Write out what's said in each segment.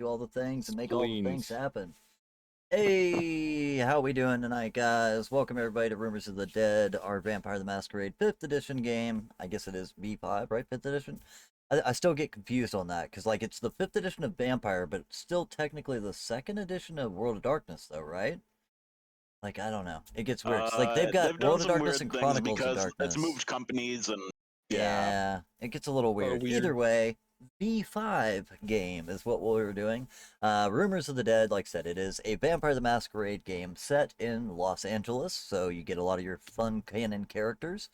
do all the things and make all the things Spleens. happen. Hey, how we doing tonight, guys? Welcome everybody to Rumors of the Dead, our Vampire the Masquerade 5th edition game. I guess it is V5, right? 5th edition? I still get confused on that, because, like, it's the 5th edition of Vampire, but it's still technically the 2nd edition of World of Darkness, though, right? Like, I don't know. It gets weird. It's like they've got They've done World of some Darkness weird and things Chronicles of because it's Darkness. moved companies and yeah. Yeah, it gets a little A little weird. weird. Either way, V5 game is what we were doing. Rumors of the Dead, like I said, it is a Vampire the Masquerade game set in Los Angeles, so you get a lot of your fun canon characters.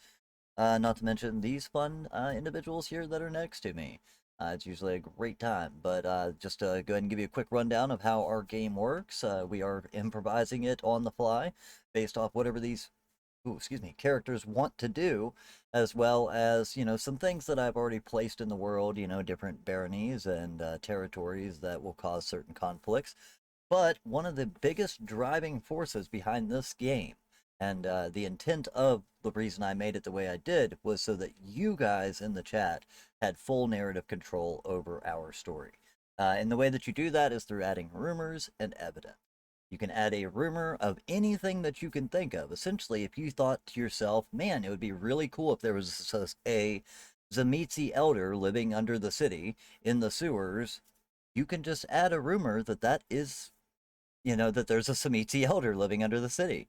Not to mention these fun individuals here that are next to me. It's usually a great time, but just to go ahead and give you a quick rundown of how our game works. We are improvising it on the fly based off whatever these characters want to do, as well as, some things that I've already placed in the world, different baronies and territories that will cause certain conflicts. But one of the biggest driving forces behind this game, and the intent of the reason I made it the way I did, was so that you guys in the chat had full narrative control over our story. And the way that you do that is through adding rumors and evidence. You can add a rumor of anything that you can think of. Essentially, if you thought to yourself, man, it would be really cool if there was a Zamitzi elder living under the city in the sewers, you can just add a rumor that is, that there's a Zamitzi elder living under the city.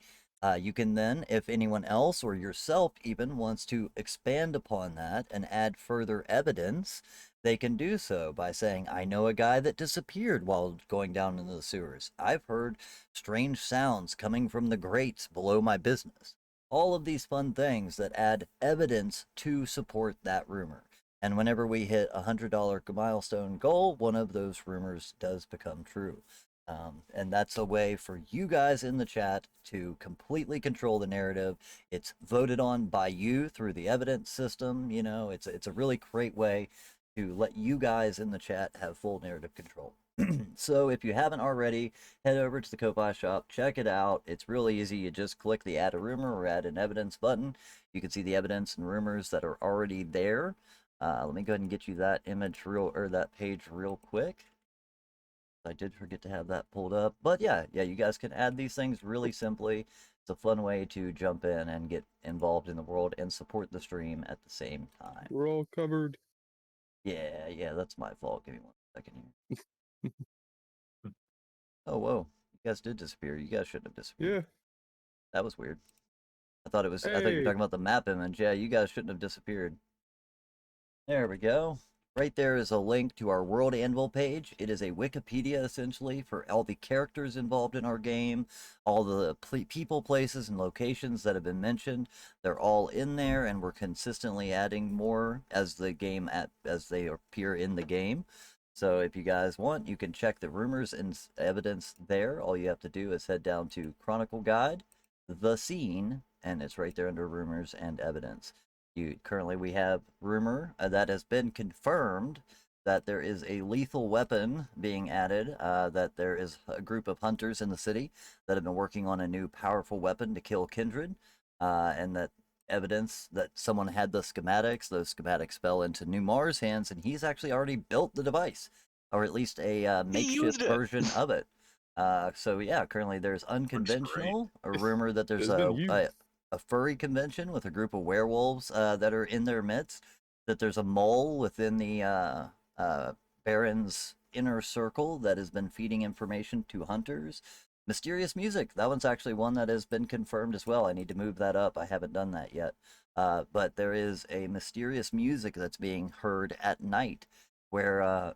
You can then, if anyone else or yourself even wants to expand upon that and add further evidence, they can do so by saying, I know a guy that disappeared while going down into the sewers. I've heard strange sounds coming from the grates below my business. All of these fun things that add evidence to support that rumor. And whenever we hit a $100 milestone goal, one of those rumors does become true. And that's a way for you guys in the chat to completely control the narrative. It's voted on by you through the evidence system. It's a really great way to let you guys in the chat have full narrative control. So if you haven't already, head over to the Ko-Fi shop, check it out. It's really easy. You just click the add a rumor or add an evidence button. You can see the evidence and rumors that are already there. Let me go ahead and get you that that page real quick. I did forget to have that pulled up. But yeah, you guys can add these things really simply. It's a fun way to jump in and get involved in the world and support the stream at the same time. We're all covered. Yeah, that's my fault. Give me 1 second here. Oh, whoa. You guys did disappear. You guys shouldn't have disappeared. Yeah. That was weird. I thought you were Hey. talking about the map image. Yeah, you guys shouldn't have disappeared. There we go. Right there is a link to our World Anvil page. It is a Wikipedia, essentially, for all the characters involved in our game, all the people, places, and locations that have been mentioned. They're all in there, and we're consistently adding more as they appear in the game. So if you guys want, you can check the rumors and evidence there. All you have to do is head down to Chronicle Guide, The Scene, and it's right there under rumors and evidence. Currently, we have rumor that has been confirmed that there is a lethal weapon being added, that there is a group of hunters in the city that have been working on a new powerful weapon to kill kindred, and that evidence that someone had the schematics. Those schematics fell into Numar's hands, and he's actually already built the device, or at least a makeshift version of it. So yeah, currently there's unconventional, a rumor that there's a furry convention with a group of werewolves that are in their midst, that there's a mole within the Baron's inner circle that has been feeding information to hunters. Mysterious music, that one's actually one that has been confirmed as well. I need to move that up. I haven't done that yet. But there is a mysterious music that's being heard at night where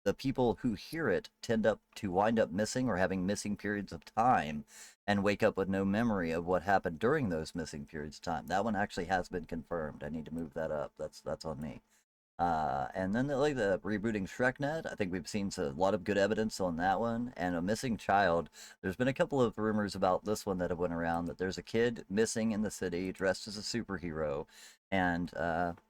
the people who hear it tend to wind up missing or having missing periods of time and wake up with no memory of what happened during those missing periods of time. That one actually has been confirmed. I need to move that up. That's on me. And then the rebooting ShrekNet, I think we've seen a lot of good evidence on that one. And a missing child. There's been a couple of rumors about this one that have went around, that there's a kid missing in the city dressed as a superhero, and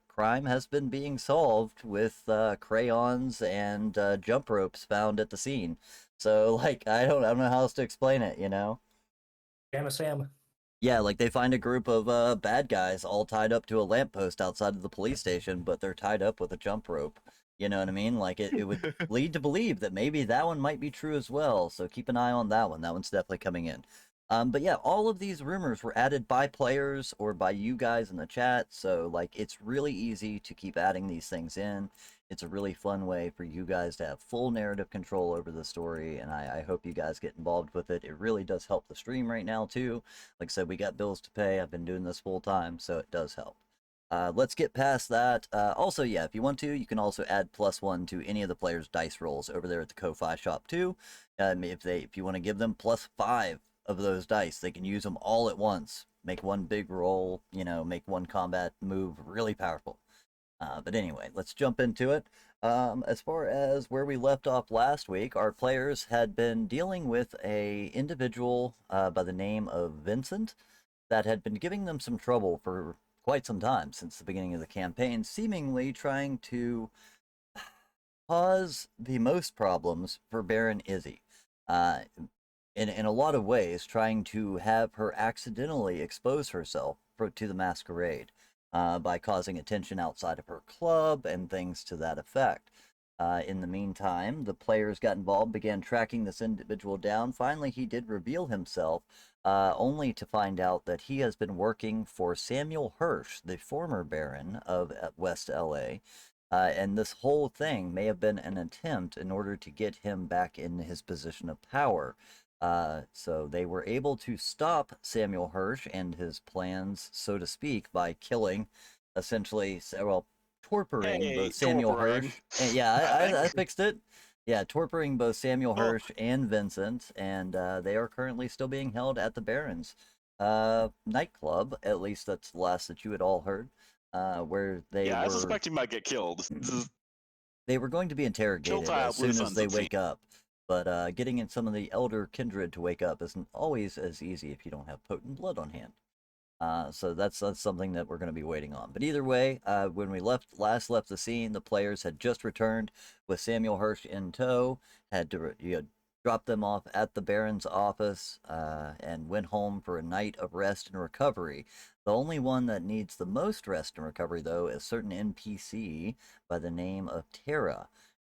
crime has been being solved with crayons and jump ropes found at the scene. So I don't know how else to explain it. Sam. Yeah, they find a group of bad guys all tied up to a lamppost outside of the police station, but they're tied up with a jump rope. You know what I mean? Like it would lead to believe that maybe that one might be true as well. So keep an eye on that one. That one's definitely coming in. But yeah, all of these rumors were added by players or by you guys in the chat. So like it's really easy to keep adding these things in. It's a really fun way for you guys to have full narrative control over the story, and I hope you guys get involved with it. It really does help the stream right now too. Like I said, we got bills to pay. I've been doing this full time, so it does help. Let's get past that. Also, yeah, if you want to, you can also add +1 to any of the players' dice rolls over there at the Ko-Fi shop too. If you want to give them +5 of those dice, they can use them all at once. Make one big roll, make one combat move really powerful. But anyway, let's jump into it. As far as where we left off last week, our players had been dealing with a individual by the name of Vincent that had been giving them some trouble for quite some time since the beginning of the campaign, seemingly trying to cause the most problems for Baron Izzy. In a lot of ways, trying to have her accidentally expose herself to the masquerade by causing attention outside of her club and things to that effect. In the meantime, the players got involved, began tracking this individual down. Finally, he did reveal himself, only to find out that he has been working for Samuel Hirsch, the former Baron of West LA. And this whole thing may have been an attempt in order to get him back in his position of power. So they were able to stop Samuel Hirsch and his plans, so to speak, by killing, essentially, well, torturing Hey, both Samuel torturing, Hirsch. And yeah, I think. fixed it. Yeah, torturing both Samuel Oh, Hirsch and Vincent, and they are currently still being held at the Barons nightclub. At least that's the last that you had all heard, where yeah, I suspect he might get killed. they were going to be Chill interrogated tie as up loose soon as ends, they it seems. wake up. But getting in some of the elder kindred to wake up isn't always as easy if you don't have potent blood on hand. So that's something that we're going to be waiting on. But either way, when we last left the scene, the players had just returned with Samuel Hirsch in tow, had to drop them off at the Baron's office, and went home for a night of rest and recovery. The only one that needs the most rest and recovery, though, is a certain NPC by the name of Tara.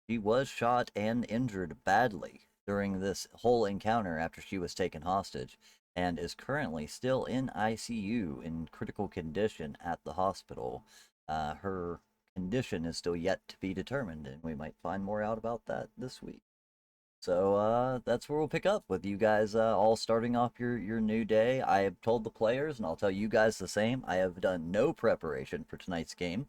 She was shot and injured badly during this whole encounter after she was taken hostage, and is currently still in ICU in critical condition at the hospital. Her condition is still yet to be determined, and we might find more out about that this week. So that's where we'll pick up with you guys all starting off your new day. I have told the players, and I'll tell you guys the same. I have done no preparation for tonight's game.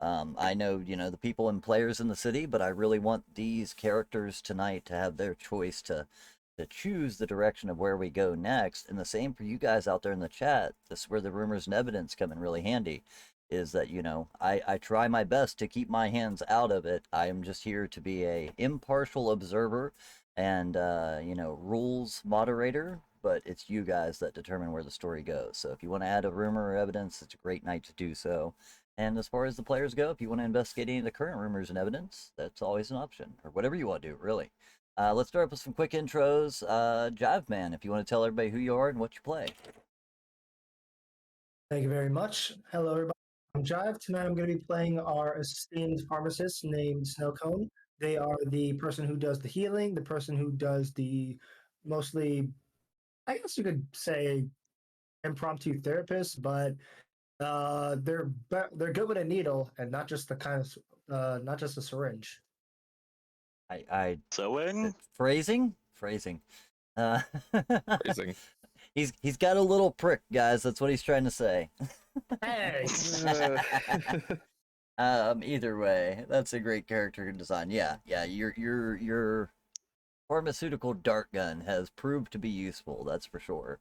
I know, the people and players in the city, but I really want these characters tonight to have their choice to choose the direction of where we go next. And the same for you guys out there in the chat. This is where the rumors and evidence come in really handy. Is that, I try my best to keep my hands out of it. I am just here to be a impartial observer and rules moderator, but it's you guys that determine where the story goes. So if you want to add a rumor or evidence, it's a great night to do so. And as far as the players go, if you want to investigate any of the current rumors and evidence, that's always an option, or whatever you want to do, really. Let's start with some quick intros. Jive Man, if you want to tell everybody who you are and what you play. Thank you very much. Hello, everybody. I'm Jive. Tonight I'm going to be playing our esteemed pharmacist named Snowcone. They are the person who does the healing, the person who does the mostly, I guess you could say, impromptu therapist, but they're good with a needle and not just the kind of not just a syringe. I Sewing? phrasing. Uh, Phrasing. he's got a little prick, guys. That's what he's trying to say. Hey, Either way, that's a great character design. Yeah. Your pharmaceutical dart gun has proved to be useful. That's for sure.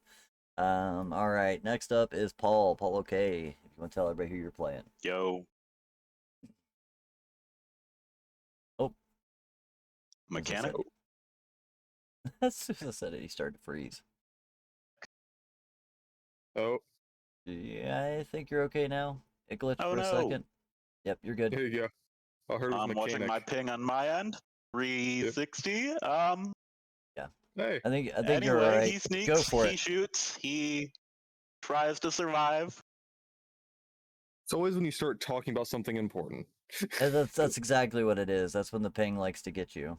All right. Next up is Paul. Paul, okay. If you want to tell everybody who you're playing. Yo, Oh, mechanic? as soon as I said it, he started to freeze. Oh, Yeah, I think you're okay now. It glitched Oh, for a no. second. Yep, you're good. here you go. I heard it was I'm watching mechanic. my ping on my end. 360. Hey, I think you're Anyway, all right. he sneaks, Go for he it. shoots, he tries to survive. It's always when you start talking about something important. And that's exactly what it is. That's when the ping likes to get you.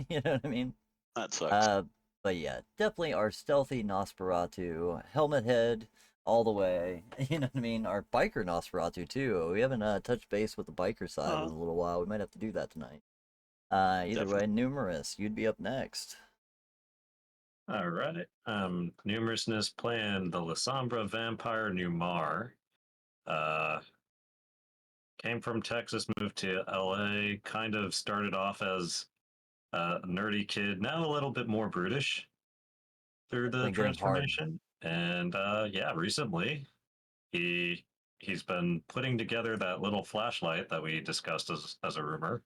You know what I mean? That sucks. But yeah, definitely our stealthy Nosferatu, helmet head all the way. You know what I mean? Our biker Nosferatu too. We haven't touched base with the biker side in a little while. We might have to do that tonight. Either way, numerous. You'd be up next. All right. Numerousness playing the Lasombra Vampire Numar. Came from Texas, moved to LA, kind of started off as a nerdy kid, now a little bit more brutish through the Definitely getting hard. transformation. And yeah, recently he's been putting together that little flashlight that we discussed as a rumor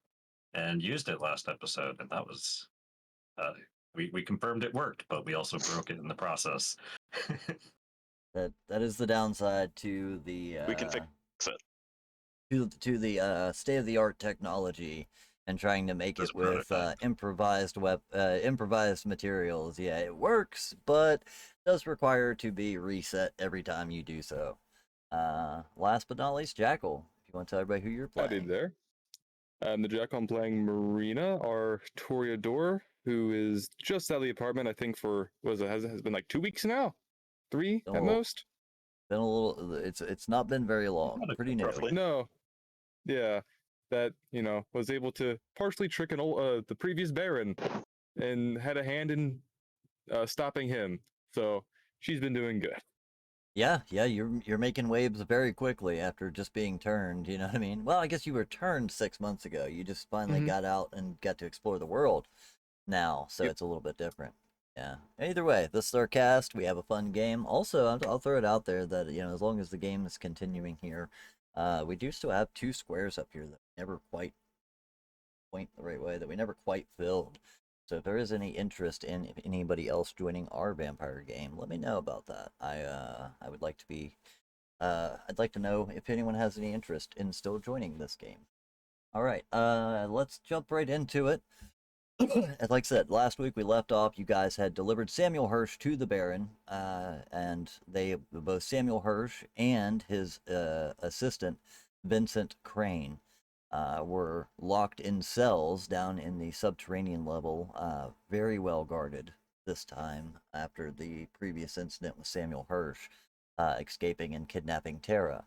and used it last episode. And that was we confirmed it worked, but we also broke it in the process. That is the downside to the we can fix it. to the state of the art technology and trying to make As it a with prototype. improvised materials. Yeah, it works, but does require to be reset every time you do so. Last but not least, Jackal. If you want to tell everybody who you're I did playing. there. And the Jack I'm playing Marina, our Toreador, who is just out of the apartment, I think for has been like 2 weeks now? 3 at Oh. most? Been a little. It's not been very long. About a Pretty couple new. roughly. No. Yeah. That, was able to partially trick the previous Baron and had a hand in stopping him. So she's been doing good. Yeah, you're making waves very quickly after just being turned, you know what I mean? Well, I guess you were turned 6 months ago. You just finally Mhm. got out and got to explore the world now, so Yep. it's a little bit different. Yeah. Either way, this is our cast. We have a fun game. Also, I'll throw it out there that, as long as the game is continuing here, we do still have 2 squares up here that never quite point the right way, that we never quite filled. So if there is any interest in anybody else joining our vampire game, let me know about that. I would like to be I'd like to know if anyone has any interest in still joining this game. All right, let's jump right into it. Like I said, last week we left off. You guys had delivered Samuel Hirsch to the Baron, and both Samuel Hirsch and his assistant Vincent Crane were locked in cells down in the subterranean level, very well guarded this time after the previous incident with Samuel Hirsch escaping and kidnapping Tara.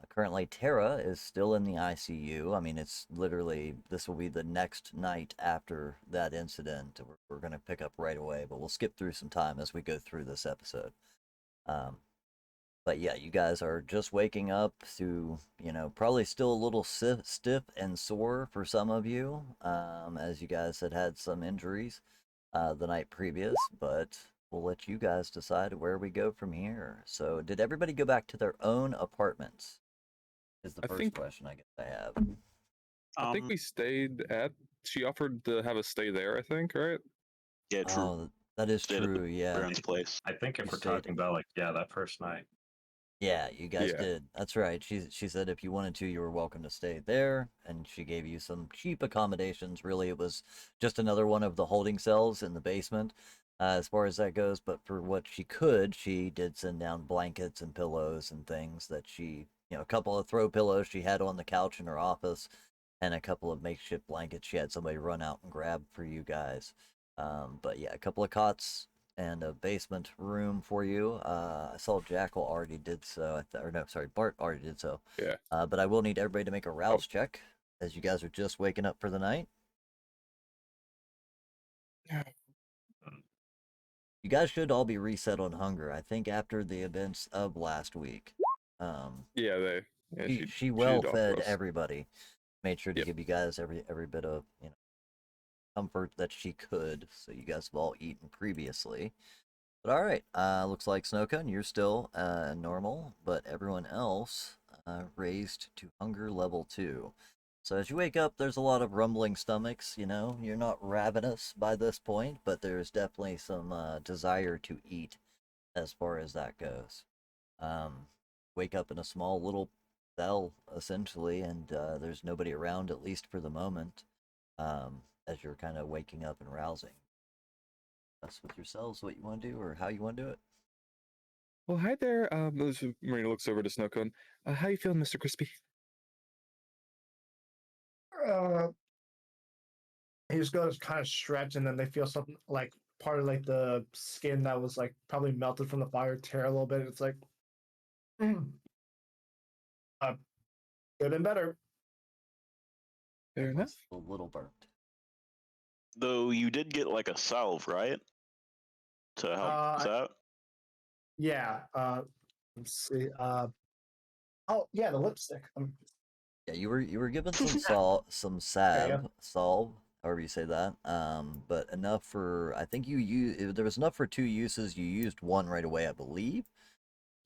Currently, Tara is still in the ICU. I mean, it's literally, this will be the next night after that incident. We're going to pick up right away, but we'll skip through some time as we go through this episode. But yeah, you guys are just waking up to, probably still a little stiff and sore for some of you, as you guys had some injuries the night previous, but we'll let you guys decide where we go from here. So, did everybody go back to their own apartments? Is the I first think- question I guess I have. I think we stayed at. She offered to have us stay there, I think, right? Yeah, true. Oh, that is Stayed at the true, yeah. Baron's place. I think if You we're stayed- talking about that first night. Yeah, you guys Yeah. did. That's right. She said if you wanted to, you were welcome to stay there, and she gave you some cheap accommodations. Really, it was just another one of the holding cells in the basement, as far as that goes. But for what she could, she did send down blankets and pillows and things that she, a couple of throw pillows she had on the couch in her office, and a couple of makeshift blankets she had somebody run out and grab for you guys. But yeah, a couple of cots and a basement room for you. I saw Jackal already did so. Or no, sorry, Bart already did so. Yeah. But I will need everybody to make a rouse check as you guys are just waking up for the night. You guys should all be reset on hunger. I think after the events of last week. Yeah, She well did offer fed us. everybody. Made sure to Yep. give you guys every bit of comfort that she could. So you guys have all eaten previously. But all right, looks like Snowcone, you're still normal, but everyone else raised to hunger level 2. So as you wake up, there's a lot of rumbling stomachs. You're not ravenous by this point, but there's definitely some desire to eat as far as that goes. Wake up in a small little cell essentially, and there's nobody around, at least for the moment, as you're kind of waking up and rousing. That's with yourselves what you want to do or how you want to do it. Well, hi there. Marina looks over to Snowcone. How you feeling, Mr. Crispy? Uh, he just goes kind of stretch, and then they feel something like part of like the skin that was like probably melted from the fire tear a little bit. It's like, mm, uh, good and better. Fair enough. It's a little burnt. Though you did get like a salve, right? To help us out. Yeah. Let's see. Oh yeah, the lipstick. Yeah, you were given some some There you salve, however you say that. But enough for I think there was enough for 2 uses. You used one right away, I believe.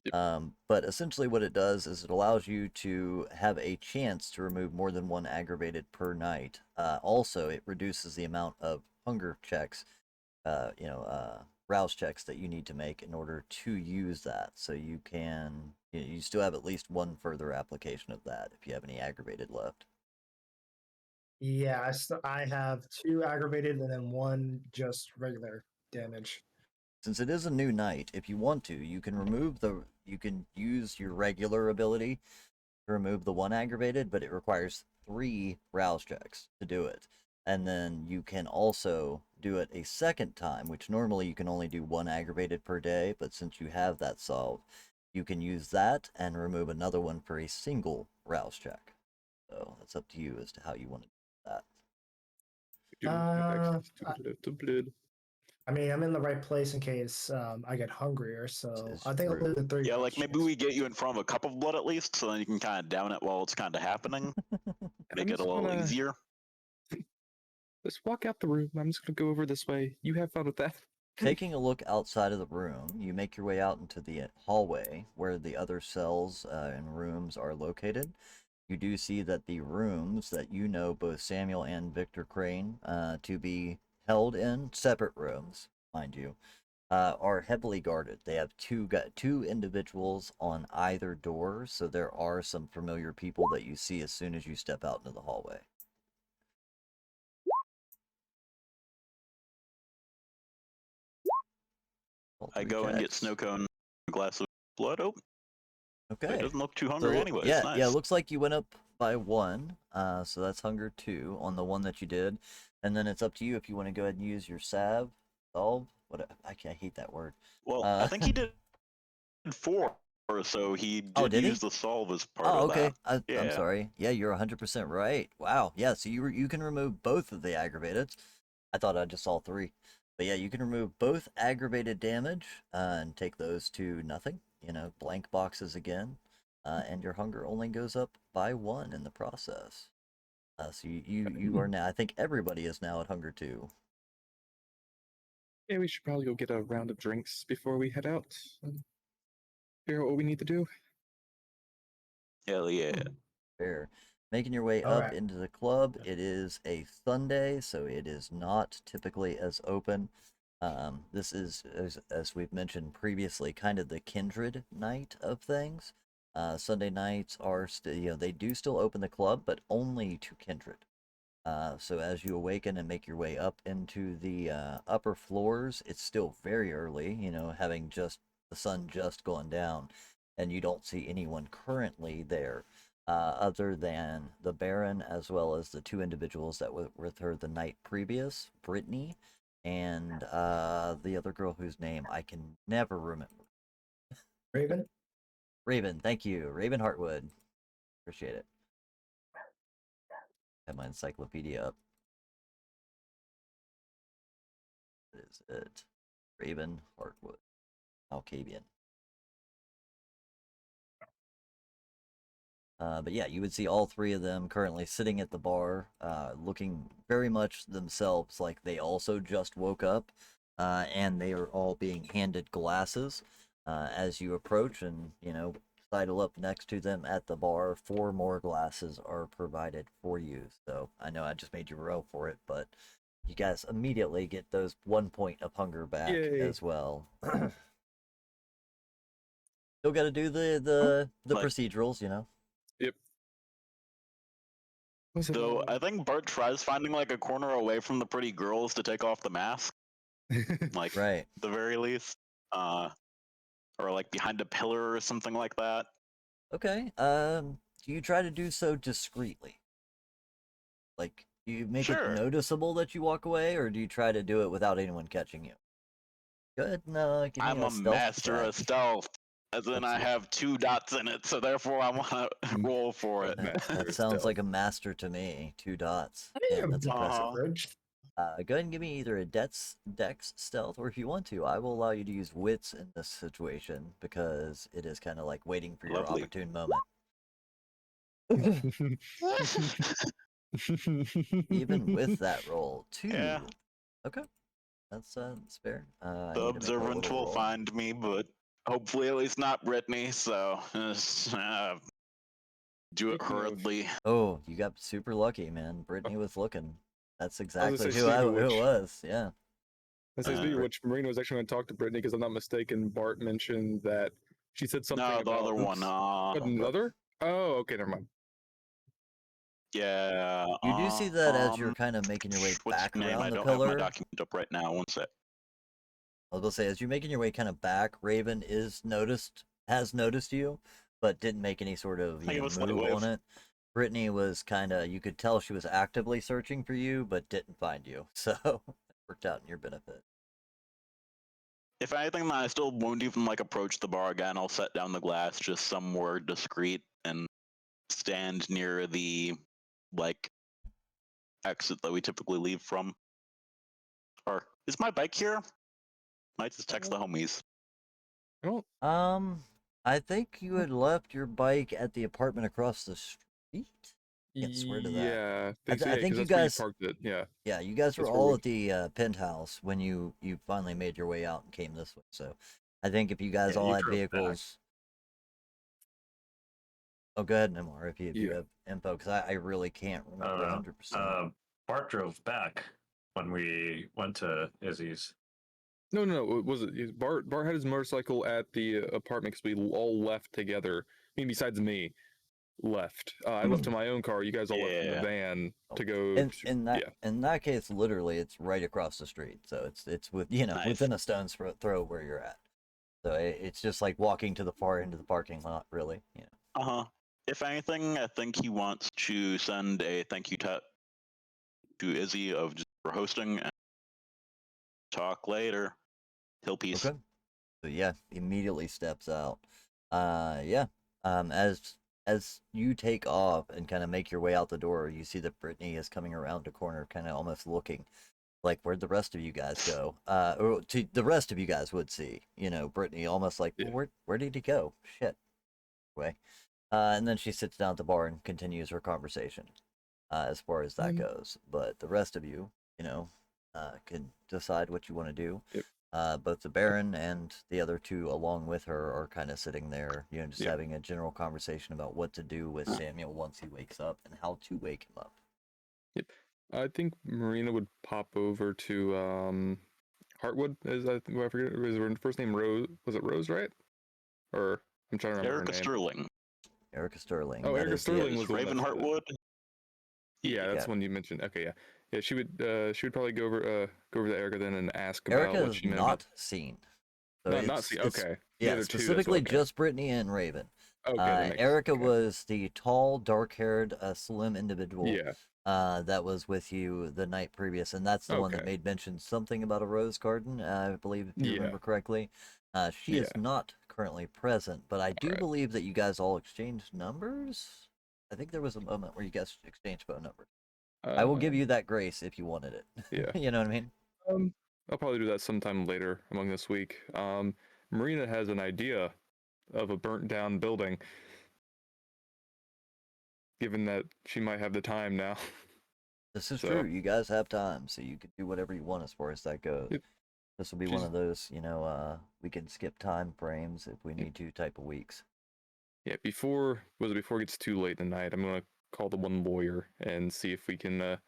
Yep. But essentially what it does is it allows you to have a chance to remove more than 1 aggravated per night. Also, it reduces the amount of hunger checks, rouse checks that you need to make in order to use that. So you can, you still have at least 1 further application of that if you have any aggravated left. Yeah, I have 2 aggravated and then 1 just regular damage. Since it is a new night, if you want to, you can use your regular ability to remove the 1 aggravated, but it requires 3 rouse checks to do it. And then you can also do it a second time, which normally you can only do 1 aggravated per day, but since you have that solved, you can use that and remove another one for a single rouse check. So that's up to you as to how you want to do that. We do have access I- to the blood. I mean, I'm in the right place in case I get hungrier, so This is I think I'll true. do the 3. Yeah, like maybe we get you in front of a cup of blood at least, so then you can kind of down it while it's kind of happening. Make it a just little gonna- easier. Let's walk out the room. I'm just gonna go over this way. You have fun with that. Taking a look outside of the room, you make your way out into the hallway where the other cells and rooms are located. You do see that the rooms that you know both Samuel and Victor Crane to be held in separate rooms, mind you, are heavily guarded. They have two individuals on either door, so there are some familiar people that you see as soon as you step out into the hallway. All I 3 go and get checks. Snowcone a glass of blood. Oh, Okay. it doesn't look too hungry So, anyways. yeah, Nice. yeah, it looks like you went up by 1. So that's hunger 2 on the one that you did. And then it's up to you if you want to go ahead and use your solve. I hate that word. Well, I think he did 4, so he Oh, did did he? use the solve as part Oh, of okay. that. I'm Yeah. sorry. Yeah, you're 100% right. Wow. Yeah, so you can remove both of the aggravated. I thought I just saw 3. But yeah, you can remove both aggravated damage and take those to nothing. Blank boxes again. And your hunger only goes up by 1 in the process. So you are now, I think everybody is now at hunger 2. Yeah, we should probably go get a round of drinks before we head out and figure out what we need to do. Hell yeah. Fair. Making your way All up right. into the club. It is a Sunday, so it is not typically as open. This is, as we've mentioned previously, kind of the kindred night of things. Sunday nights are still, they do still open the club, but only to kindred. So as you awaken and make your way up into the upper floors, it's still very early, having just the sun just gone down, and you don't see anyone currently there, other than the Baron as well as the 2 individuals that were with her the night previous, Brittany, and the other girl whose name I can never remember. Raven? Raven, thank you, Raven Hartwood. Appreciate it. Have my encyclopedia up. What is it? Raven Hartwood. Alcabian. But yeah, you would see all 3 of them currently sitting at the bar, looking very much themselves like they also just woke up, and they are all being handed glasses as you approach and, sidle up next to them at the bar. 4 more glasses are provided for you. So I know I just made you roll for it, but you guys immediately get those 1 point of hunger back Yay. as well. Still got to do the Like- procedurals, Yep. Was it, So I think Bart tries finding like a corner away from the pretty girls to take off the mask, like Right. the very least. or like behind a pillar or something like that. Okay. Do you try to do so discreetly? Like, do you make it Sure. noticeable that you walk away, or do you try to do it without anyone catching you? Good. No, give me I'm a stealth master check. of stealth, as in I That's- have 2 dots in it, so therefore I want to roll for it. Master That of sounds like stealth. a master to me. 2 dots. I mean, Man, that's impressive. Uh-huh. Bridge. Go ahead and give me either a dex stealth, or if you want to, I will allow you to use wits in this situation because it is kind of like waiting for your Lovely. opportune moment. Even with that roll, 2. Yeah. Okay, that's fair. I The need to make a observant little will roll. find me, but hopefully at least not Brittany, so do it Speaking of- hurriedly. Oh, you got super lucky, man. Brittany was looking. That's exactly say, who speaking of who it which- was. Yeah. I say, speaking of which, Marina was actually going to talk to Brittany because I'm not mistaken. Bart mentioned that she said something No, the about other one. another. Oh, okay, never mind. Yeah. You do see that as you're kind of making your way what's back her name? around I the don't have my pillar. document up right now. One sec. I was gonna say, as you're making your way kind of back, Raven has noticed you, but didn't make any sort of I give a slight move wave. on it. Brittany was kind of, you could tell she was actively searching for you, but didn't find you. So it worked out in your benefit. If anything, I still won't even like approach the bar again. I'll set down the glass just somewhere discreet and stand near the like exit that we typically leave from. Or is my bike here? Might just text the homies. I don't. I think you had left your bike at the apartment across the street. Can't swear to that. Yeah, I think 'cause you that's where guys parked it. Yeah. Yeah, you guys were That's where all we- at the penthouse when you finally made your way out and came this way. So, I think if you guys Yeah, all you had drove back. vehicles, oh, go ahead, Nemar, if you Yeah. have info, because I really can't remember 100%. Bart drove back when we went to Izzy's. No, was it Bart? Bart had his motorcycle at the apartment because we all left together. I mean, besides me, left. I left in my own car. You guys all left in the Yeah. van to Oh, go. In that case, literally, it's right across the street. So it's with Nice. within a stone's throw where you're at. So it's just like walking to the far end of the parking lot, really. Yeah. Uh-huh. If anything, I think he wants to send a thank you to Izzy of just for hosting and talk later. He'll peace. Okay. So yeah, immediately steps out. Yeah. As you take off and kind of make your way out the door, you see that Brittany is coming around the corner, kind of almost looking like where'd the rest of you guys go? Or the rest of you guys would see, Brittany almost like, Yeah. well, where did he go? Shit. Way. And then she sits down at the bar and continues her conversation, as far as that goes. But the rest of you, can decide what you want to do. Yep. Both the Baron and the other two, along with her, are kind of sitting there, just Yep. having a general conversation about what to do with Samuel once he wakes up and how to wake him up. I think Marina would pop over to Heartwood. I forget. Was her first name Rose? Was it Rose, right? Or I'm trying to remember Erica her name. Sterling. Erica Sterling. Oh, that Erica is- Sterling Is was the one that Raven said it. Heartwood? Yeah, that's Yeah. the one you mentioned. Okay, yeah, yeah. She would probably go over to Erica then and ask about Erica what is she meant not seen. So about. Not it's- see. it's- Okay. The Yeah, other two, that's specifically okay. just Brittany and Raven. Okay, that makes- Erica okay. was the tall, dark-haired, slim individual Yeah. that was with you the night previous, and that's the one that Okay. made mention something about a rose garden, I believe, if you Yeah. remember correctly. She is Yeah. not currently present, but I do Alright. believe that you guys all exchanged numbers. I think there was a moment where you guys exchanged phone numbers. I will give you that grace if you wanted it. Yeah. You know what I mean? I'll probably do that sometime later among this week. Marina has an idea of a burnt down building. Given that she might have the time now. This is So- true. You guys have time, so you can do whatever you want as far as that goes. Yep. This will be one She's- of those, we can skip time frames if we need to type of weeks. Yeah, before it gets too late in the night, I'm gonna call the one lawyer and see if we can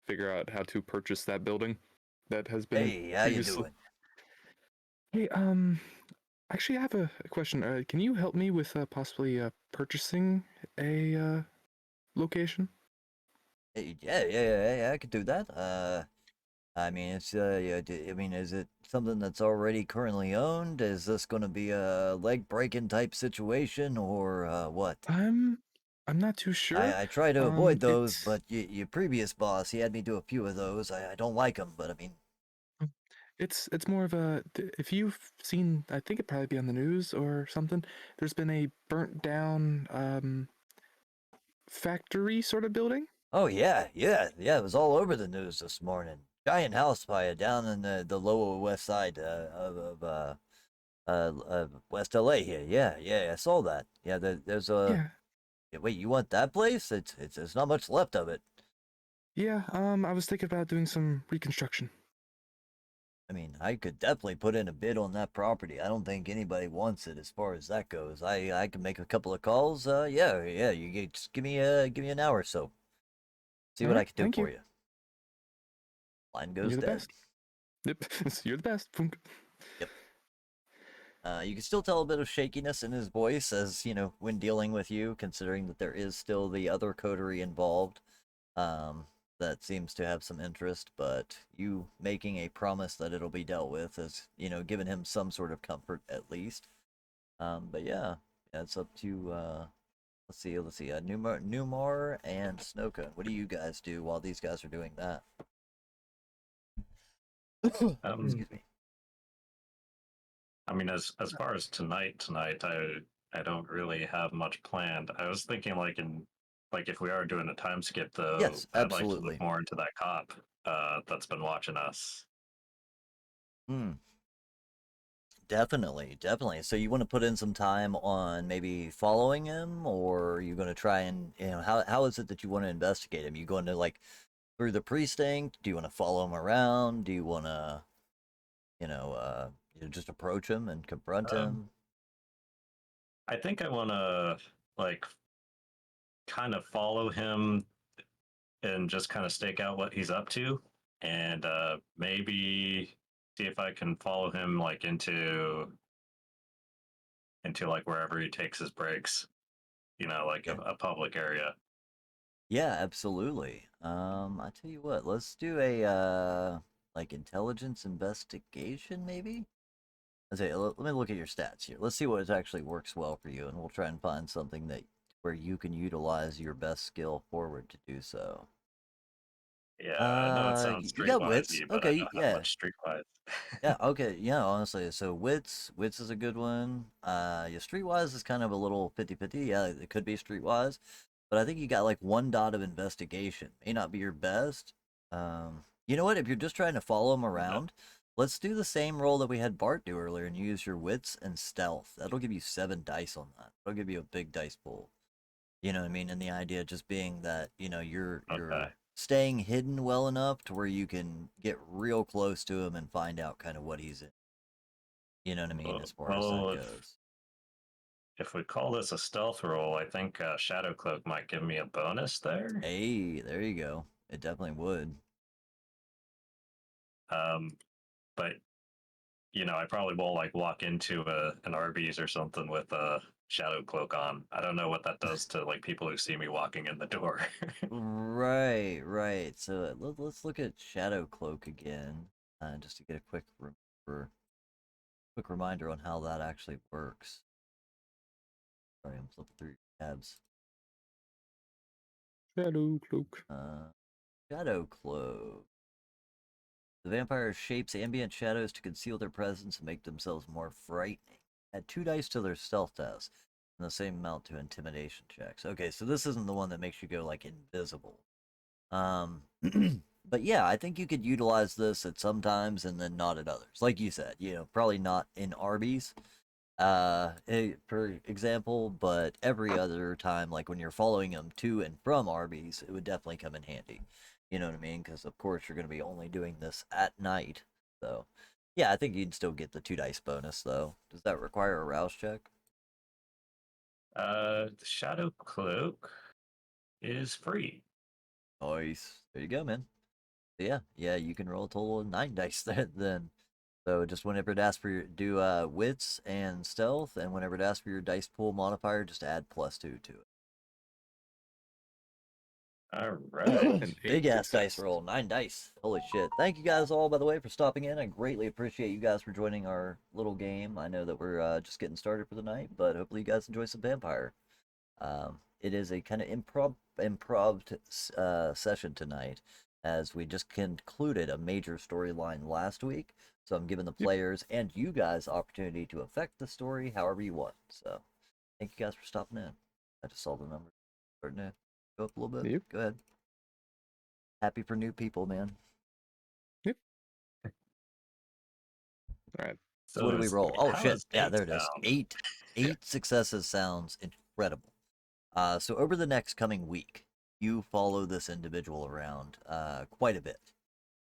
figure out how to purchase that building that has been Hey, how you previously. doing? Hey, actually, I have a question. Can you help me with possibly purchasing a location? Hey, yeah, I could do that. I mean, it's yeah. I mean, is it something that's already currently owned? Is this going to be a leg breaking type situation, or what? I'm not too sure. I try to avoid those, It's but your previous boss, he had me do a few of those. I don't like them, but I mean, it's more of if you've seen, I think it'd probably be on the news or something. There's been a burnt down factory sort of building. oh yeah. It was all over the news this morning. Giant house fire down in the lower west side of West LA here. Yeah, I saw that. Yeah, there's a. Yeah, Yeah, wait, you want that place? There's not much left of it. yeah. I was thinking about doing some reconstruction. I mean, I could definitely put in a bid on that property. I don't think anybody wants it as far as that goes. I can make a couple of calls. Yeah. Just give me an hour or so. See All what I right, can do thank for you. you. Line goes You're the dead. best. Yep, you're the best. Funk. Yep. You can still tell a bit of shakiness in his voice as, when dealing with you, considering that there is still the other coterie involved. That seems to have some interest, but you making a promise that it'll be dealt with has, given him some sort of comfort at least. But yeah, it's up to let's see, Newmar and Snowcone. What do you guys do while these guys are doing that? Um, Excuse me. I mean, as far as tonight, I don't really have much planned. I was thinking like if we are doing a time skip though, Yes, I'd like to look absolutely. more into that cop that's been watching us. Hmm. Definitely. So you want to put in some time on maybe following him, or are you going to try and how is it that you want to investigate him? You going to like through the precinct? Do you want to follow him around? Do you want to you know uh just approach him and confront Um, him? I think I want to like kind of follow him and just kind of stake out what he's up to, and maybe see if I can follow him like into like wherever he takes his breaks. Like Yeah. a public area. Yeah, absolutely. I tell you what, let's do a like intelligence investigation maybe. Let's say, let me look at your stats here. Let's see what actually works well for you, and we'll try and find something that where you can utilize your best skill forward to do so. Yeah, I know it sounds You got wits. streetwisey, but I Okay, don't have yeah. much streetwise. Yeah, okay, yeah, honestly. So wits is a good one. Yeah, streetwise is kind of a little 50-50. Yeah, it could be streetwise. But I think you got like one dot of investigation. May not be your best. You know what? If you're just trying to follow him Yeah. around, let's do the same roll that we had Bart do earlier and use your wits and stealth. That'll give you 7 dice on that. That'll give you a big dice pool. You know what I mean? And the idea just being that, Okay. you're staying hidden well enough to where you can get real close to him and find out kind of what he's in. You know what I mean? As far as that Well, goes. if we call this a stealth roll, I think Shadow Cloak might give me a bonus there. Hey, there you go. It definitely would. Um, but I probably won't like walk into an Arby's or something with a Shadow Cloak on. I don't know what that does to like people who see me walking in the door. Right. So let's look at Shadow Cloak again, just to get a quick reminder on how that actually works. Sorry, I'm flipping through tabs. Shadow cloak. Shadow Cloak. The vampire shapes ambient shadows to conceal their presence and make themselves more frightening. Add 2 dice to their stealth test, and the same amount to intimidation checks. Okay, so this isn't the one that makes you go like invisible. But yeah, I think you could utilize this at some times and then not at others. Like you said, probably not in Arby's, for example, but every other time, like when you're following them to and from Arby's, it would definitely come in handy. You know what I mean? Because of course you're going to be only doing this at night. So, yeah, I think you'd still get the 2 dice bonus though. Does that require a rouse check? The Shadow Cloak is free. Nice. There you go, man. So yeah, you can roll a total of 9 dice then. So just whenever it asks for do wits and stealth, and whenever it asks for your dice pool modifier, just add +2 to it. All right. An Big 8 ass dice success. roll, 9 dice. Holy shit. Thank you guys all, by the way, for stopping in. I greatly appreciate you guys for joining our little game. I know that we're just getting started for the night, but hopefully you guys enjoy some vampire. It is a kind of improv session tonight, as we just concluded a major storyline last week. So I'm giving the Yep. players and you guys opportunity to affect the story however you want. So thank you guys for stopping in. I just saw the numbers starting to go up a little bit. Yep. Go ahead. Happy for new people, man. All right. So what do we roll? Oh how shit! does Yeah, eight there it is. sound? Eight successes sounds incredible. So over the next coming week, you follow this individual around quite a bit,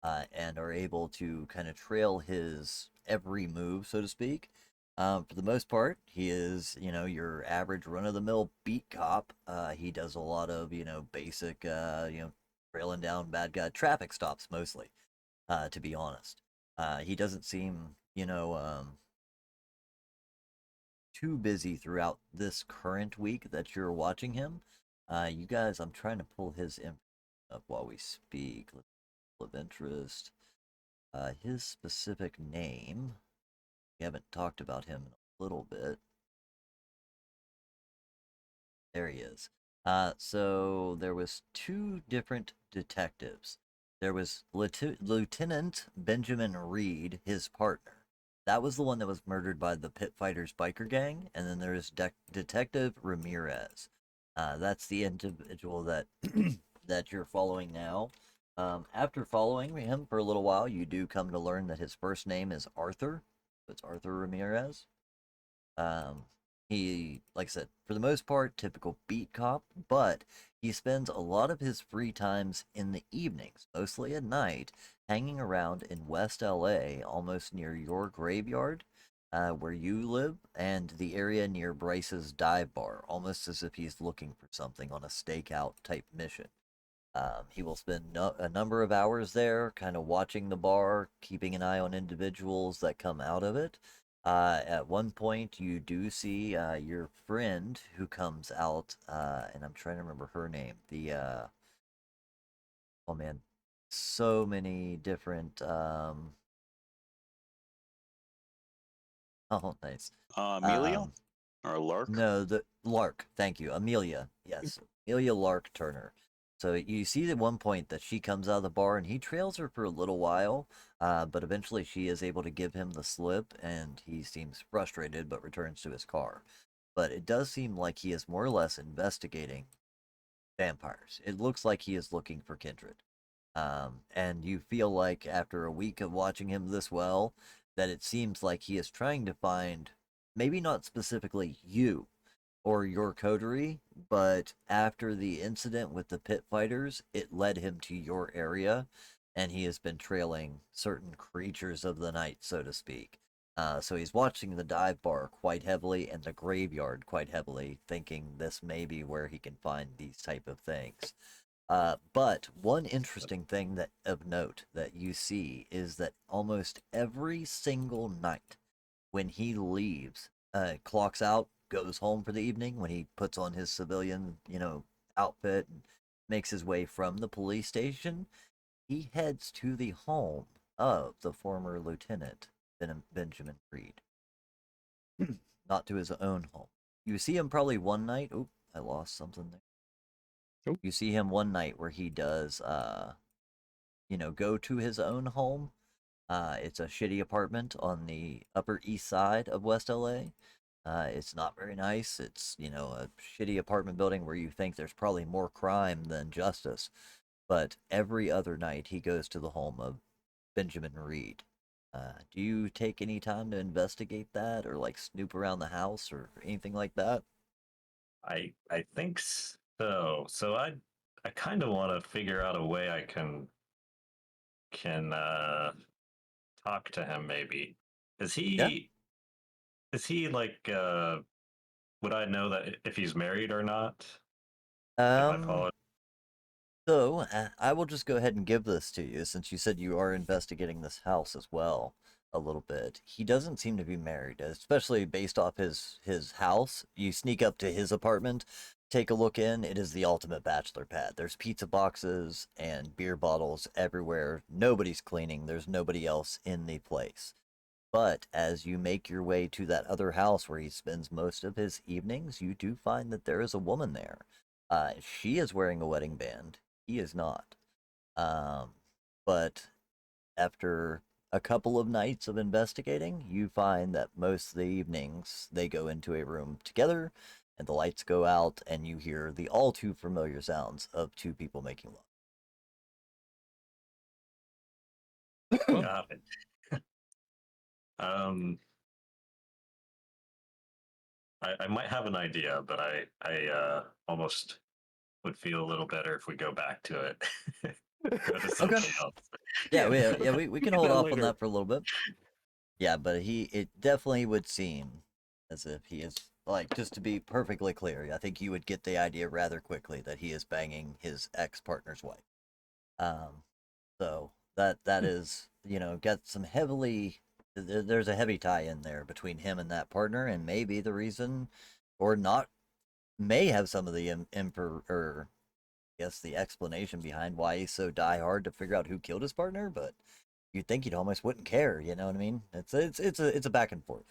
and are able to kind of trail his every move, so to speak. For the most part, he is, your average run-of-the-mill beat cop. He does a lot of, basic, trailing down bad guy traffic stops mostly, to be honest. He doesn't seem, too busy throughout this current week that you're watching him. You guys, I'm trying to pull his info up while we speak. Of interest. His specific name. We haven't talked about him in a little bit. There he is. So there was two different detectives. There was Lieutenant Benjamin Reed, his partner. That was the one that was murdered by the Pit Fighters biker gang, and then there's Detective Ramirez. That's the individual that that you're following now. After following him for a little while, you do come to learn that his first name is Arthur. It's Arthur Ramirez. Um, he, like I said, for the most part, typical beat cop, but he spends a lot of his free times in the evenings, mostly at night, hanging around in West LA, almost near your graveyard, where you live, and the area near Bryce's dive bar, almost as if he's looking for something on a stakeout type mission. He will spend a number of hours there, kind of watching the bar, keeping an eye on individuals that come out of it. At one point, you do see your friend who comes out, and I'm trying to remember her name. Oh man, so many different. Oh, nice. Amelia or Lark? No, the Lark. Thank you, Amelia. Yes, Amelia Lark Turner. So you see at one point that she comes out of the bar and he trails her for a little while, but eventually she is able to give him the slip, and he seems frustrated but returns to his car. But it does seem like he is more or less investigating vampires. It looks like he is looking for kindred. And you feel like after a week of watching him this well, that it seems like he is trying to find maybe not specifically you or your coterie, but after the incident with the pit fighters, it led him to your area, and he has been trailing certain creatures of the night, so to speak. So he's watching the dive bar quite heavily and the graveyard quite heavily, thinking this may be where he can find these type of things. But one interesting thing that of note that you see is that almost every single night when he leaves, clocks out, goes home for the evening, when he puts on his civilian, outfit and makes his way from the police station, he heads to the home of the former Lieutenant Benjamin Reed, not to his own home. You see him probably one night. Oh, I lost something there. Nope. You see him one night where he does, go to his own home. It's a shitty apartment on the Upper East Side of West LA. It's not very nice. It's, a shitty apartment building where you think there's probably more crime than justice. But every other night he goes to the home of Benjamin Reed. Do you take any time to investigate that, or like snoop around the house or anything like that? I think so. So I kind of want to figure out a way I can talk to him maybe. Is Yeah. he like would I know that if he's married or not? If I Um, follow. So, I will just go ahead and give this to you since you said you are investigating this house as well a little bit. He doesn't seem to be married, especially based off his house. You sneak up to his apartment take a look in, it is the ultimate bachelor pad. There's pizza boxes and beer bottles everywhere. Nobody's cleaning. There's nobody else in the place. But as you make your way to that other house where he spends most of his evenings, you do find that there is a woman there. She is wearing a wedding band. He is not. But after a couple of nights of investigating, you find that most of the evenings they go into a room together and the lights go out and you hear the all too familiar sounds of two people making love. Got it. um, I might have an idea, but I almost would feel a little better if we go back to it. Go to something else. Yeah, we can Get hold that off on later. that for a little bit. Yeah, but it definitely would seem as if he is, like, just to be perfectly clear, I think you would get the idea rather quickly that he is banging his ex-partner's wife. So that is, got some there's a heavy tie in there between him and that partner, and maybe the reason, or not, may have some of the or I guess the explanation behind why he's so diehard to figure out who killed his partner, but you'd think he'd almost wouldn't care, you know what I mean? It's a back and forth.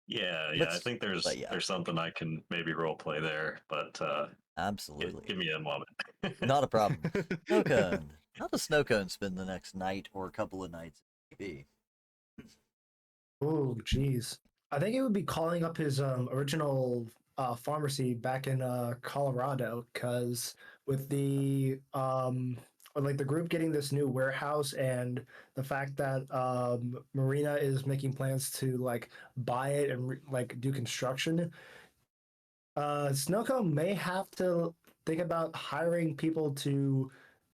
Yeah, I think but yeah. there's something I can maybe role play there, but Absolutely. give me a moment. Not a problem. Snow cone. How does Snow cone spend the next night or a couple of nights? Maybe. Oh, geez. I think it would be calling up his original pharmacy back in Colorado, because with with the group getting this new warehouse and the fact that Marina is making plans to like buy it and like do construction, Snowcone may have to think about hiring people to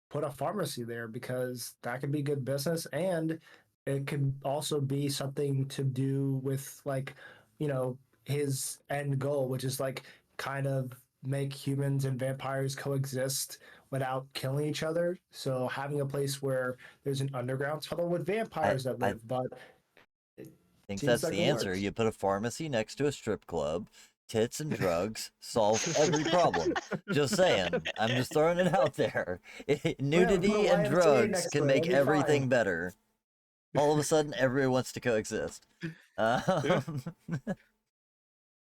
put a pharmacy there, because that could be good business, and it could also be something to do with like, you know, his end goal, which is like kind of make humans and vampires coexist without killing each other. So having a place where there's an underground tunnel with I vampires that I live, but it think seems that's like the it answer. works. You put a pharmacy next to a strip club, tits and drugs solve every problem. Just saying. I'm just throwing it out there. Oh yeah, put a Nudity and YMCA drugs next to can it. make It'll be everything fine. better. All of a sudden, everyone wants to coexist. Yeah.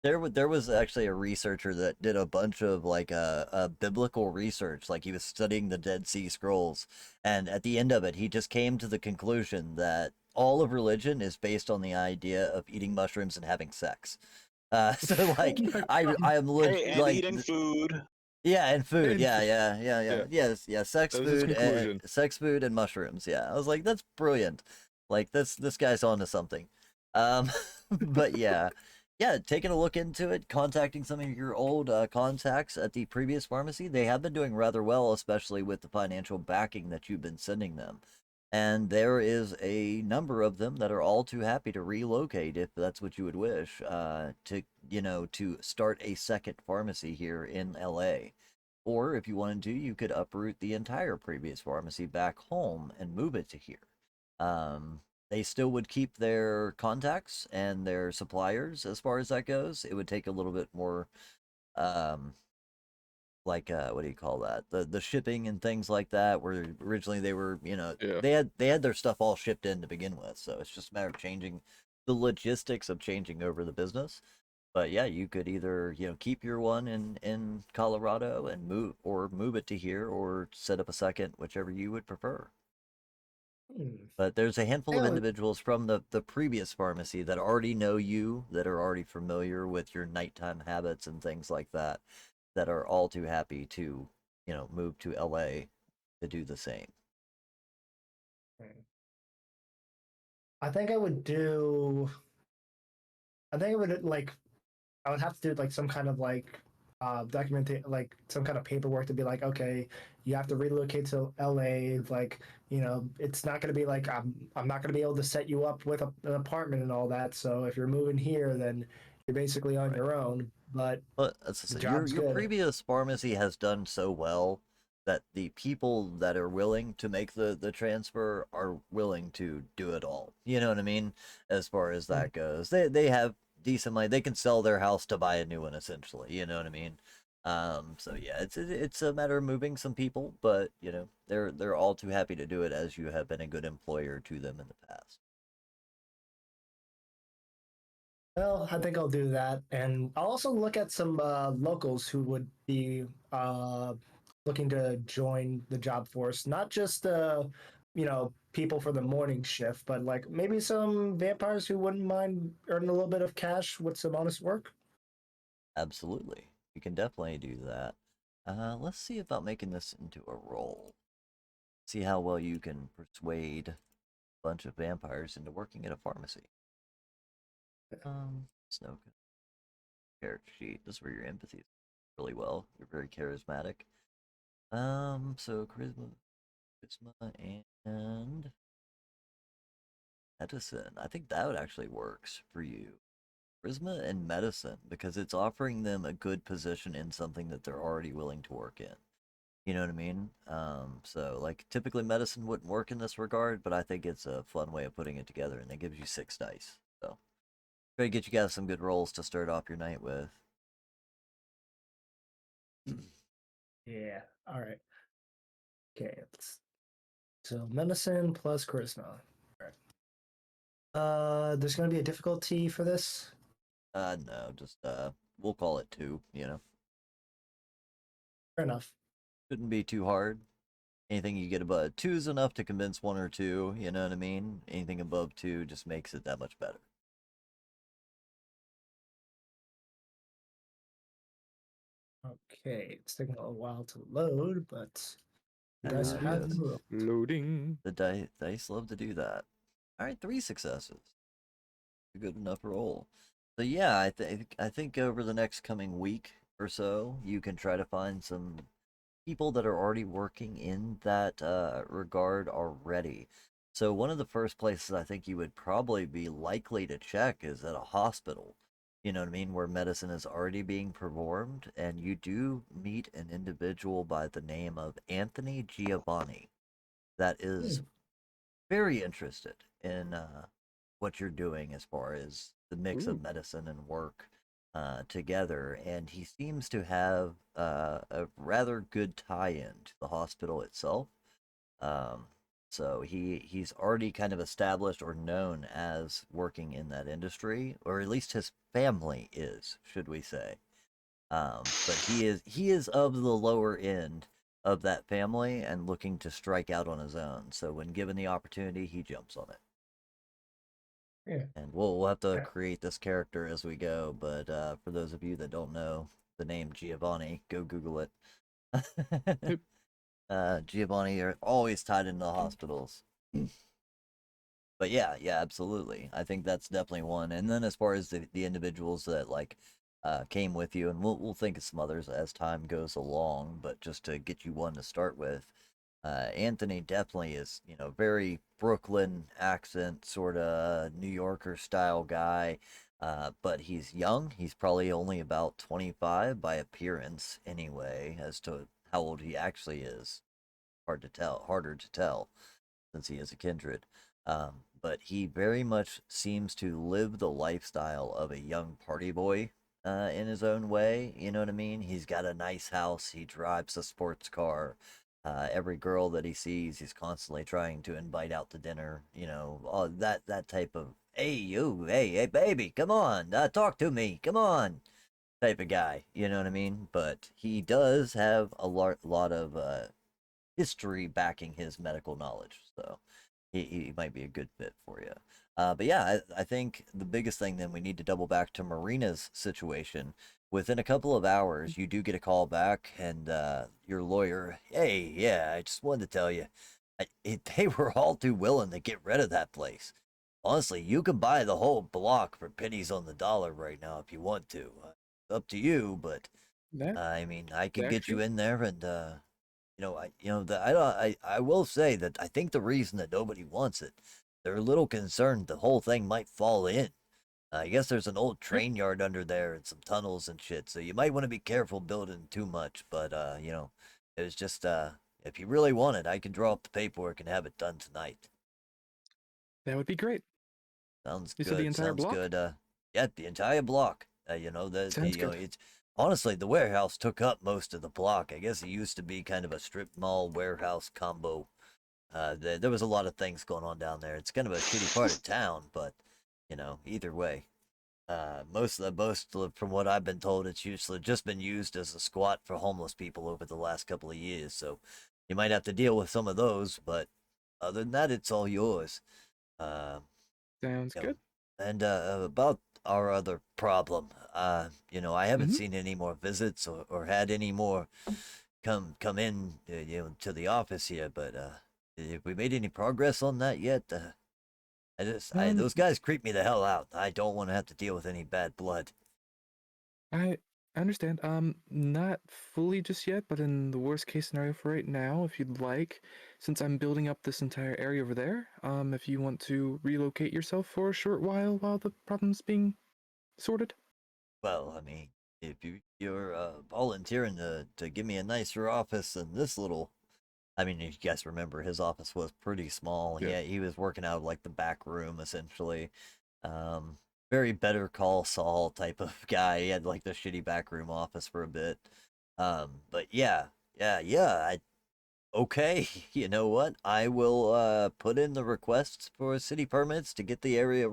There was actually a researcher that did a bunch of like biblical research, like he was studying the Dead Sea Scrolls, and at the end of it, he just came to the conclusion that all of religion is based on the idea of eating mushrooms and having sex. So Oh like my I am Hey, and like eating food. yeah, and food, And yeah, yeah, yes, yeah, that was his conclusion. sex, food, and mushrooms. Yeah, I was like, that's brilliant. Like this guy's onto something. Um, but yeah, taking a look into it, contacting some of your old contacts at the previous pharmacy, they have been doing rather well, especially with the financial backing that you've been sending them. And there is a number of them that are all too happy to relocate if that's what you would wish, to start a second pharmacy here in LA. Or if you wanted to, you could uproot the entire previous pharmacy back home and move it to here. They still would keep their contacts and their suppliers as far as that goes. It would take a little bit more, um, what do you call that? The shipping and things like that. Where originally they were, Yeah. they had their stuff all shipped in to begin with, so it's just a matter of changing the logistics of changing over the business. But yeah, you could either keep your one in Colorado and move it to here, or set up a second, whichever you would prefer. Hmm. But there's a handful of Yeah, individuals from the previous pharmacy that already know you, that are already familiar with your nighttime habits and things like that, that are all too happy to, move to LA to do the same. I think I would do. I think I would like. I would have to do like some kind of like documentation, like some kind of paperwork to be like, okay, you have to relocate to LA. Like, it's not going to be like I'm not going to be able to set you up with an apartment and all that. So if you're moving here, then you're basically on Right. your own. But But that's the just, your job's your good. previous pharmacy has done so well that the people that are willing to make the transfer are willing to do it all. You know what I mean? As far as that goes, they have decent money. They can sell their house to buy a new one, essentially. You know what I mean? So yeah, it's a matter of moving some people, but you know they're all too happy to do it as you have been a good employer to them in the past. Well, I think I'll do that, and I'll also look at some locals who would be looking to join the job force. Not just people for the morning shift, but like maybe some vampires who wouldn't mind earning a little bit of cash with some honest work. Absolutely, you can definitely do that. Let's see about making this into a role. See how well you can persuade a bunch of vampires into working at a pharmacy. Snow character sheet. This is where your empathy is really well. You're very charismatic. So charisma, and medicine. I think that would actually works for you. Charisma and medicine because it's offering them a good position in something that they're already willing to work in. You know what I mean? So like typically medicine wouldn't work in this regard, but I think it's a fun way of putting it together, and it gives you 6 dice. So try to get you guys some good rolls to start off your night with. Yeah. All right. Okay. So medicine plus charisma. All right. There's going to be a difficulty for this. No, just we'll call it 2. You know, Fair enough. shouldn't be too hard. Anything you get above 2 is enough to convince 1 or 2. You know what I mean? Anything above 2 just makes it that much better. Okay, it's taking a while to load, but you That guys really have is. been moved. Loading. The dice love to do that. All right, 3 successes. A good enough roll. So yeah, I think over the next coming week or so, you can try to find some people that are already working in that regard already. So one of the first places I think you would probably be likely to check is at a hospital. You know what I mean, where medicine is already being performed, and you do meet an individual by the name of Anthony Giovanni that is very interested in what you're doing as far as the mix Ooh. of medicine and work together, and he seems to have a rather good tie-in to the hospital itself. Um, so he's already kind of established or known as working in that industry, or at least his family is, should we say? But he is of the lower end of that family and looking to strike out on his own. So when given the opportunity, he jumps on it. Yeah. And we'll have to Yeah. create this character as we go. But for those of you that don't know the name Giovanni, go Google it. Yep. Giovanni are always tied into the hospitals. But yeah, absolutely. I think that's definitely one. And then as far as the individuals that like came with you, and we'll think of some others as time goes along, but just to get you one to start with, Anthony definitely is, you know, very Brooklyn accent, sort of New Yorker style guy. But he's young. He's probably only about 25 by appearance, anyway, as to how old he actually is. Hard to tell, harder to tell since he is a kindred. But he very much seems to live the lifestyle of a young party boy in his own way. You know what I mean? He's got a nice house. He drives a sports car. Every girl that he sees, he's constantly trying to invite out to dinner. You know, all that type of hey you, hey baby, come on, talk to me, come on, type of guy. You know what I mean? But he does have a lot of history backing his medical knowledge, so he might be a good fit for you. But yeah, I think the biggest thing then we need to double back to Marina's situation. Within a couple of hours, you do get a call back, and your lawyer, hey, yeah, I just wanted to tell you, they were all too willing to get rid of that place. Honestly, you can buy the whole block for pennies on the dollar right now if you want to. It's up to you, but That I mean, I can get you actually, in there, and I will say that I think the reason that nobody wants it, they're a little concerned the whole thing might fall in. I guess there's an old yep, train yard under there and some tunnels and shit, so you might want to be careful building too much. But it was just if you really want it, I can draw up the paperwork and have it done tonight. that would be great. Sounds You said the good. entire Sounds block? good. Yeah, the entire block. You know, Sounds you know, good. it's honestly the warehouse took up most of the block. I guess it used to be kind of a strip mall warehouse combo. There was a lot of things going on down there. It's kind of a shitty part of town, but you know, either way, from what I've been told, it's usually just been used as a squat for homeless people over the last couple of years. So you might have to deal with some of those, but other than that, it's all yours. Uh, Sounds you know, good. and about our other problem, you know, I haven't Hmm. seen any more visits or had any more come in, you know, to the office here. But have we made any progress on that yet? Um, Those guys creep me the hell out. I don't want to have to deal with any bad blood. I understand. Not fully just yet, but in the worst case scenario for right now, if you'd like, since I'm building up this entire area over there, if you want to relocate yourself for a short while the problem's being sorted. Well, I mean, if you're volunteering to give me a nicer office than this little, I mean, if you guys remember, his office was pretty small. Yeah. He was working out of like the back room essentially. Um, Very Better Call Saul type of guy. He had like the shitty back room office for a bit. But yeah. Okay. You know what? I will put in the requests for city permits to get the area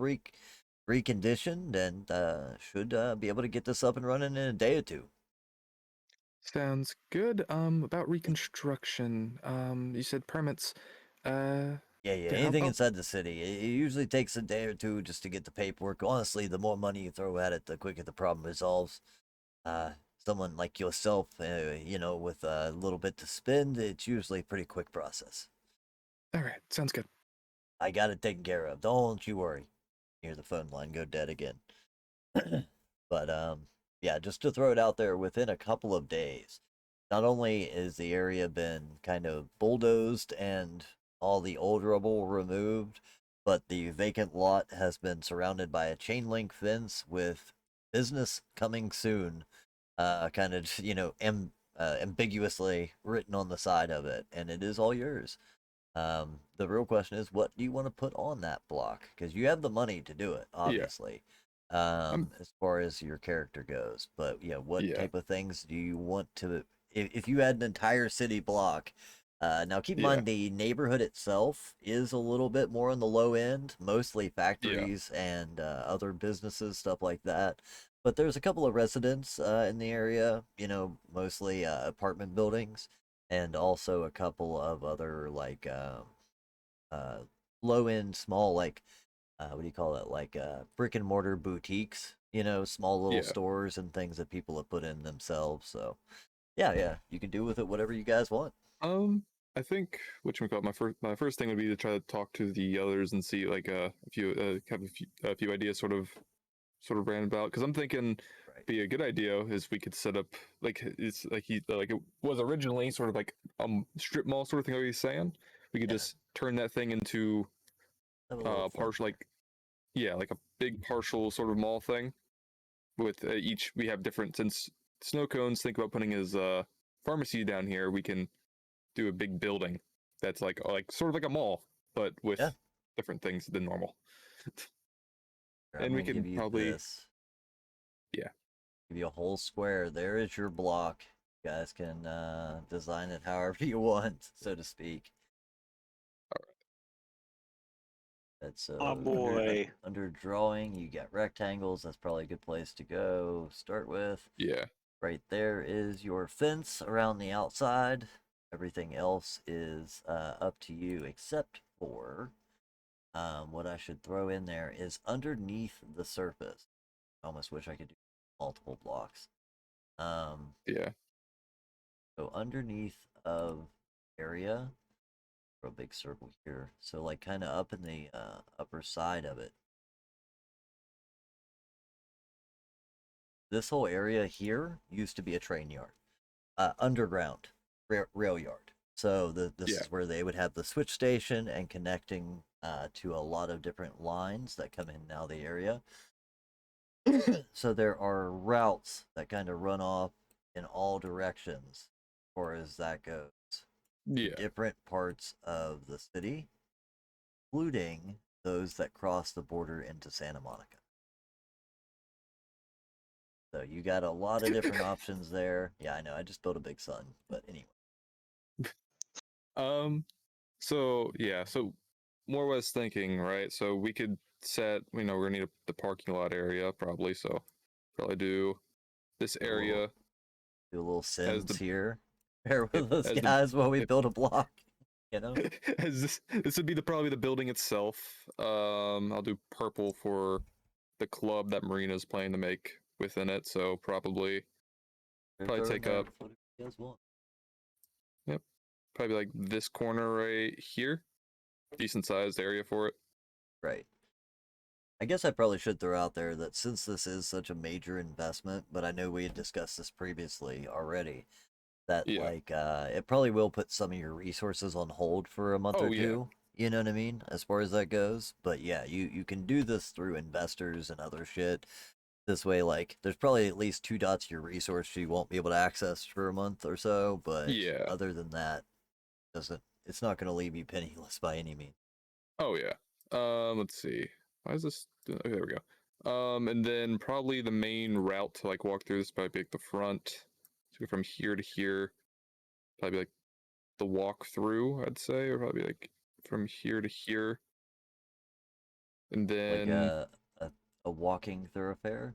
reconditioned, and should be able to get this up and running in a day or two. Sounds good. About reconstruction, you said permits. Uh, Yeah. how Anything about inside the city. It usually takes a day or two just to get the paperwork. Honestly, the more money you throw at it, the quicker the problem resolves. Uh, Someone like yourself, you know, with a little bit to spend, it's usually a pretty quick process. all right, sounds good. I got it taken care of. Don't you worry. Hear the phone line go dead again. But yeah, just to throw it out there, within a couple of days, not only is the area been kind of bulldozed and all the old rubble removed, but the vacant lot has been surrounded by a chain link fence with business coming soon, kind of, you know, ambiguously written on the side of it, and it is all yours. The real question is, what do you want to put on that block? Because you have the money to do it, Yeah. obviously, I'm as far as your character goes. But yeah, what yeah. type of things do you want to? If you had an entire city block, now keep in Yeah. mind the neighborhood itself is a little bit more on the low end, mostly Yeah. factories and other businesses, stuff like that. But there's a couple of residents in the area, you know, mostly apartment buildings, and also a couple of other like uh, low end, small, like what do you call it, like brick and mortar boutiques. You know, small little Yeah. stores and things that people have put in themselves. So yeah, you can do with it whatever you guys want. I think whatchamacallit, my first thing would be to try to talk to the others and see like if you have a few ideas sort of ran about, because I'm thinking Right. be a good idea is we could set up like it's like it was originally sort of like strip mall sort of thing like he's saying. We could Yeah, just turn that thing into have a little fun partial, there. like, yeah, like a big partial sort of mall thing with each we have different, since Snow Cones think about putting his pharmacy down here, we can do a big building that's like sort of like a mall, but with Yeah, different things than normal. here, I'm And we gonna give can you probably, this. yeah. Give you a whole square. There is your block. You guys can design it however you want, so to speak. That's Oh Under, boy. under drawing. You got rectangles. That's probably a good place to go. Start with. yeah, Right there is your fence around the outside. Everything else is up to you, except for what I should throw in there is underneath the surface. I almost wish I could do multiple blocks. Um, yeah, so underneath of area, for a big circle here. So like kind of up in the upper side of it. This whole area here used to be a train yard, underground rail yard. So this yeah, is where they would have the switch station and connecting to a lot of different lines that come in and out of the area. So there are routes that kind of run off in all directions as far as that goes, to yeah. different parts of the city, including those that cross the border into Santa Monica. So you got a lot of different options there. Yeah, I know. I just built a big sun, but anyway. So yeah, so more was thinking, right? So we could set, we're gonna need the parking lot area probably. So probably do this Do a little, area do a little as Sims the here. Pair yep, with those as the guys while we yep, build a block. You know. as this would be probably the building itself. I'll do purple for the club that Marina's planning to make within it. So probably Throw in take that up, if you guys want. yep, probably like this corner right here. Decent sized area for it. Right. I guess I probably should throw out there that since this is such a major investment, but I know we had discussed this previously already, that Yeah. it probably will put some of your resources on hold for a month or Oh yeah. two. You know what I mean? As far as that goes. But yeah, you can do this through investors and other shit. This way, there's probably at least 2 dots of your resource you won't be able to access for a month or so, but Yeah. other than that, it's not gonna leave you penniless by any means. Oh yeah. Let's see. Why is this? Okay, there we go. And then probably the main route to like walk through this probably be like the front. So from here to here, probably like the walk through. I'd say, or probably like from here to here, and Like then a walking thoroughfare.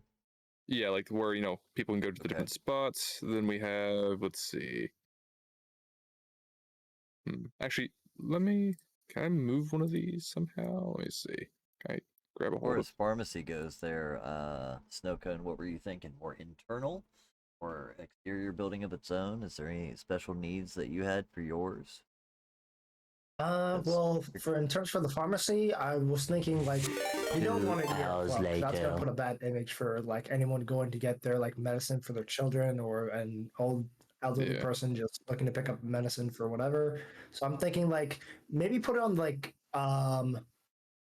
yeah, like where people can go to the Okay. different spots. Then we have, let's see. Actually, can I move one of these somehow? Let me see. Can I grab a As far hold of? as pharmacy goes there, Snowcone, what were you thinking? More internal or exterior building of its own? Is there any special needs that you had for yours? Well, in terms for the pharmacy, I was thinking like you don't want it near a club. 'Cause that's gonna put a bad image for like anyone going to get their like medicine for their children or an old elderly Yeah. person just looking to pick up medicine for whatever. So I'm thinking like maybe put it on like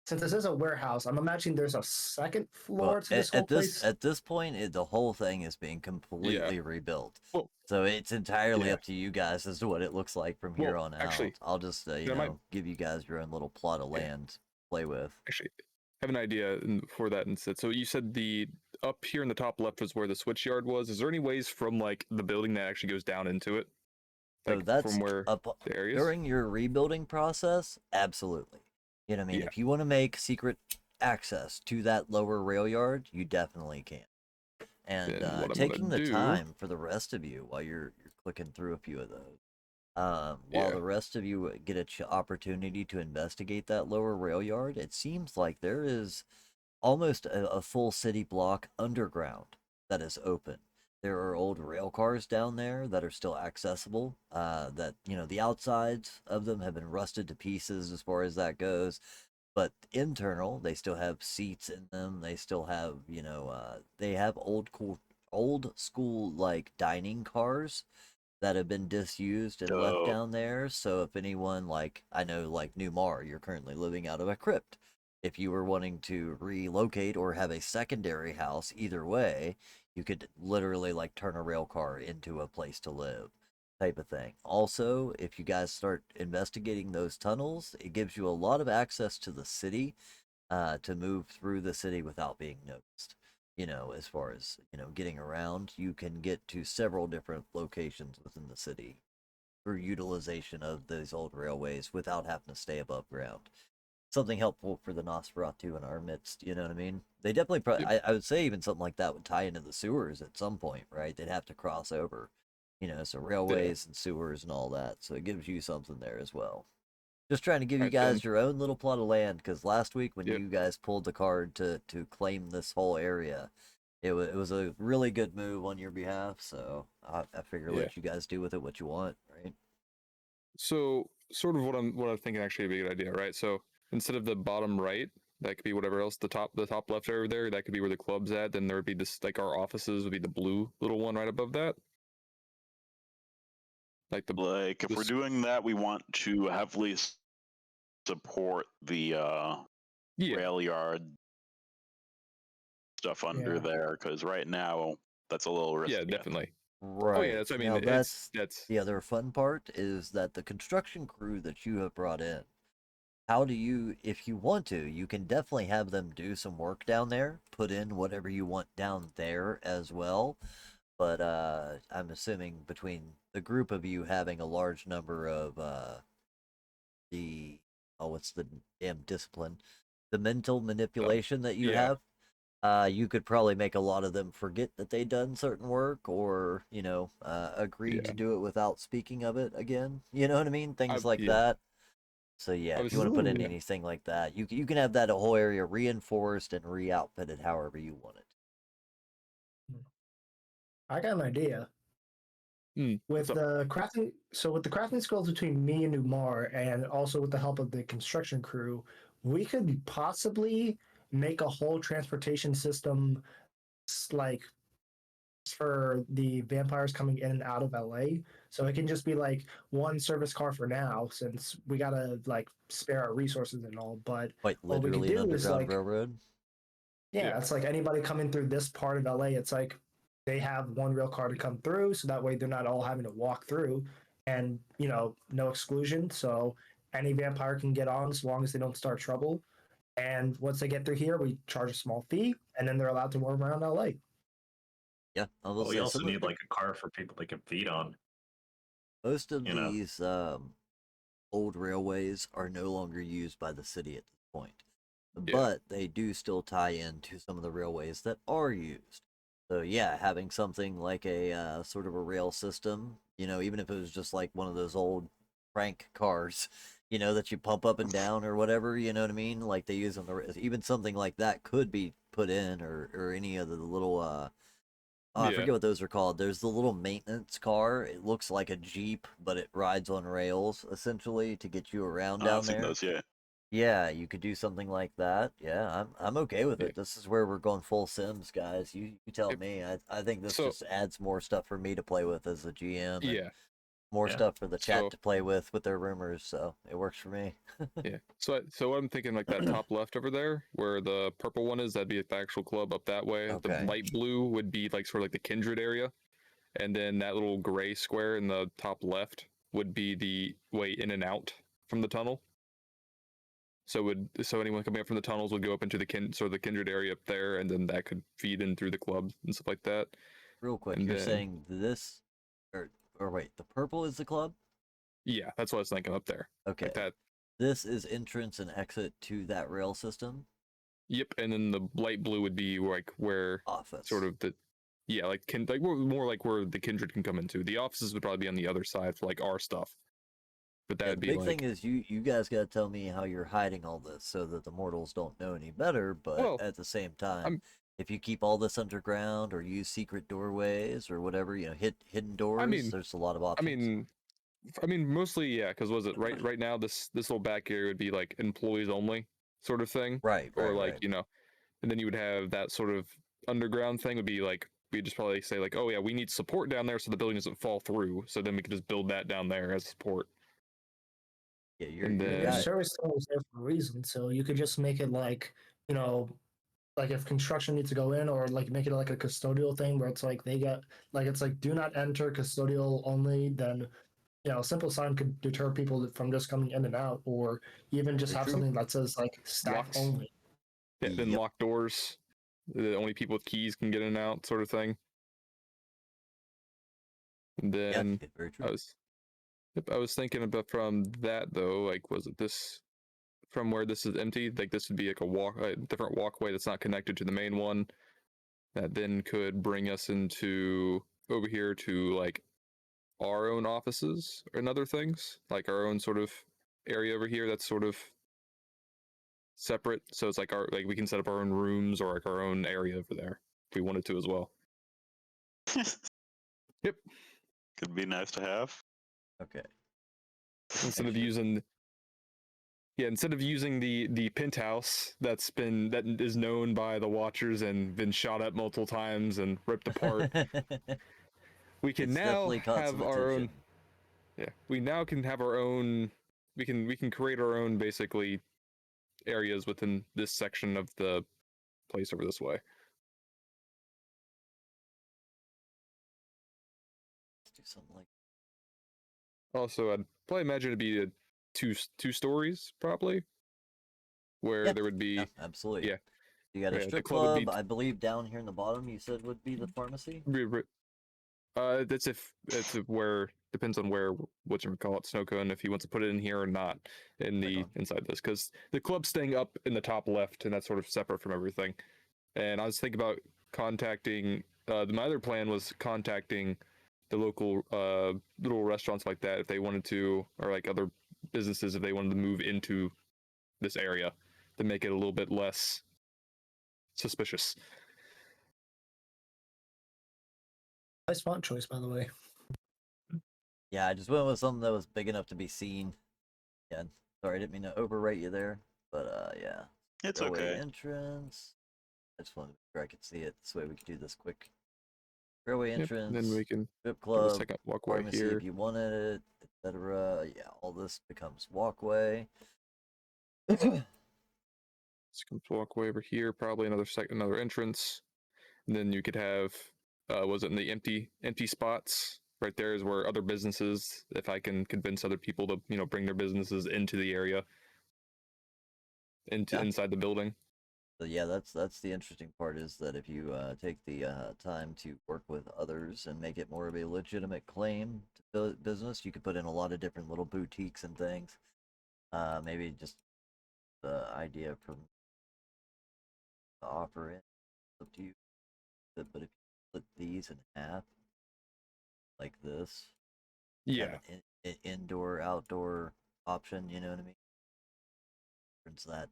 since this is a warehouse, I'm imagining there's a second floor to this whole place. At this point, the whole thing is being completely rebuilt. Well, So it's entirely yeah. up to you guys as to what it looks like from here Well, on actually, out. I'll just give you guys your own little plot of land to play with. Actually, I have an idea for that instead. So you said the up here in the top left was where the switch yard was. Is there any ways from like the building that actually goes down into it? So Like that's from where up the areas? during your rebuilding process. Absolutely. You know what I mean? Yeah. If you want to make secret access to that lower rail yard, you definitely can. And Then what I'm taking gonna the do? time for the rest of you while you're clicking through a few of those, while Yeah. the rest of you get a opportunity to investigate that lower rail yard, it seems like there is almost a full city block underground that is open. There are old rail cars down there that are still accessible. That the outsides of them have been rusted to pieces as far as that goes, but internal they still have seats in them. They still have they have old school like dining cars that have been disused and left Dope. down there. So if anyone I know Newmar, you're currently living out of a crypt. If you were wanting to relocate or have a secondary house, either way, you could literally turn a rail car into a place to live type of thing. Also, if you guys start investigating those tunnels, it gives you a lot of access to the city to move through the city without being noticed. As far as, getting around, you can get to several different locations within the city through utilization of those old railways without having to stay above ground. Something helpful for the Nosferatu in our midst, you know what I mean? They definitely, I would say even something like that would tie into the sewers at some point, right? They'd have to cross over, so railways and sewers and all that. So it gives you something there as well. Just trying to give you Alright, then. guys your own little plot of land, because last week when Yep. you guys pulled the card to claim this whole area, it was a really good move on your behalf. So I figure Yeah. let you guys do with it what you want, right? So sort of what I'm thinking actually would be a good idea, right? So instead of the bottom right, that could be whatever else, the top left over there, that could be where the club's at. Then there would be this like our offices would be the blue little one right above that. Like Like if we're doing that, we want to heavily support the rail yard stuff under there, because right now that's a little risky. Yeah, definitely. Right. Oh yeah, that's what I mean. Now That's the other fun part is that the construction crew that you have brought in, how do you, if you want to, you can definitely have them do some work down there, put in whatever you want down there as well. But I'm assuming between the group of you having a large number of the what's the damn discipline, the mental manipulation that you Yeah. have, you could probably make a lot of them forget that they done certain work, or agree to Yeah. do it without speaking of it again. You know what I mean? Things like Yeah. that. So yeah, I if you was want to put in Ooh, anything like that, you can have that whole area reinforced and re-outfitted however you want it. I got an idea. What's With up? the crafting, so with the crafting skills between me and Umar, and also with the help of the construction crew, we could possibly make a whole transportation system like for the vampires coming in and out of LA. So it can just be like one service car for now, since we gotta like spare our resources and all. But Quite what we could literally an do is underground like, railroad. yeah, Yeah. it's like anybody coming through this part of LA, it's like they have one real car to come through, so that way they're not all having to walk through, and no exclusion. So any vampire can get on as long as they don't start trouble. And once they get through here, we charge a small fee, and then they're allowed to roam around LA. Yeah, I will Well, we say also some of need like a car for people they can feed on. most of You know. these old railways are no longer used by the city at this point, Yeah. but they do still tie into some of the railways that are used. So yeah, having something like a sort of a rail system, even if it was just like one of those old crank cars, that you pump up and down or whatever, you know what I mean? Like they use on the, even something like that could be put in, or any of the little I Yeah. forget what those are called. There's the little maintenance car. It looks like a Jeep, but it rides on rails essentially to get you around I've down seen there. those, yeah. Yeah, you could do something like that. Yeah, I'm okay with Yeah. it. This is where we're going full Sims, guys. You tell Yep. me. I think this So just adds more stuff for me to play with as a GM, and yeah. more Yeah. stuff for the chat So to play with their rumors. So it works for me. yeah. So I'm thinking like that top left over there, where the purple one is, that'd be the actual club up that way. The Okay. light blue would be like sort of like the kindred area, and then that little gray square in the top left would be the way in and out from the tunnel. So anyone coming up from the tunnels would go up into the the kindred area up there, and then that could feed in through the club and stuff like that. Real quick, And you're then saying this, or wait, the purple is the club? yeah, that's what I was thinking up there, Okay. like that. This is entrance and exit to that rail system. Yep, and then the light blue would be like where sort Office. of the yeah, like more like where the kindred can come into. The offices would probably be on the other side for like our stuff, but that Yeah, would the be big thing like, is you guys got to tell me how you're hiding all this so that the mortals don't know any better, but well, at the same time, I'm if you keep all this underground or use secret doorways or whatever, hit hidden I doors, mean there's a lot of I options. mean I mean mostly yeah, because was it right now this little back area would be like employees only sort of thing, Right, or right, like right. and then you would have that sort of underground thing would be like we just probably say like, oh yeah, we need support down there so the building doesn't fall through, so then we could just build that down there as support. Yeah, your And your Your then guy. service tunnel is there for a reason, so you could just make it like, you know, like if construction needs to go in, or like make it like a custodial thing where it's like they get like it's like do not enter custodial only, then a simple sign could deter people from just coming in and out, or even just Very have true. something that says like staff locks, only. yeah, then Yep. locked doors, the only people with keys can get in and out sort of thing. And Yeah, then very I true. was yep, I was thinking about from that though, like was it this from where this is empty, like this would be like a different walkway that's not connected to the main one, that then could bring us into over here to like our own offices and other things, like our own sort of area over here that's sort of separate. So it's like our like we can set up our own rooms or like our own area over there if we wanted to as well. Yep. Could be nice to have. Okay. Instead of Actually, using instead of using the penthouse that is known by the watchers and been shot up multiple times and ripped apart, we can it's now definitely caught have some our own. attention. Yeah, we now can have our own. We can create our own basically areas within this section of the place over this way. Let's do something like. Also, I'd probably imagine it'd be two stories probably. where Yeah, there would be absolutely. yeah. You got a Yeah, the strip club would be club, I believe down here in the bottom you said would be the pharmacy? That's if it's where depends on where what you call it, Snowcone, if he wants to put it in here or not in Right the on. inside this, because the club's staying up in the top left, and that's sort of separate from everything. And I was thinking about contacting. My other plan was contacting the local little restaurants like that if they wanted to, or like other businesses if they wanted to move into this area to make it a little bit less suspicious. Nice font choice, by the way. Yeah, I just went with something that was big enough to be seen. Yeah, sorry, I didn't mean to overwrite you there, but yeah. It's Railway okay. entrance. I just wanted to make sure I could see it. This way we could do this quick. Railway Yep. entrance. Then we can strip do a club. second walkway Pharmacy here. if you wanted it, etc. Yeah, all this becomes walkway. Second walkway over here, probably another entrance. And then you could have was it in the empty spots? Right there is where other businesses, if I can convince other people to, bring their businesses into the area, Yeah. inside the building. So yeah, that's the interesting part is that if you take the time to work with others and make it more of a legitimate claim to business, you could put in a lot of different little boutiques and things. Maybe just the idea from the offer in up to you. But if you split these in half, like this, you have Yeah. an indoor outdoor option. You know what I mean? Turns that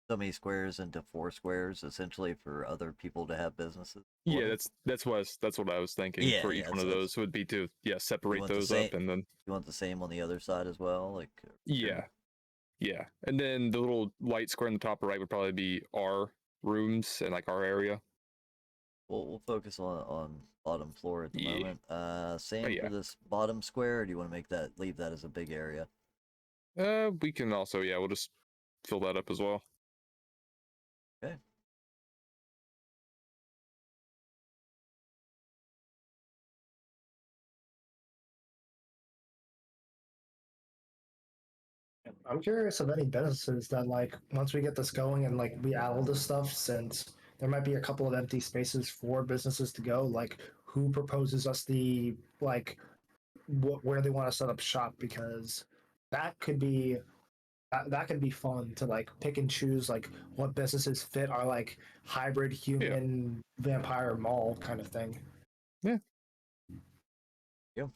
so many squares into 4 squares essentially for other people to have businesses. Yeah, that's what I was thinking Yeah, for each one of so those would be to you separate want the those same. up and then You want the same on the other side as well, like yeah. Yeah. And then the little light square in the top right would probably be our rooms and like our area. We'll focus on bottom floor at the Yeah. moment. Same yeah. for this bottom square. Or do you want to leave that as a big area? We can also we'll just fill that up as well. Okay. I'm curious of any businesses that like once we get this going and like we add all this stuff, since there might be a couple of empty spaces for businesses to go, like who proposes us the like where they want to set up shop, because that could be that could be fun to like pick and choose like what businesses fit our like hybrid human vampire mall kind of thing. Yeah. Yep.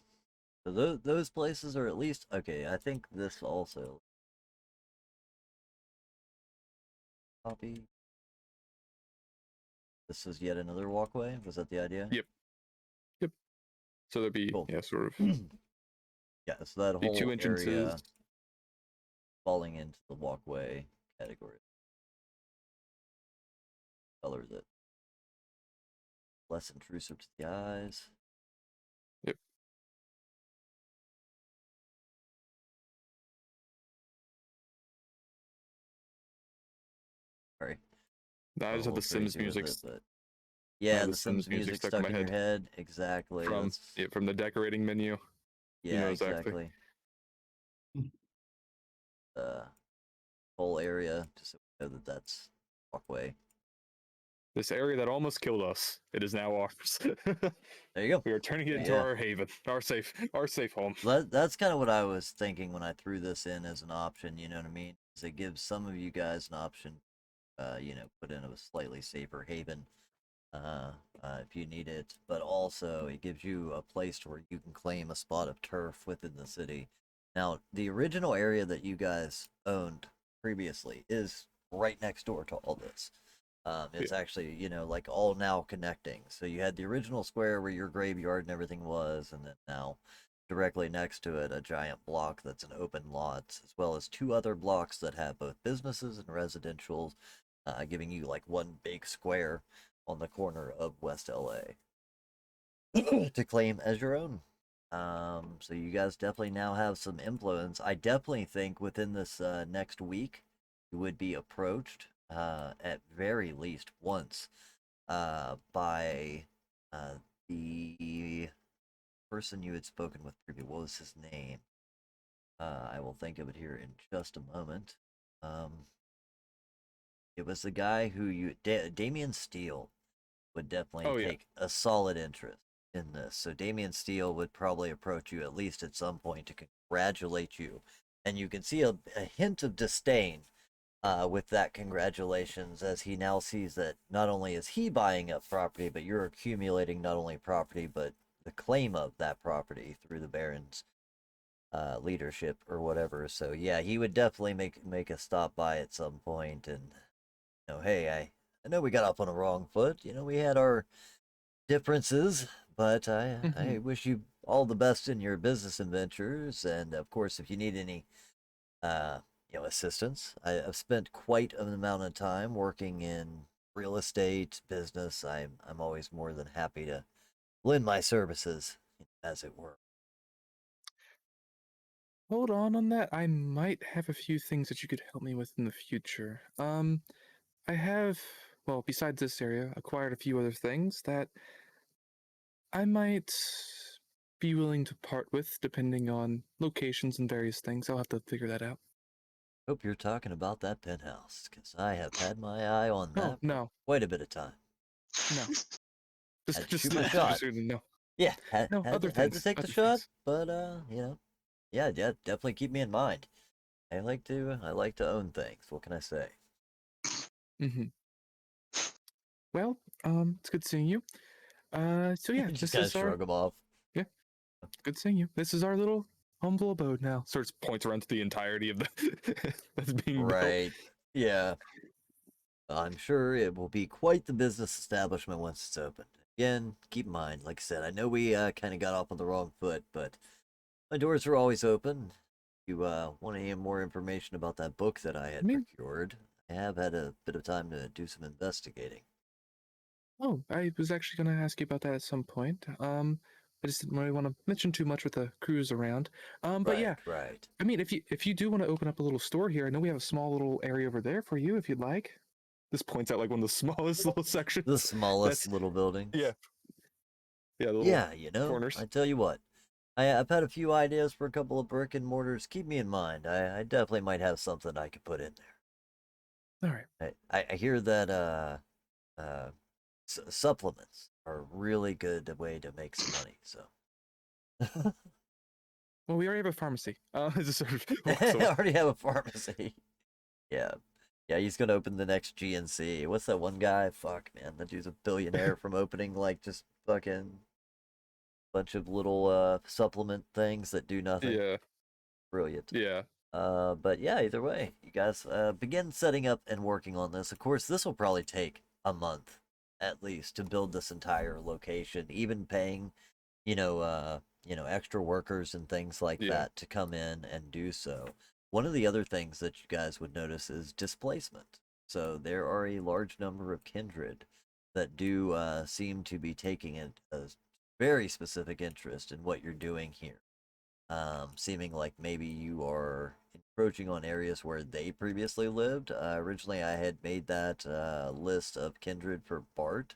So those places are at least okay. I think this also copy. This is yet another walkway. Was that the idea? Yep. So there'd be Cool. sort of Yeah. So that the two whole entrances. area falling into the walkway category. Color that less intrusive to the eyes. Yep. Sorry. Now I just have the Sims music. Yeah, the the Sims music stuck in your head. Exactly. From the decorating menu. Yeah, exactly. The whole area, just so we know that that's walkway. This area that almost killed us, it is now ours. There you go. We are turning it into our haven, our safe home. That's kind of what I was thinking when I threw this in as an option. You know what I mean? Is it gives some of you guys an option, put in a slightly safer haven, if you need it, but also it gives you a place where you can claim a spot of turf within the city. Now, the original area that you guys owned previously is right next door to all this. It's actually, like all now connecting. So you had the original square where your graveyard and everything was, and then now directly next to it, a giant block that's an open lot, as well as 2 other blocks that have both businesses and residential, giving you like one big square on the corner of West LA to claim as your own. So you guys definitely now have some influence. I definitely think within this next week, you would be approached at very least once by the person you had spoken with previously. What was his name? I will think of it here in just a moment. it was the guy who Damian Steele would definitely Oh, yeah. take a solid interest in this. So Damian Steele would probably approach you at least at some point to congratulate you, and you can see a hint of disdain with that congratulations, as he now sees that not only is he buying up property, but you're accumulating not only property but the claim of that property through the Baron's leadership or whatever. So yeah, he would definitely make a stop by at some point, and hey, I know we got off on a wrong foot. We had our differences, but I wish you all the best in your business adventures, and of course, if you need any uh, assistance. I've spent quite an amount of time working in real estate business. I'm always more than happy to lend my services, as it were. Hold on that. I might have a few things that you could help me with in the future. I have, well, besides this area, acquired a few other things that I might be willing to part with depending on locations and various things. I'll have to figure that out. Hope you're talking about that penthouse, because I have had my eye on Oh, that for no, quite a bit of time. no. Had to shoot my shot. No. Yeah, No, other had to things. take the Other shot, things. but yeah, definitely keep me in mind. I like to own things. What can I say? Mm-hmm. Well, it's good seeing you. So yeah, Just this kind of is our shrug them off. good seeing you. This is our little humble abode now. Sort of points around to the entirety of the that's being built. Right. Yeah. I'm sure it will be quite the business establishment once it's opened. Again, keep in mind, like I said, I know we kind of got off on the wrong foot, but my doors are always open. If you want to hear more information about that book that I I had mean, procured, I have had a bit of time to do some investigating. oh, I was actually going to ask you about that at some point. I just didn't really want to mention too much with the crews around. But yeah, Right. I mean, if you do want to open up a little store here, I know we have a small little area over there for you if you'd like. This points out like one of the smallest little sections. The smallest That's little buildings. yeah, the little Yeah, corners. I tell you what, I've had a few ideas for a couple of brick and mortars. Keep me in mind. I definitely might have something I could put in All right. there. I hear that supplements are a really good way to make some money. So Well, we already have a pharmacy. Just sort of I walks away. already have a pharmacy. Yeah, yeah. He's gonna open the next GNC. What's that one guy? Fuck, man, that dude's a billionaire from opening like just fucking bunch of little supplement things that do nothing. Yeah, Brilliant. yeah. But yeah, either way, you guys begin setting up and working on this. Of course, this will probably take a month at least to build this entire location, even paying, extra workers and things like Yeah. that to come in and do so. One of the other things that you guys would notice is displacement. So there are a large number of kindred that do seem to be taking a very specific interest in what you're doing here, seeming like maybe you are encroaching on areas where they previously lived. Originally, I had made that list of kindred for Bart.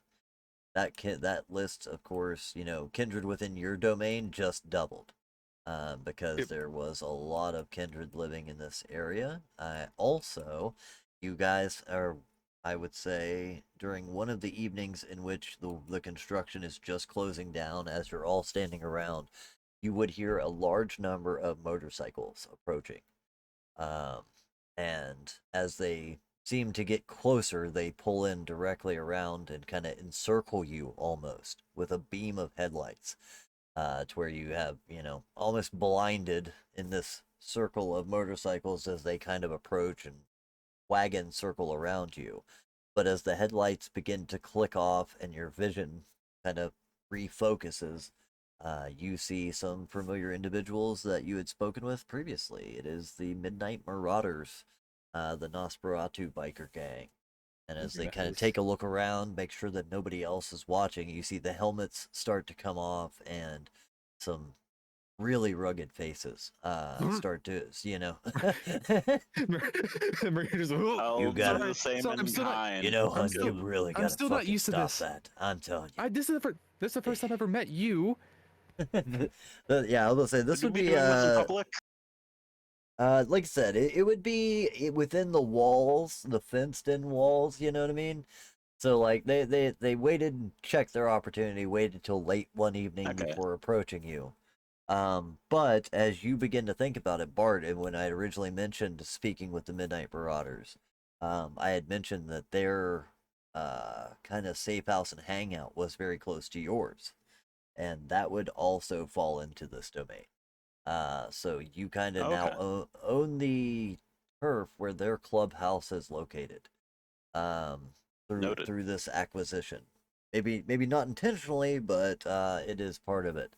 That list, of course, kindred within your domain just doubled, because Yep. there was a lot of kindred living in this area. Also, you guys are, I would say, during one of the evenings in which the construction is just closing down, as you're all standing around, you would hear a large number of motorcycles approaching. Um, and as they seem to get closer, they pull in directly around and kind of encircle you almost with a beam of headlights, to where you have, almost blinded in this circle of motorcycles as they kind of approach and wagon circle around you. But as the headlights begin to click off and your vision kind of refocuses, you see some familiar individuals that you had spoken with previously. It is the Midnight Marauders, the Nosferatu biker gang. And as they kind of Nice. take a look around, make sure that nobody else is watching, you see the helmets start to come off and some really rugged faces start to, Marina's like, Oh, You got they're it. the same So I'm in still not- kind. I'm hon, still- you really I'm gotta still not fucking used to stop this. that. I'm telling you. this is the first time I ever met you. Yeah, I was gonna say this Would would you be doing this in public? Like I said, it would be within the walls, the fenced-in walls. You know what I mean? So like they waited and checked their opportunity, waited till late one evening Okay. before approaching you. But as you begin to think about it, Bart, and when I originally mentioned speaking with the Midnight Marauders, I had mentioned that their kind of safe house and hangout was very close to yours, and that would also fall into this domain. So you kind of now Okay. own the turf where their clubhouse is located. Through Noted. through this acquisition. Maybe not intentionally, but it is part of it.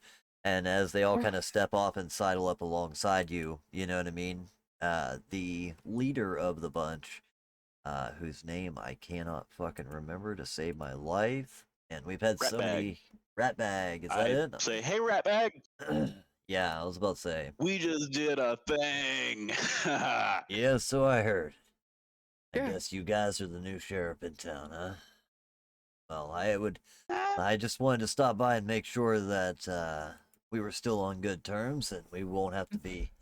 And as they all kind of step off and sidle up alongside you, you know what I mean? The leader of the bunch, whose name I cannot fucking remember to save my life, and we've had so Ratbag. many Ratbag. Is that I it? say, hey, Ratbag, Yeah, I was about to say. we just did a thing. Yeah, so I heard. I Yeah. guess you guys are the new sheriff in town, huh? Well, I just wanted to stop by and make sure that we were still on good terms and we won't have to be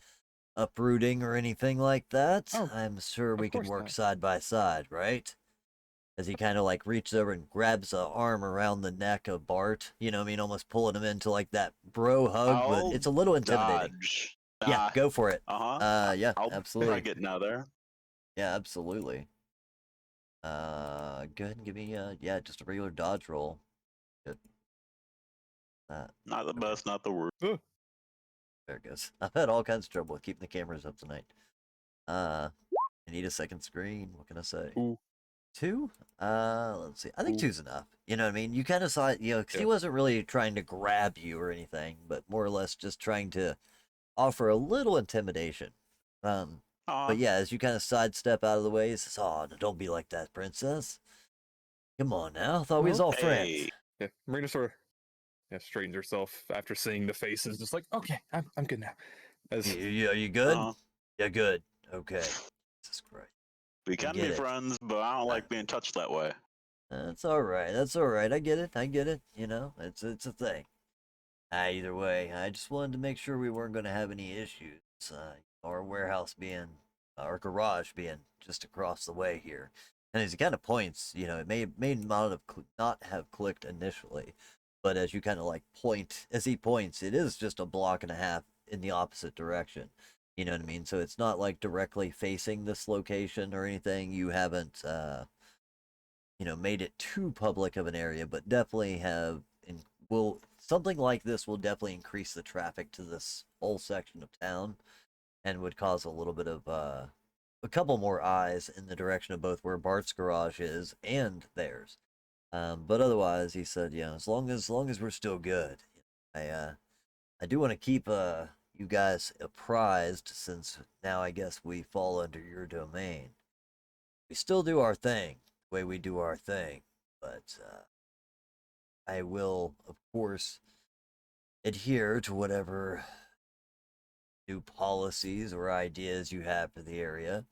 uprooting or anything like that. Oh, I'm sure we of can course work not. side by side, right? As he kind of like reaches over and grabs a arm around the neck of Bart, you know what I mean, almost pulling him into like that bro hug, but I'll it's a little intimidating. dodge. Yeah, go for it. Uh-huh. Yeah, I'll try absolutely. getting out of there. Yeah, absolutely. Go ahead and give me yeah, just a regular dodge roll. Good. Not the Okay. best, not the worst. There it goes. I've had all kinds of trouble with keeping the cameras up tonight. I need a second screen. What can I say? Ooh. 2? Let's see. I think Ooh. 2's enough. You know what I mean? You kind of saw it, you know, because he Yeah. wasn't really trying to grab you or anything, but more or less just trying to offer a little intimidation. But yeah, as you kind of sidestep out of the way, he says, "Oh, no, don't be like that, princess. Come on now. I thought we was all friends." Hey, Yeah. Marina sort of straightens herself after seeing the faces, just like, okay, I'm good now. As Are you good? uh, Yeah, good. Okay. Jesus Christ. we I can get be it. friends, but I don't like being touched that way. That's all right. That's all right. I get it. I get it. You know, it's a thing. Either way, I just wanted to make sure we weren't going to have any issues. Our warehouse being, our garage being just across the way here. And as he kind of points, you know, it may not have clicked initially, but as you kind of like point, as he points, it is just a block and a half in the opposite direction. You know what I mean? So it's not like directly facing this location or anything. You haven't, you know, made it too public of an area, but definitely have will something like this will definitely increase the traffic to this whole section of town and would cause a little bit of a couple more eyes in the direction of both where Bart's garage is and theirs. But otherwise, he said, you know, as long as we're still good, I do want to keep you guys apprised since now I guess we fall under your domain. We still do our thing the way we do our thing, but I will, of course, adhere to whatever new policies or ideas you have for the area.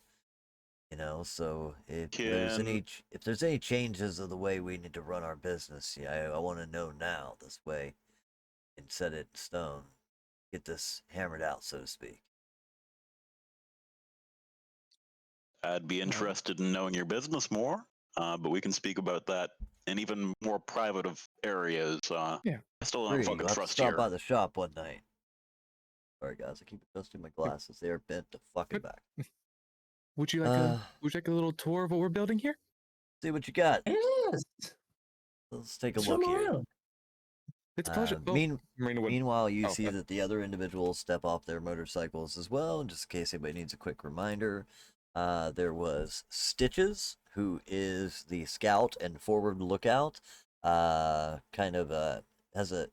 You know, so if there's any changes of the way we need to run our business, yeah, I want to know now. This way, and set it in stone, get this hammered out, so to speak. I'd be interested in knowing your business more, but we can speak about that in even more private of areas. Yeah. I still don't Sure, fucking you'll have to trust stop here. by the shop one night. Sorry, guys, I keep adjusting my glasses. They are bent to fucking back. would you like a little tour of what we're building here? See what you got. Yes. Let's take a Show look 'em here. around. It's a pleasure. Well, Marina would. Meanwhile, you Oh, see that the other individuals step off their motorcycles as well. And just in case anybody needs a quick reminder, there was Stitches, who is the scout and forward lookout. Kind of has a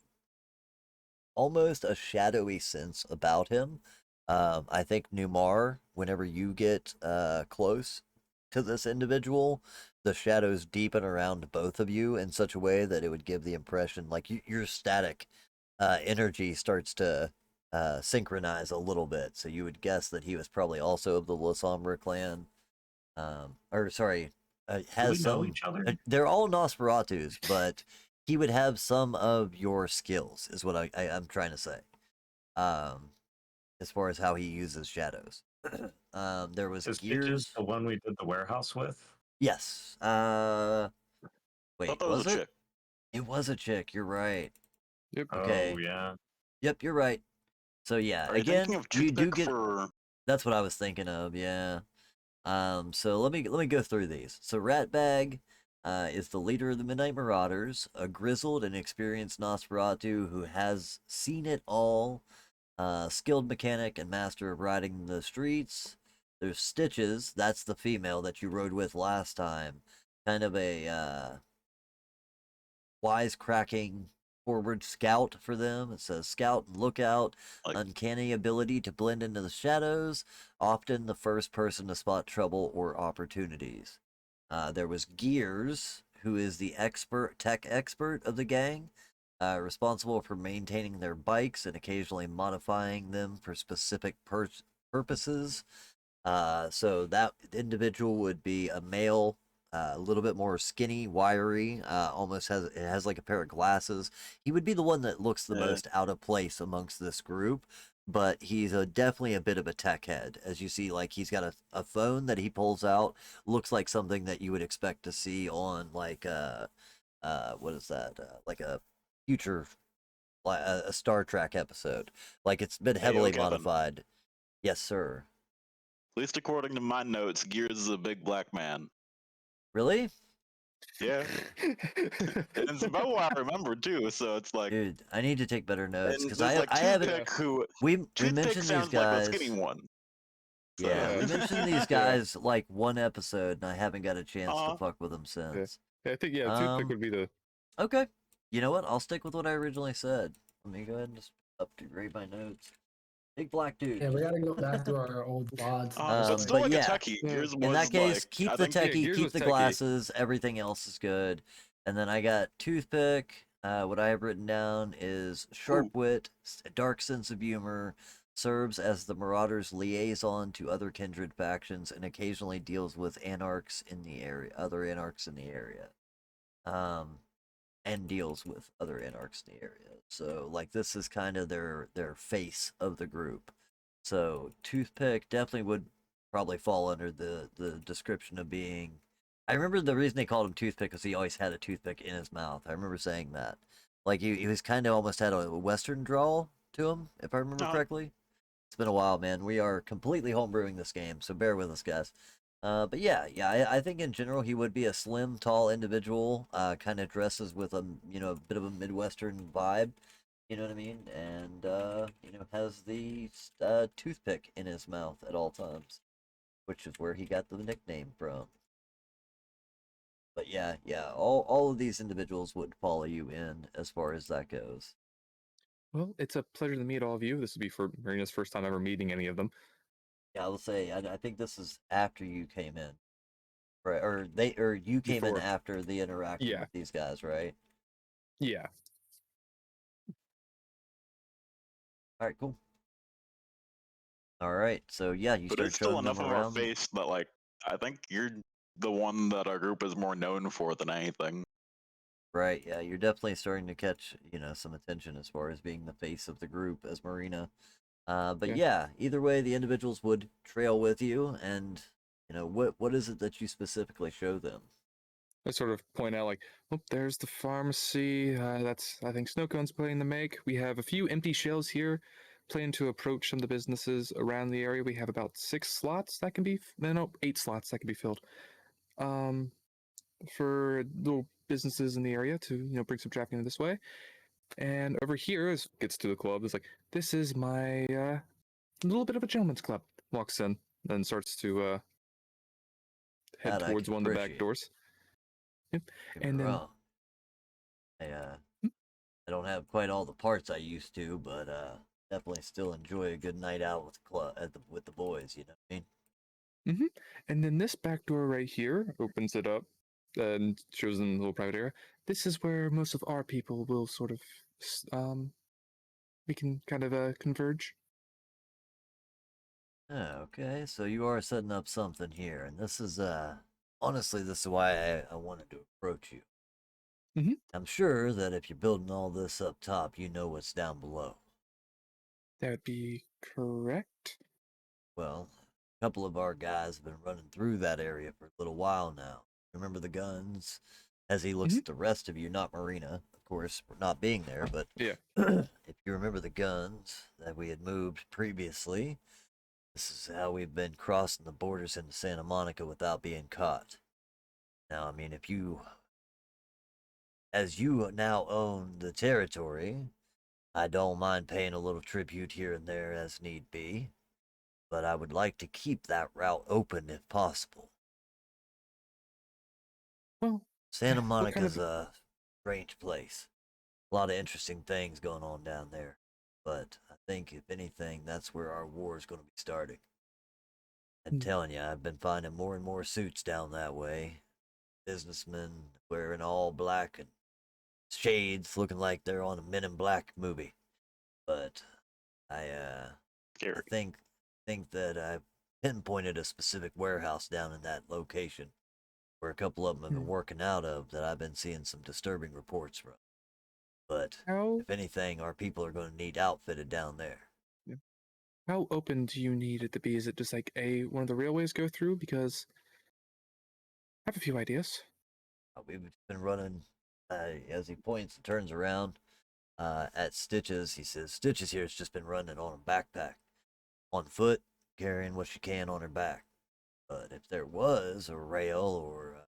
almost a shadowy sense about him. I think Numar, whenever you get close to this individual, the shadows deepen around both of you in such a way that it would give the impression like your static energy starts to synchronize a little bit. So you would guess that he was probably also of the La Sombra clan. Or sorry, Do we has know some. each other? They're all Nosferatus, but he would have some of your skills, is what I'm trying to say. Um, as far as how he uses shadows. There was Is Peaches Gears. the one we did the warehouse with? Yes. I Wait, thought that was was a it? chick. It was a chick. You're right. Yep. Okay. Oh yeah. Yep, you're right. So yeah, Are you thinking again, of you do toothpick get. for? That's what I was thinking of. Yeah. So let me go through these. So Ratbag, is the leader of the Midnight Marauders, a grizzled and experienced Nosferatu who has seen it all. Skilled mechanic and master of riding the streets. There's Stitches. That's the female that you rode with last time. Kind of a wisecracking forward scout for them. It says scout and lookout, Like, uncanny ability to blend into the shadows, often the first person to spot trouble or opportunities. There was Gears, who is the tech expert of the gang, responsible for maintaining their bikes and occasionally modifying them for specific purposes. So that individual would be a male, a little bit more skinny, wiry, almost has like a pair of glasses. He would be the one that looks the uh, most out of place amongst this group, but he's definitely a bit of a tech head. As you see, like he's got a phone that he pulls out, looks like something that you would expect to see on like what is that? Like a future, a Star Trek episode. Like it's been hey, heavily Kevin. modified. Yes, sir. At least according to my notes, Gears is a big black man. Really? Yeah, and it's about what I remember too. So it's like, Dude, I need to take better notes and because there's like I haven't. toothpick who We toothpick mentioned these sounds like the skinny guys. one. Yeah, So we mentioned these Yeah. guys like one episode, and I haven't got a chance to uh, fuck with them since. I think toothpick Um, would be the. okay. You know what? I'll stick with what I originally said. Let me go ahead and just upgrade my notes. Big black dude. Yeah, we gotta go back to our old VODs at this but point. still But like a yeah, techie. Yeah. Gears in that was case, like, keep I the think Yeah, techie, Gears keep was the techie. glasses. Everything else is good. And then I got toothpick. What I have written down is sharp Ooh. wit, dark sense of humor, serves as the Marauders' liaison to other kindred factions, and occasionally deals with anarchs in the area, other anarchs in the area. Um, and deals with other anarchs in the area. So like this is kind of their face of the group. So toothpick definitely would probably fall under the description of being. I remember the reason they called him toothpick because he always had a toothpick in his mouth. I remember saying that. Like he was kind of almost had a western drawl to him, if I remember Uh, correctly. It's been a while, man. We are completely homebrewing this game, so bear with us, guys. But yeah, I think in general he would be a slim, tall individual. Kind of dresses with a a bit of a midwestern vibe. You know what I mean? And has the toothpick in his mouth at all times, which is where he got the nickname from. But yeah, all of these individuals would follow you in as far as that goes. Well, it's a pleasure to meet all of you. This would be for Marina's first time ever meeting any of them. Yeah, I'll say I think this is after you came in. Right, or you came in Before. after the interaction Yeah. with these guys, right? Yeah. All right, cool. All right, so yeah, you but start it's still showing them enough of our around. face that like I think you're the one that our group is more known for than anything. Right, yeah, you're definitely starting to catch, some attention as far as being the face of the group as Marina. But Yeah. yeah, either way, the individuals would trail with you, and what is it that you specifically show them? I sort of point out, like, oh, there's the pharmacy. That's, I think, Snowcone's planning to make. We have a few empty shells here, planning to approach some of the businesses around the area. We have about 6 slots that can be, no, 8 slots that can be filled. For little businesses in the area to, bring some traffic in this way. And over here, as gets to the club, is like, this is my little bit of a gentleman's club. Walks in, then starts to head That I towards can one of the back appreciate. doors. Yep. Don't get And me then wrong. I don't have quite all the parts I used to, but definitely still enjoy a good night out with with the boys. You know what I mean? And then this back door right here opens it up and shows them the little private area. This is where most of our people will sort of, we can kind of converge. Okay, so you are setting up something here, and this is honestly this is why I wanted to approach you. Mhm. I'm sure that if you're building all this up top, you know what's down below. That would be correct. Well, couple of our guys have been running through that area for a little while now. Remember the guns? As he looks Mhm. at the rest of you, not Marina, of course, for not being there, but Yeah. if you remember the guns that we had moved previously, this is how we've been crossing the borders into Santa Monica without being caught. Now, I mean, if you, as you now own the territory, I don't mind paying a little tribute here and there as need be, but I would like to keep that route open if possible. Well, Santa what kind Monica's of a strange place. A lot of interesting things going on down there. But I think, if anything, that's where our war is going to be starting. I'm Hmm. telling you, I've been finding more and more suits down that way. Businessmen wearing all black and shades, looking like they're on a Men in Black movie. But I Scary. think that I've pinpointed a specific warehouse down in that location where a couple of them have been Hmm. working out of that I've been seeing some disturbing reports from. But how if anything, our people are going to need outfitted down there. yeah, how open do you need it to be? Is it just like one of the railways go through? Because I have a few ideas. We've been running, as he points and turns around at Stitches. He says, Stitches here has just been running on a backpack, on foot, carrying what she can on her back. But if there was a rail or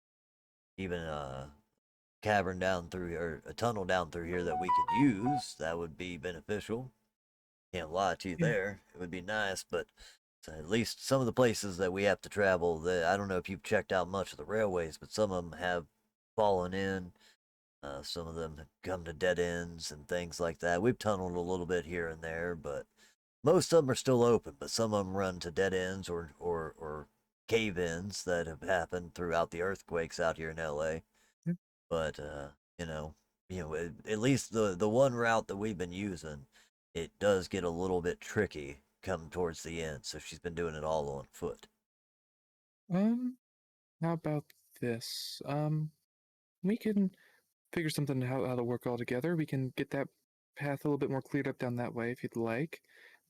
even a cavern down through or a tunnel down through here that we could use, that would be beneficial. Can't lie to you Yeah. there. It would be nice, but at least some of the places that we have to travel, I don't know if you've checked out much of the railways, but some of them have fallen in. Some of them have come to dead ends and things like that. We've tunneled a little bit here and there, but most of them are still open. But some of them run to dead ends or cave-ins that have happened throughout the earthquakes out here in LA. Yeah. But you know, at least the one route that we've been using, it does get a little bit tricky come towards the end. So she's been doing it all on foot. Um, how about this? We can figure something how to work all together. We can get that path a little bit more cleared up down that way if you'd like.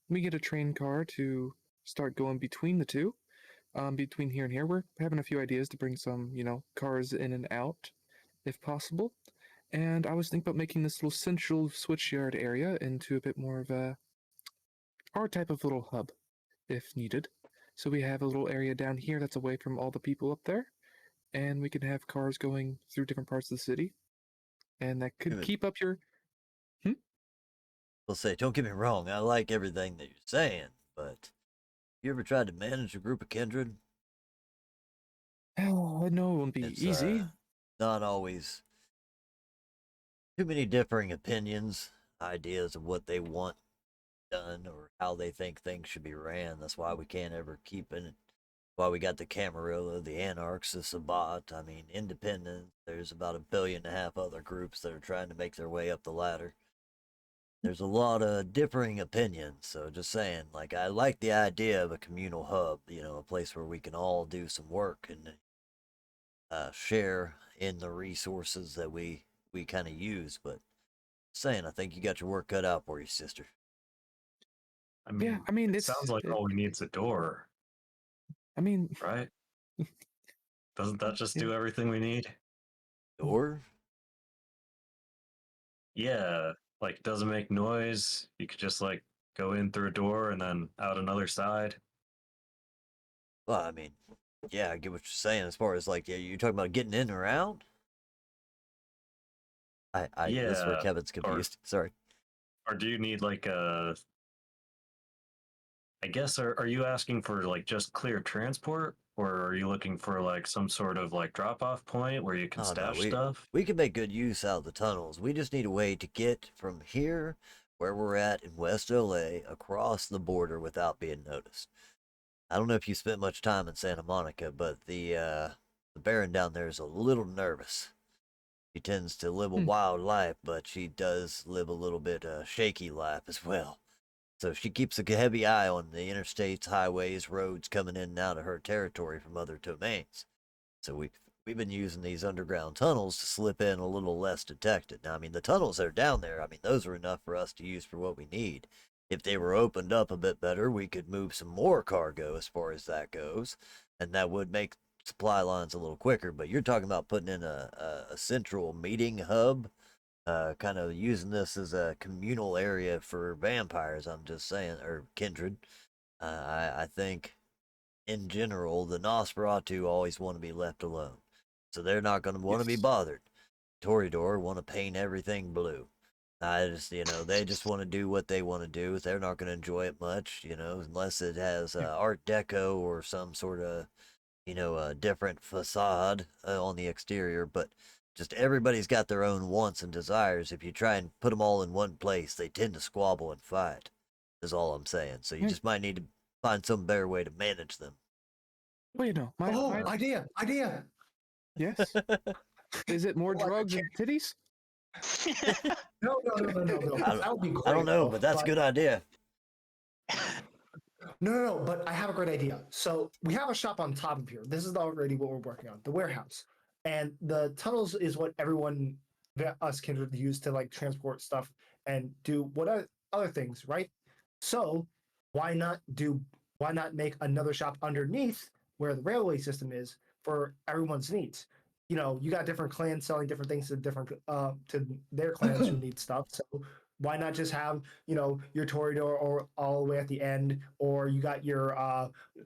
We get a train car to start going between the two. Between here and here, we're having a few ideas to bring some, cars in and out, if possible. And I was thinking about making this little central switchyard area into a bit more of our type of little hub, if needed. So we have a little area down here that's away from all the people up there, and we can have cars going through different parts of the city, and that could Good. keep up your. Hmm? I'll say, don't get me wrong, I like everything that you're saying, but you ever tried to manage a group of kindred? Oh, I know it won't be It's easy. not always too many differing opinions, ideas of what they want done or how they think things should be ran. That's why we can't ever keep it. Why we got the Camarilla, the Anarchs, the Sabbat. I mean, independent. There's about 1.5 billion other groups that are trying to make their way up the ladder. There's a lot of differing opinions. So just saying, like, I like the idea of a communal hub. A place where we can all do some work and share in the resources that we kind of use. But saying, I think you got your work cut out for you, sister. I Yeah, mean, I mean, it sounds like all we need is a door, I mean, right? Doesn't that just yeah. do everything we need? Door? Yeah, like doesn't make noise. You could just like go in through a door and then out another side. Well, I mean, yeah, I get what you're saying as far as like, yeah, you're talking about getting in or out. This is where Yeah, Kevin's or confused. Sorry. or do you need like a? I guess are you asking for like just clear transport, or are you looking for like some sort of like drop off point where you can Oh no, stash stuff? we can make good use out of the tunnels. We just need a way to get from here, where we're at in West LA, across the border without being noticed. I don't know if you spent much time in Santa Monica, but the Baron down there is a little nervous. She tends to live a Hmm. wild life, but she does live a little bit shaky life as well. So she keeps a heavy eye on the interstates, highways, roads coming in and out of her territory from other domains. So we've been using these underground tunnels to slip in a little less detected. Now, I mean, the tunnels that are down there, I mean, those are enough for us to use for what we need. if they were opened up a bit better, we could move some more cargo as far as that goes, and that would make supply lines a little quicker. But you're talking about putting in a central meeting hub, kind of using this as a communal area for vampires. I'm just saying, or kindred. I think in general, the Nosferatu always want to be left alone. So they're not going to want to be Yes. bothered. Toreador want to paint everything blue. I just, they just want to do what they want to do. They're not going to enjoy it much, unless it has Art Deco or some sort of, a different facade on the exterior. But just everybody's got their own wants and desires. If you try and put them all in one place, they tend to squabble and fight, is all I'm saying. So you Right. just might need to find some better way to manage them. Wait, no. Oh, My idea. yes. Is it more Like a drugs and titties? No. That would be great. I don't know, though, but that's a good idea. No. But I have a great idea. So we have a shop on top of here. This is already what we're working on, the warehouse, and the tunnels is what everyone, us kindred, use to like transport stuff and do other things, right? So why not do? Why not make another shop underneath where the railway system is for everyone's needs? You got different clans selling different things to different to their clans who need stuff. So why not just have your Toreador or all the way at the end, or you got your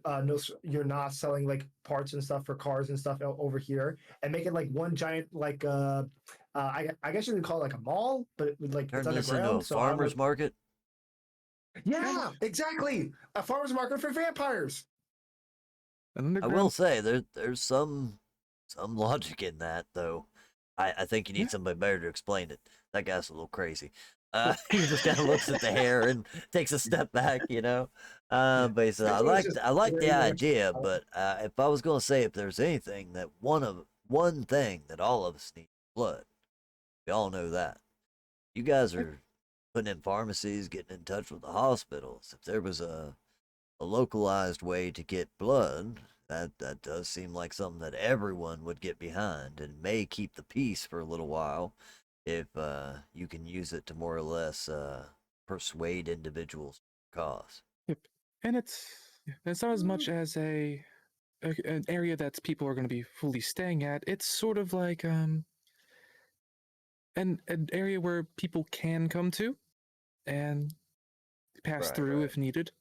no, you're not selling like parts and stuff for cars and stuff over here, and make it like one giant like I guess you could call it like a mall, but like Turn it's this into a underground. So I'm farmer's like, market. yeah, exactly, a farmer's market for vampires. An I underground. will say there's some logic in that though. I think you need Yeah. somebody better to explain it. That guy's a little crazy. He just kind of looks at the hair and takes a step back, But he said, This one is just I like the very much- idea, but if I was gonna say if there's anything that one thing that all of us need, blood. We all know that. You guys are putting in pharmacies, getting in touch with the hospitals. If there was a localized way to get blood, that does seem like something that everyone would get behind and may keep the peace for a little while if you can use it to more or less persuade individuals to cause. Yep. And it's not as much as an area that people are going to be fully staying at. It's sort of like an area where people can come to and pass Right, through right. if needed.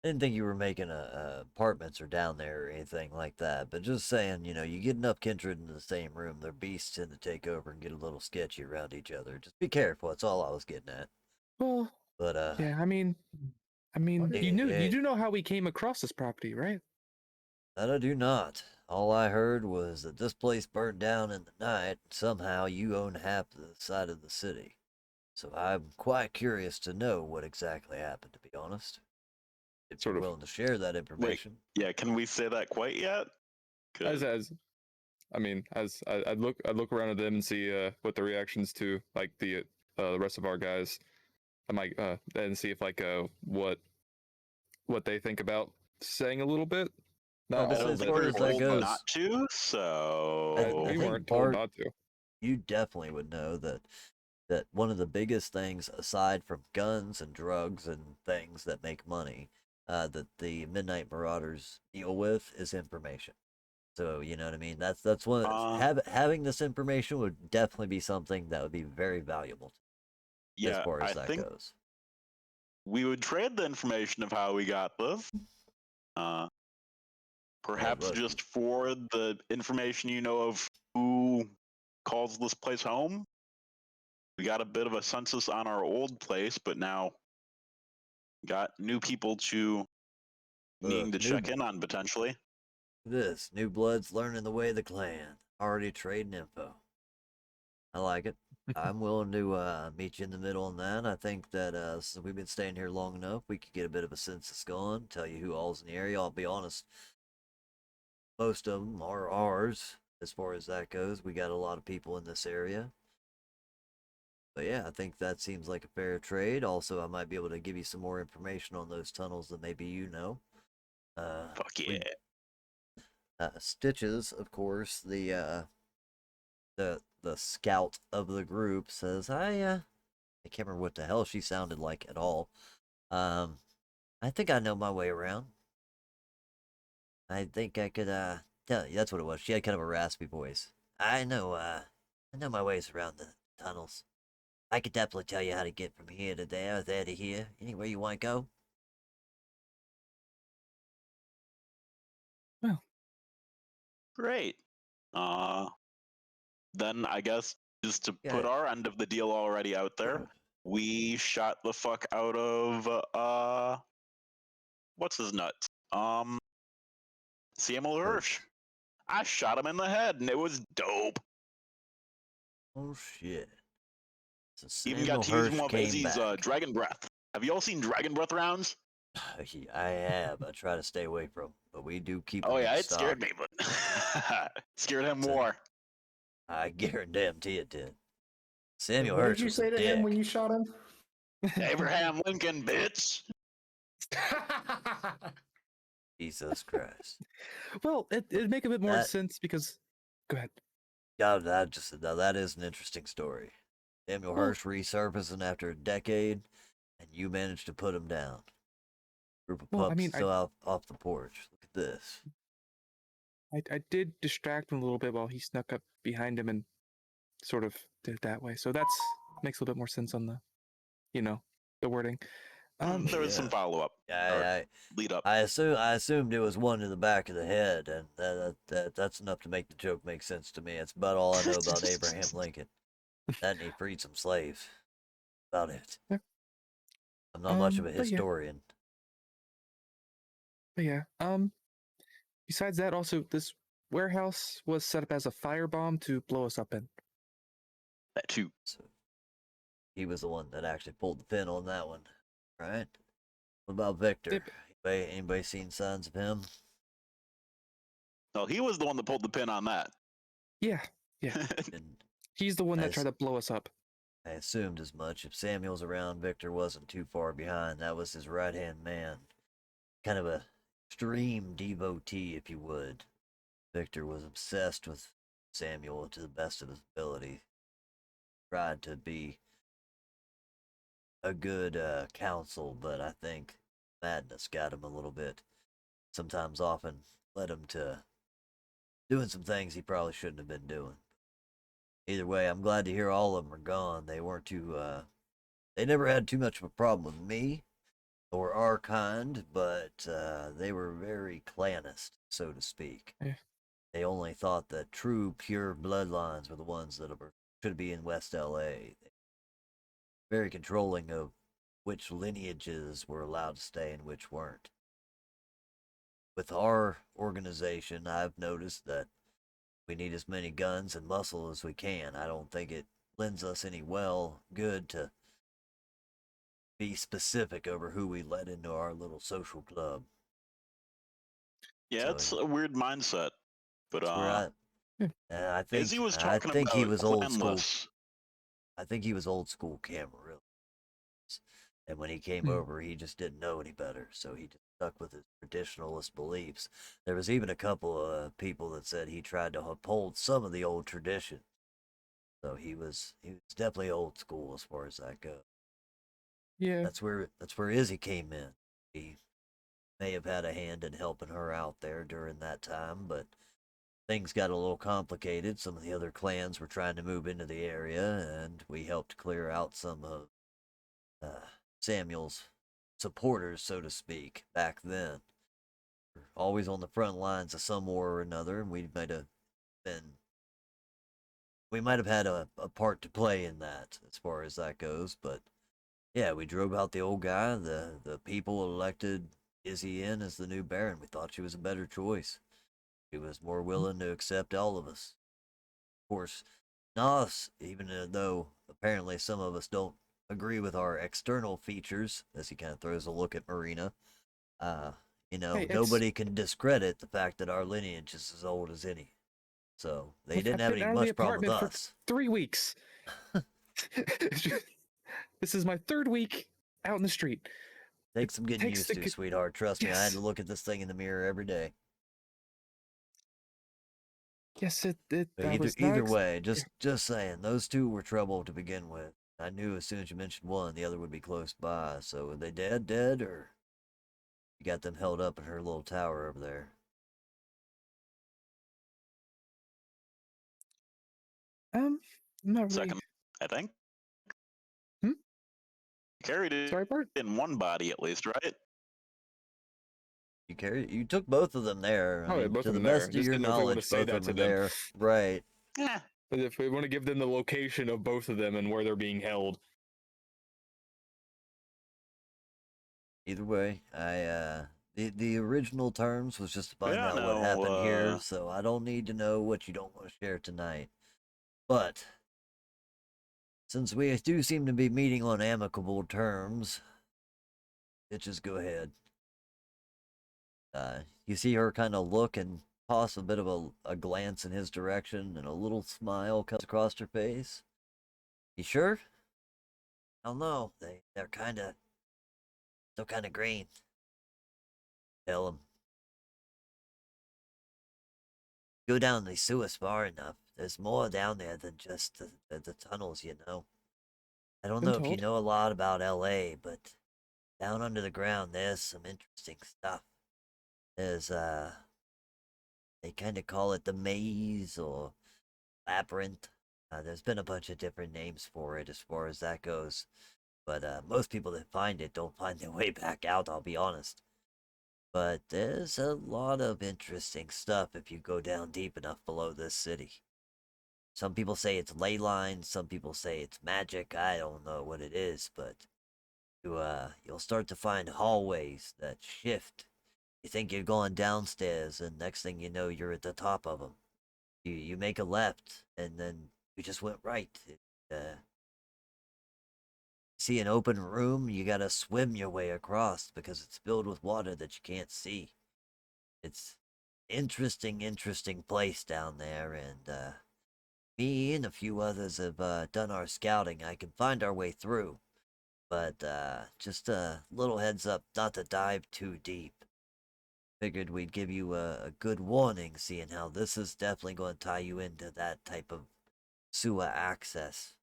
I didn't think you were making apartments or down there or anything like that, but just saying, you get enough kindred in the same room, their beasts tend to take over and get a little sketchy around each other. Just be careful. That's all I was getting at. Well, But yeah, I mean, you do know how we came across this property, right? that I do not. All I heard was that this place burned down in the night, and somehow you own half the side of the city. So I'm quite curious to know what exactly happened, to be honest. If Sort you're of. willing to share that information. Yeah, can we say that quite yet? 'Cause- I'd look around at them and see what the reactions to like the rest of our guys. I might and see if like what they think about saying a little bit. Not Well, all as of it, far of as that course, told goes, not to, but so we think weren't told Bart- not to. you definitely would know that one of the biggest things, aside from guns and drugs and things that make money, that the Midnight Marauders deal with is information. So you know what I mean. That's one. Having this information would definitely be something that would be very valuable as yeah, far I as that think goes. we would trade the information of how we got this. Perhaps look. just for the information of who calls this place home. We got a bit of a census on our old place, but now got new people needing to check in on potentially. This new blood's learning the way of the clan. Already trading info. I like it. I'm willing to meet you in the middle on that. I think that since we've been staying here long enough, we could get a bit of a census going, tell you who all's in the area. I'll be honest, most of them are ours as far as that goes. We got a lot of people in this area. But yeah, I think that seems like a fair trade. Also, I might be able to give you some more information on those tunnels that maybe you know. Fuck yeah. Stitches, of course, the scout of the group says, I can't remember what the hell she sounded like at all. I think I know my way around. I think I could tell you. That's what it was. She had kind of a raspy voice. I know my ways around the tunnels. I could definitely tell you how to get from here to there to here, anywhere you want to go. Well, Great. Then I guess just to Yeah. put our end of the deal already out there, we shot the fuck out of what's his nuts? Samuel Hirsch. I shot him in the head and it was dope. Oh shit. So Even got Samuel to use Hirsch one of came Izzy's back. dragon breath. Have you all seen dragon breath rounds? I have. I try to stay away from, but we do keep them Oh in yeah, it stock. scared me, but scared him So- more. I guarantee it did. Samuel What Hirsch did you was a say to him when dick. you shot him? Abraham Lincoln, bitch. Jesus Christ. well, it'd make a bit more That- sense because. Go ahead. God, now that is an interesting story. Samuel Well- Hirsch resurfacing after a decade, and you managed to put him down. Group of Well, I pups mean, still out off the porch. Look at this. I did distract him a little bit while he snuck up behind him and sort of did it that way. So that's makes a little bit more sense on the, the wording. There was some Yeah. follow up. Lead up. I assumed it was one to the back of the head, and that's enough to make the joke make sense to me. It's about all I know about Abraham Lincoln. That and he freed some slaves. About it. Yeah. I'm not much of a but yeah. historian. But yeah. Besides that, also this warehouse was set up as a firebomb to blow us up in. That too. So he was the one that actually pulled the pin on that one, right? What about Victor? Yep. Anybody seen signs of him? No, he was the one that pulled the pin on that. Yeah. And He's the one that Nice. tried to blow us up. I assumed as much. If Samuel's around, Victor wasn't too far behind. That was his right-hand man. Kind of a extreme devotee, if you would. Victor was obsessed with Samuel to the best of his ability. Tried to be a good counsel, but I think madness got him a little bit. Sometimes often led him to doing some things he probably shouldn't have been doing. Either way, I'm glad to hear all of them are gone. They weren't too, they never had too much of a problem with me or our kind, but they were very clanist, so to speak. Yeah. They only thought that true, pure bloodlines were the ones that should be in West LA. Very controlling of which lineages were allowed to stay and which weren't. With our organization, I've noticed that we need as many guns and muscle as we can. I don't think it lends us any good to be specific over who we let into our little social club. Yeah, So, it's a weird mindset. But That's where I think Izzy was I talking think about he was old school. clanless. I think he was old school Camarilla. And when he came Hmm. over, he just didn't know any better, so he just stuck with his traditionalist beliefs. There was even a couple of people that said he tried to uphold some of the old tradition. So he was definitely old school as far as that goes. Yeah. That's where Izzy came in. He may have had a hand in helping her out there during that time, but things got a little complicated. Some of the other clans were trying to move into the area, and we helped clear out some of Samuel's supporters, so to speak, back then. We're always on the front lines of some war or another, and we might have had a part to play in that as far as that goes, but yeah, we drove out the old guy. The people elected Izzy in as the new Baron. We thought she was a better choice. She was more willing to accept all of us. Of course, Nos, even though apparently some of us don't agree with our external features, as he kind of throws a look at Marina, Hey, nobody can discredit the fact that our lineage is as old as any. So they Look, didn't I've have been any out of the much problem with apartment for us. 3 weeks. This is my 3rd week out in the street. Takes some getting takes used the to, good- sweetheart. Trust me, I had to Yes. look at this thing in the mirror every day. Yes, But I was not either way, just saying, those two were trouble to begin with. I knew as soon as you mentioned one, the other would be close by. So are they dead, or you got them held up in her little tower over there? Not really. Second, I think. Hmm? Carried it Sorry, Bart. in one body at least, right? You took both of them there. I Oh, yeah, mean, both to of the them there. best of Just your didn't know if we want to knowledge, say both that of to them are them. there. Right. Yeah. But if we want to give them the location of both of them and where they're being held. Either way, the original terms was just to find Yeah, out what no, happened here, so I don't need to know what you don't want to share tonight. But since we do seem to be meeting on amicable terms, bitches, go ahead. You see her kind of look and toss a bit of a glance in his direction, and a little smile comes across her face. You sure? I don't know. They're still kind of green. Tell him. Go down the sewers far enough. There's more down there than just the tunnels, you know. I don't Been know if you told. know a lot about LA, but down under the ground there's some interesting stuff. There's they kind of call it the maze or labyrinth. There's been a bunch of different names for it as far as that goes, but most people that find it don't find their way back out, I'll be honest. But there's a lot of interesting stuff if you go down deep enough below this city. Some people say it's ley lines, some people say it's magic. I don't know what it is, but you'll start to find hallways that shift. You think you're going downstairs, and next thing you know, you're at the top of them. You make a left, and then you just went right. See an open room, you gotta swim your way across because it's filled with water that you can't see. It's interesting place down there, and me and a few others have done our scouting. I can find our way through, but just a little heads up not to dive too deep. Figured we'd give you a good warning, seeing how this is definitely going to tie you into that type of sewer access.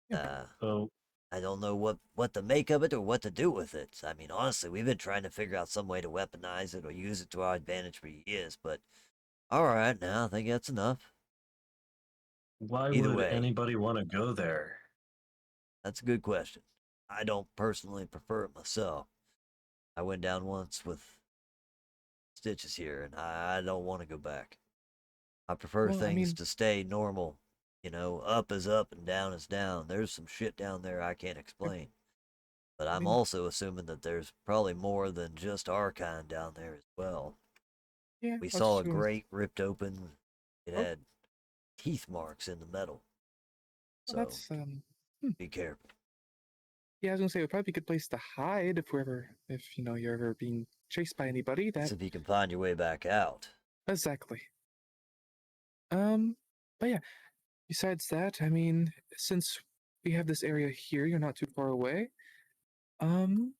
Yeah. So I don't know what to make of it or what to do with it. I mean, honestly, we've been trying to figure out some way to weaponize it or use it to our advantage for years, but all right, now I think that's enough. why Either would way, anybody want to go there? that's a good question. I don't personally prefer it myself. I went down once with stitches here, and I don't want to go back. I prefer Well, I things mean, to stay normal. You know, up is up and down is down. There's some shit down there I can't explain. But I I'm mean, also assuming that there's probably more than just our kind down there as well. yeah. We I was saw just a going. grate ripped open. It Oh, had teeth marks in the metal. well, So that's be careful. Yeah, I was gonna say it would probably be a good place to hide if we're ever, if you're ever being chased by anybody. That's That if you can find your way back out. exactly. Um, but yeah. Besides that, I mean, since we have this area here, you're not too far away. Um,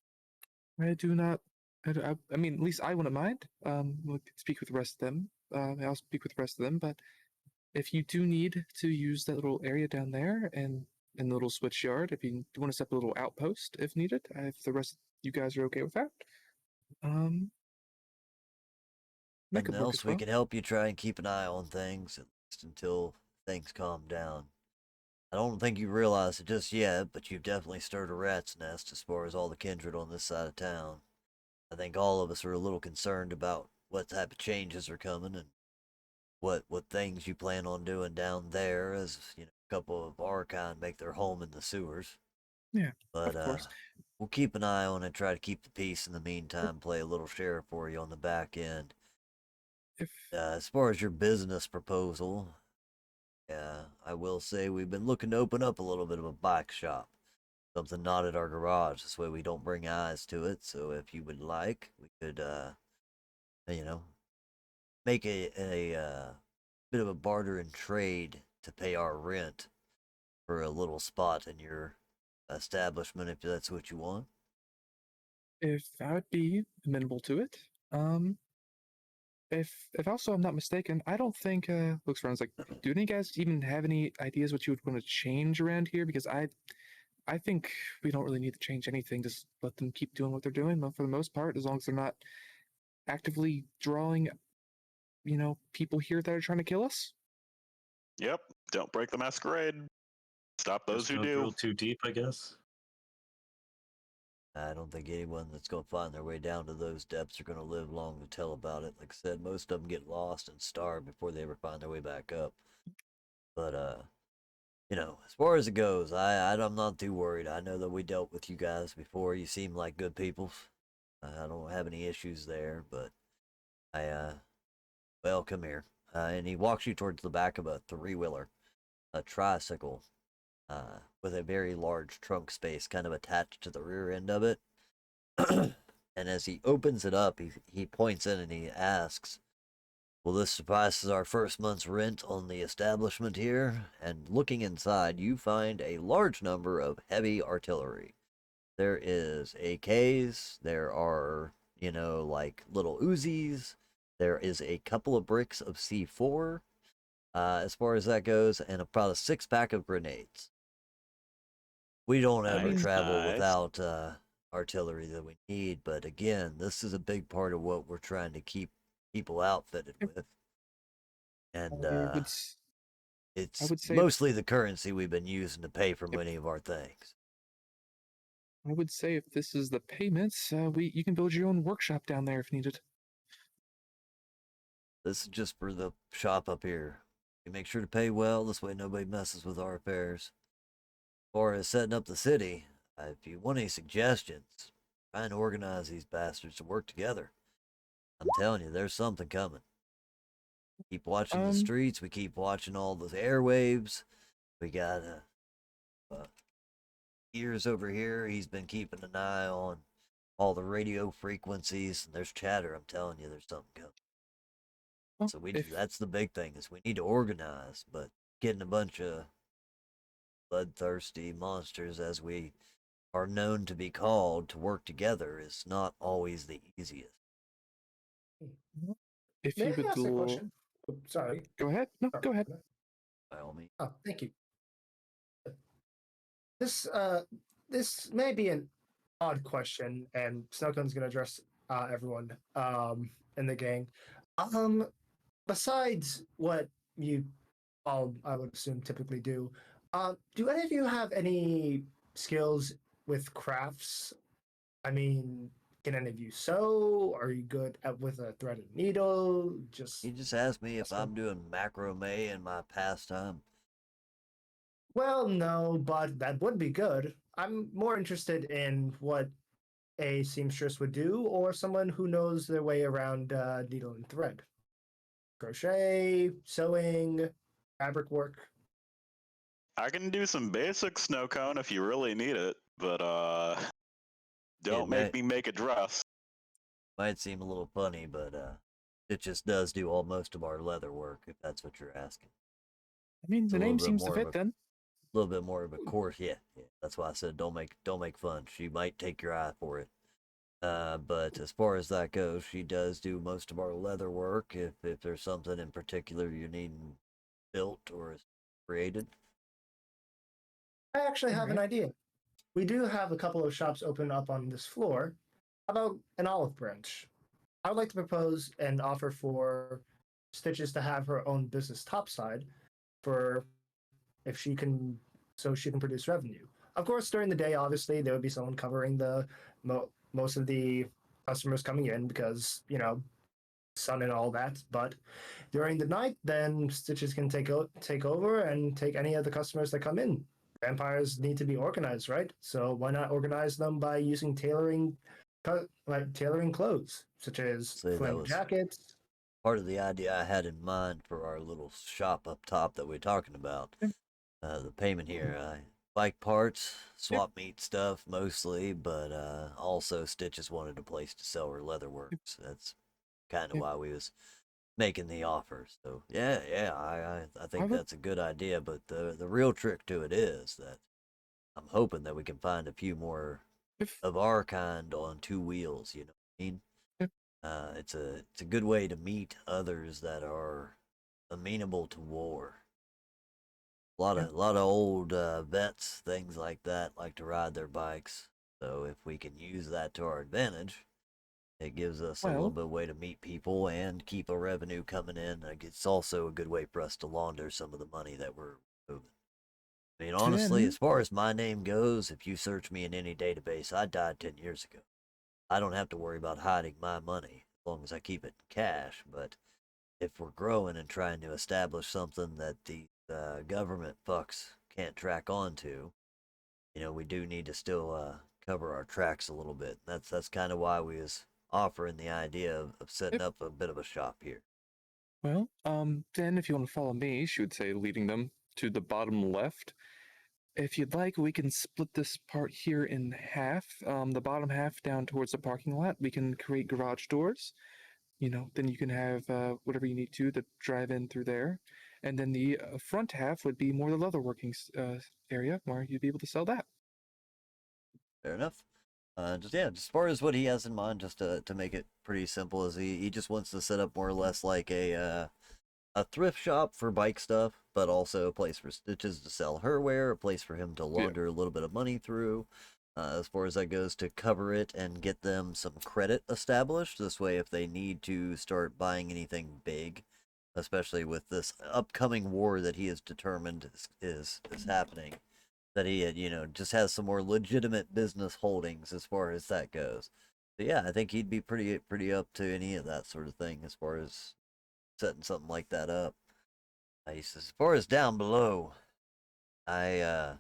I do not. I mean, at least I wouldn't mind. We could speak with the rest of them. I'll speak with the rest of them. But if you do need to use that little area down there and in the little switch yard, if you want to set up a little outpost if needed, if the rest of you guys are okay with that, um, that Nothing could work else as we well. can help you try and keep an eye on things, at least until things calm down. I don't think you realize it just yet, but you've definitely stirred a rat's nest as far as all the kindred on this side of town. I think all of us are a little concerned about what type of changes are coming and what things you plan on doing down there as, you know, a couple of our kind make their home in the sewers. Yeah, But of course. we'll keep an eye on it, try to keep the peace in the meantime, play a little sheriff for you on the back end. If As far as your business proposal, yeah, I will say we've been looking to open up a little bit of a bike shop. Something not at our garage. This way we don't bring eyes to it. So if you would like, we could, you know, make a bit of a barter and trade to pay our rent for a little spot in your establishment if that's what you want. if I would be amenable to it, um, if also I'm not mistaken, I don't think looks around like, do any guys even have any ideas what you would want to change around here? Because I think we don't really need to change anything. Just let them keep doing what they're doing. But for the most part, as long as they're not actively drawing, people here that are trying to kill us. Yep. Don't break the masquerade. Stop those Just who don't do. drill too deep, I guess. I don't think anyone that's going to find their way down to those depths are going to live long to tell about it. Like I said, most of them get lost and starve before they ever find their way back up. But, as far as it goes, I'm not too worried. I know that we dealt with you guys before. You seem like good people. I don't have any issues there, but well, come here. And he walks you towards the back of a three-wheeler, a tricycle, with a very large trunk space kind of attached to the rear end of it. And as he opens it up, he points in and he asks, "Will this suffice as our first month's rent on the establishment here?" And looking inside, you find a large number of heavy artillery. There is AKs, there are, like little Uzis, there is a couple of bricks of C4, as far as that goes, and about a 6-pack of grenades. We don't ever Nice, travel nice. without artillery that we need, but again, this is a big part of what we're trying to keep people outfitted with. And I would, s- I it's would say, mostly the currency we've been using to pay for many of our things. I would say if this is the payments, you can build your own workshop down there if needed. This is just for the shop up here. We make sure to pay well, this way nobody messes with our affairs. As far as setting up the city, if you want any suggestions, try and organize these bastards to work together. I'm telling you, there's something coming. Keep watching the Um, streets, we keep watching all those airwaves. We got ears over here, he's been keeping an eye on all the radio frequencies, and there's chatter. I'm telling you, there's something coming. well, So if that's the big thing, is we need to organize, but getting a bunch of bloodthirsty monsters, as we are known to be called, to work together is not always the easiest. if May you I would ask a question? Oh, sorry. go ahead. No, Sorry. go ahead. By all means. Oh, thank you. This this may be an odd question, and Snowcone's gonna address everyone in the gang. Um, Besides what you all, I would assume, typically do, do any of you have any skills with crafts? I mean, can any of you sew? Are you good with a threaded needle? He Just just asked me if asking. I'm doing macrame in my pastime. Well, no, but that would be good. I'm more interested in what a seamstress would do, or someone who knows their way around needle and thread. Crochet, sewing, fabric work. I can do some basic snow cone if you really need it, but don't make me make a dress. Might seem a little funny, but it just does do most of our leather work, if that's what you're asking. I mean, It's the a little name bit seems to more of fit a then. little bit more of a course. Yeah. That's why I said don't make fun. She might take your eye for it. But as far as that goes, she does do most of our leather work. If there's something in particular you need built or created, I actually All have an right. idea. We do have a couple of shops open up on this floor. How about an olive branch? I would like to propose an offer for Stitches to have her own business topside for if she can, so she can produce revenue. Of course, during the day, obviously, there would be someone covering the most of the customers coming in because, sun and all that. But during the night, then Stitches can take over and take any of the customers that come in. Vampires need to be organized, right? So why not organize them by using tailoring clothes, such as say that flame was jackets. part of the idea I had in mind for our little shop up top that we're talking about. The payment here, bike parts, swap meet stuff mostly, but also Stitches wanted a place to sell her leather works. That's kind of Yep. why we was making the offer. So I I think would, that's a good idea. But the real trick to it is that I'm hoping that we can find a few more if of our kind on two wheels. You know what I mean? It's a good way to meet others that are amenable to war. Yeah. A lot of old vets, things like that, like to ride their bikes. So if we can use that to our advantage, it gives us a little Well, bit of way to meet people and keep a revenue coming in. Like, it's also a good way for us to launder some of the money that we're moving. I mean, honestly, as then, far as my name goes, if you search me in any database, I died 10 years ago. I don't have to worry about hiding my money as long as I keep it in cash. But if we're growing and trying to establish something that the government fucks can't track onto, we do need to still cover our tracks a little bit. That's kind of why we was offering the idea of setting if, up a bit of a shop here. well, then if you want to follow me, she would say, leading them to the bottom left. If you'd like, we can split this part here in half. The bottom half down towards the parking lot, we can create garage doors. Then you can have whatever you need to drive in through there. And then the front half would be more the leatherworking area where you'd be able to sell that. Fair enough. Just as far as what he has in mind, just to make it pretty simple, is he just wants to set up more or less like a thrift shop for bike stuff, but also a place for Stitches to sell her wear, a place for him to Yeah. launder a little bit of money through. As far as that goes, to cover it and get them some credit established. This way, if they need to start buying anything big, especially with this upcoming war that he is determined is happening, that he had, just has some more legitimate business holdings as far as that goes. So yeah, I think he'd be pretty up to any of that sort of thing as far as setting something like that up. As far as down below, I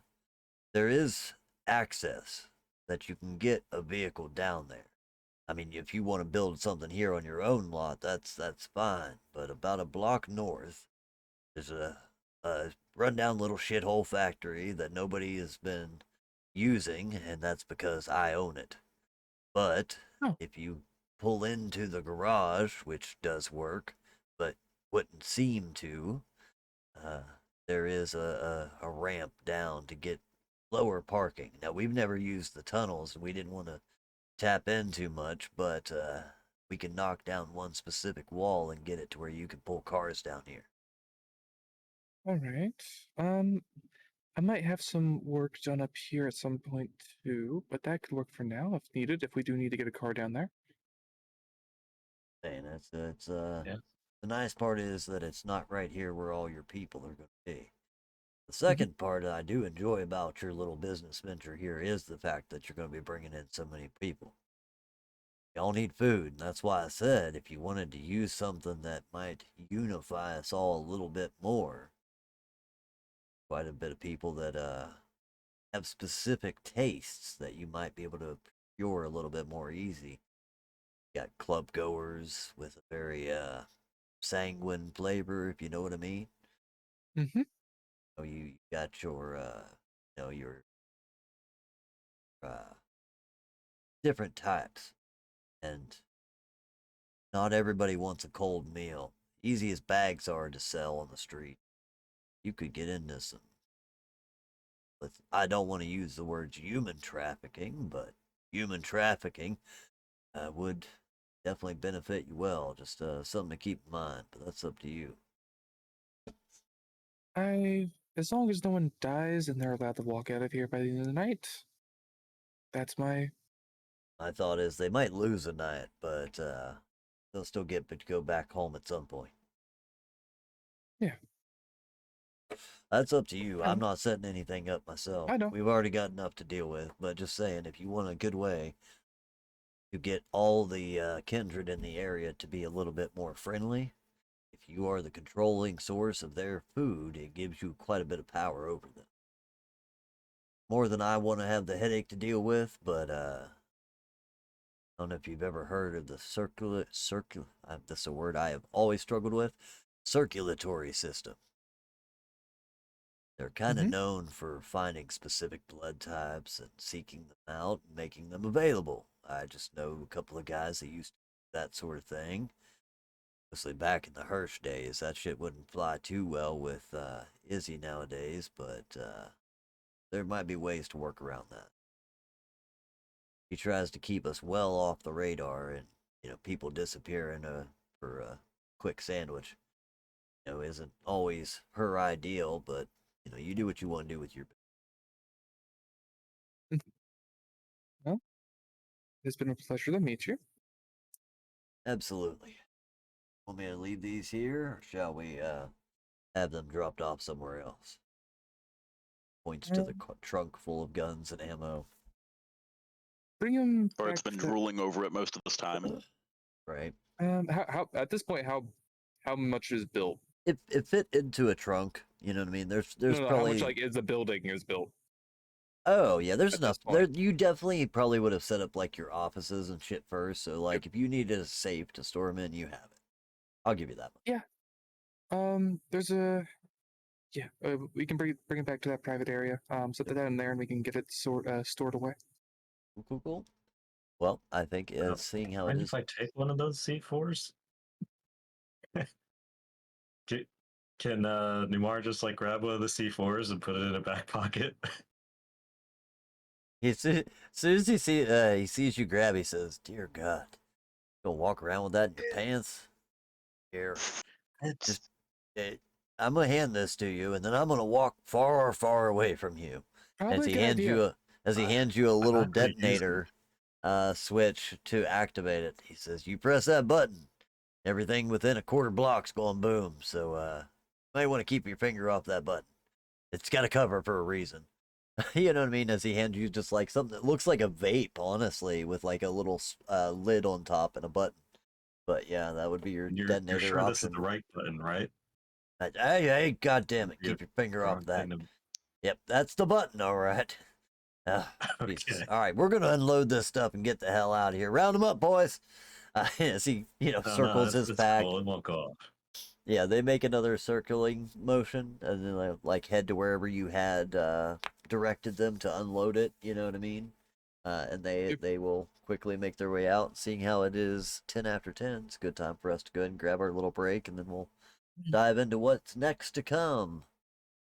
there is access that you can get a vehicle down there. I mean, if you want to build something here on your own lot, that's fine. But about a block north, there's a rundown little shithole factory that nobody has been using, and that's because I own it. But Oh, if you pull into the garage, which does work, but wouldn't seem to, uh, there is a ramp down to get lower parking. Now, we've never used the tunnels, and we didn't want to tap in too much, but we can knock down one specific wall and get it to where you can pull cars down here. all right. Um, I might have some work done up here at some point too, but that could work for now if needed, if we do need to get a car down there. And Yeah. the nice part is that it's not right here where all your people are going to be. The Hmm. second part I do enjoy about your little business venture here is the fact that you're going to be bringing in so many people. Y'all need food, and that's why I said if you wanted to use something that might unify us all a little bit more, quite a bit of people that have specific tastes that you might be able to procure a little bit more easy. You got club goers with a very sanguine flavor, if you know what I mean. Hmm. You got your uh, different types, and not everybody wants a cold meal. Easy as bags are to sell on the street, you could get into some. I don't want to use the words human trafficking, but human trafficking would definitely benefit you well. Just something to keep in mind, but that's up to you. As long as no one dies and they're allowed to walk out of here by the end of the night, that's my, My thought is they might lose a night, but they'll still get to go back home at some point. yeah, That's up to you. I I'm know, not setting anything up myself. I know. We've already got enough to deal with, but just saying, if you want a good way to get all the kindred in the area to be a little bit more friendly, if you are the controlling source of their food, it gives you quite a bit of power over them. More than I want to have the headache to deal with, but I don't know if you've ever heard of the that's a word I have always struggled with, circulatory system. They're kind of Hmm. known for finding specific blood types and seeking them out and making them available. I just know a couple of guys that used to do that sort of thing. Mostly back in the Hirsch days. That shit wouldn't fly too well with Izzy nowadays, but there might be ways to work around that. He tries to keep us well off the radar, and people disappearing for a quick sandwich, isn't always her ideal, but you do what you want to do with your. Well, it's been a pleasure to meet you. Absolutely. Want me to leave these here, or shall we have them dropped off somewhere else? Points to the trunk full of guns and ammo. Bring him Bart's back been to drooling over it most of this time. Right. how at this point how much is built? It fit into a trunk. You know what I mean? There's No, probably. how much like is the building is built? Oh yeah, there's at this enough. There, point? you definitely probably would have set up like your offices and shit first. So like, if you needed a safe to store them in, you have it. I'll give you that one. Yeah. There's a yeah. We can bring it back to that private area. Set that down there, and we can get it stored away. Cool. Well, I think seeing how it Mind is. if I take one of those C4s? Can Numar just like grab one of the C4s and put it in a back pocket? As soon as he sees you grab, he says, "Dear God, you gonna walk around with that in your pants?" Here, just I'm gonna hand this to you, and then I'm gonna walk far, far away from you. Probably As a he good hands idea. you a I'm little not gonna use detonator switch to activate it. He says, "You press that button, everything within a quarter block's going boom. So you might want to keep your finger off that button. It's got a cover for a reason." You know what I mean? As he hands you just like something that looks like a vape, honestly, with like a little lid on top and a button. But yeah, that would be your You're detonator sure this is option. the right button, right? Hey, God damn it! You're Keep your finger off wrong that. thing Yep, that's the button. All right. Jesus. Okay. All right, we're gonna unload this stuff and get the hell out of here. Round them up, boys. As he, No, circles his it's back. cool. It won't go off. Yeah, they make another circling motion and then like head to wherever you had directed them to unload it. You know what I mean? And they will quickly make their way out. Seeing how it is 10 after 10, it's a good time for us to go ahead and grab our little break, and then we'll dive into what's next to come.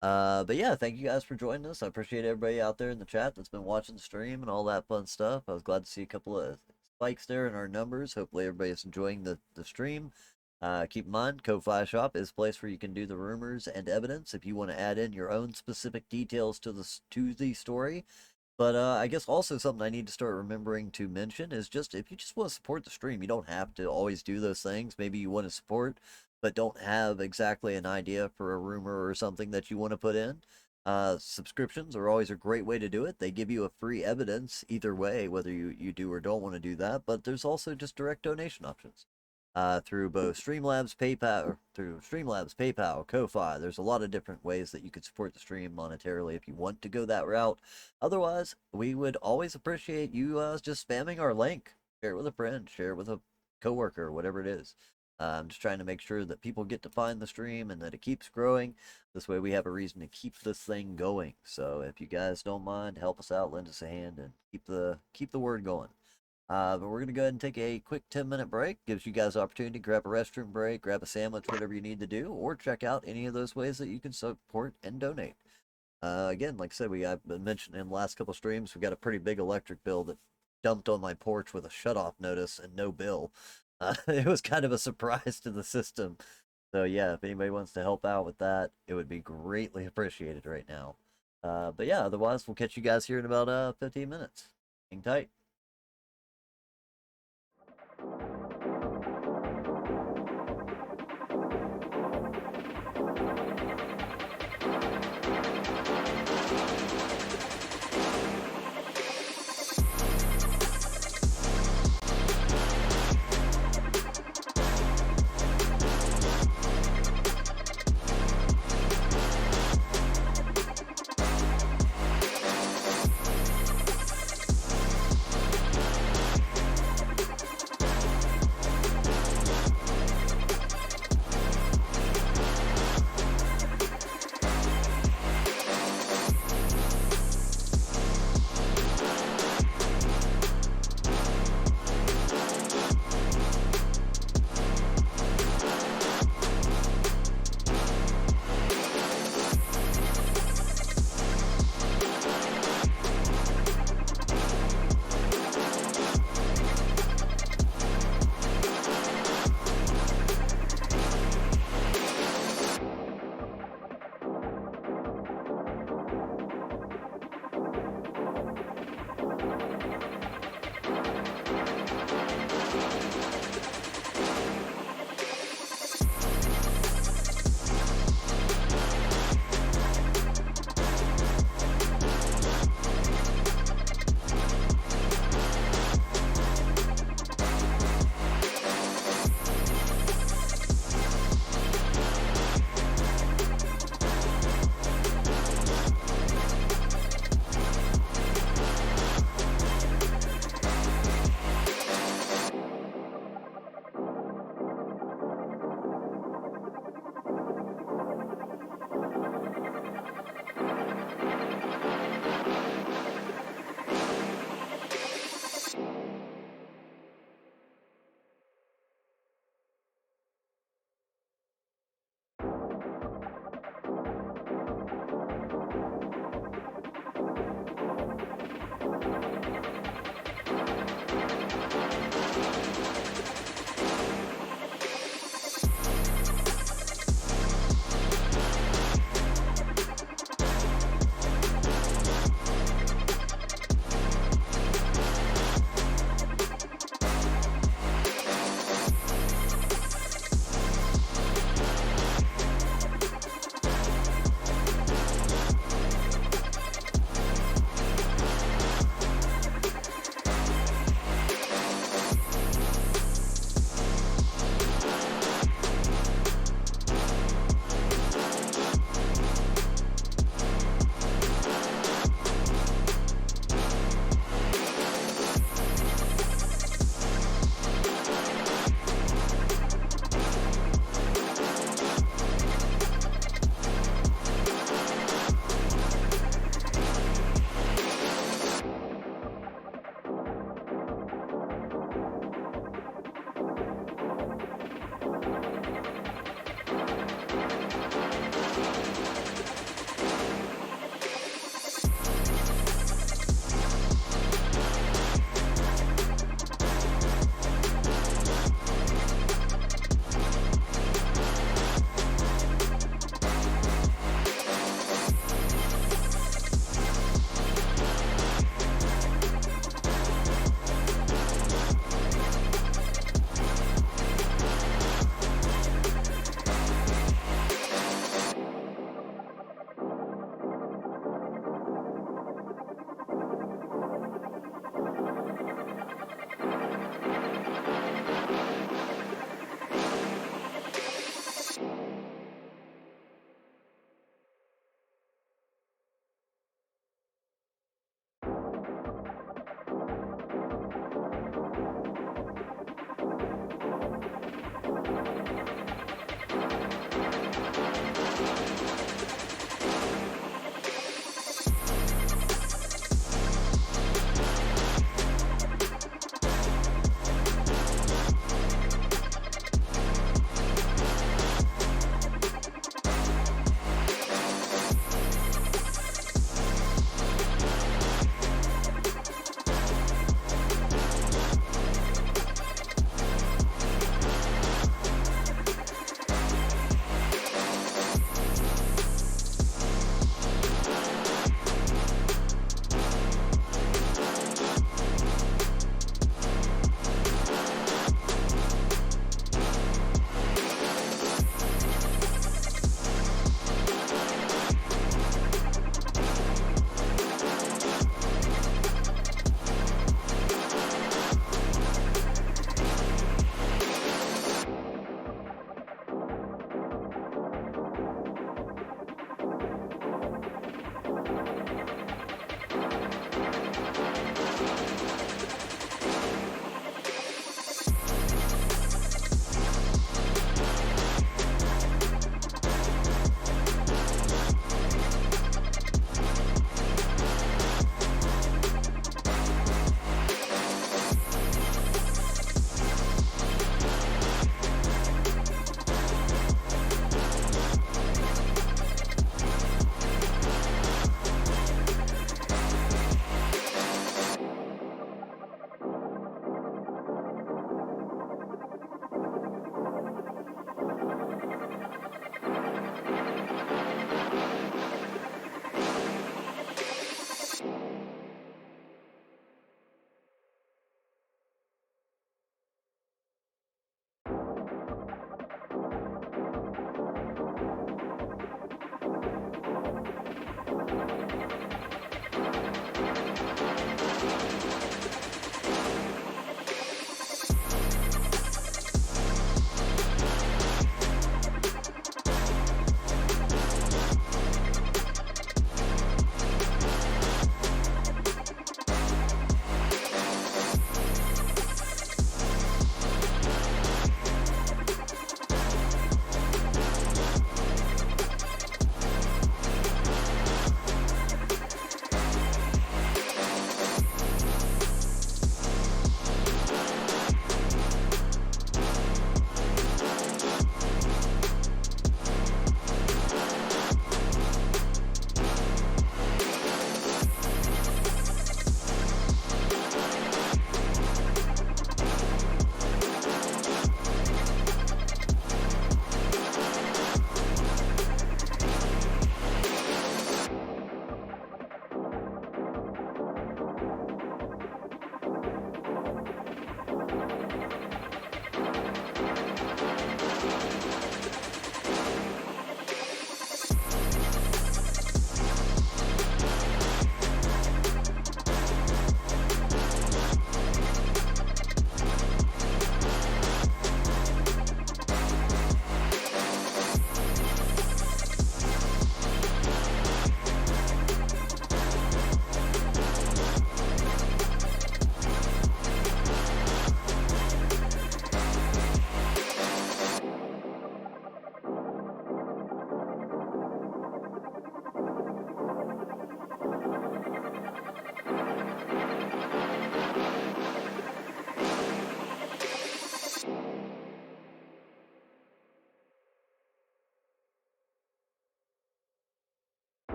But yeah, thank you guys for joining us. I appreciate everybody out there in the chat that's been watching the stream and all that fun stuff. I was glad to see a couple of spikes there in our numbers. Hopefully everybody's enjoying the stream. Keep in mind, Ko-Fi Shop is a place where you can do the rumors and evidence if you want to add in your own specific details to the story. But I guess also something I need to start remembering to mention is just if you just want to support the stream, you don't have to always do those things. Maybe you want to support, but don't have exactly an idea for a rumor or something that you want to put in. Subscriptions are always a great way to do it. They give you a free evidence either way, whether you do or don't want to do that. But there's also just direct donation options. Through both Streamlabs, PayPal, Ko-Fi. There's a lot of different ways that you could support the stream monetarily if you want to go that route. Otherwise, we would always appreciate you just spamming our link. Share it with a friend, share it with a coworker, whatever it is. I'm just trying to make sure that people get to find the stream and that it keeps growing. This way we have a reason to keep this thing going. So if you guys don't mind, help us out, lend us a hand, and keep the word going. But we're going to go ahead and take a quick 10-minute break. Gives you guys the opportunity to grab a restroom break, grab a sandwich, whatever you need to do, or check out any of those ways that you can support and donate. Again, like I said, I've been mentioning in the last couple streams, we got a pretty big electric bill that dumped on my porch with a shut-off notice and no bill. It was kind of a surprise to the system. So yeah, if anybody wants to help out with that, it would be greatly appreciated right now. But yeah, otherwise, we'll catch you guys here in about 15 minutes. Hang tight.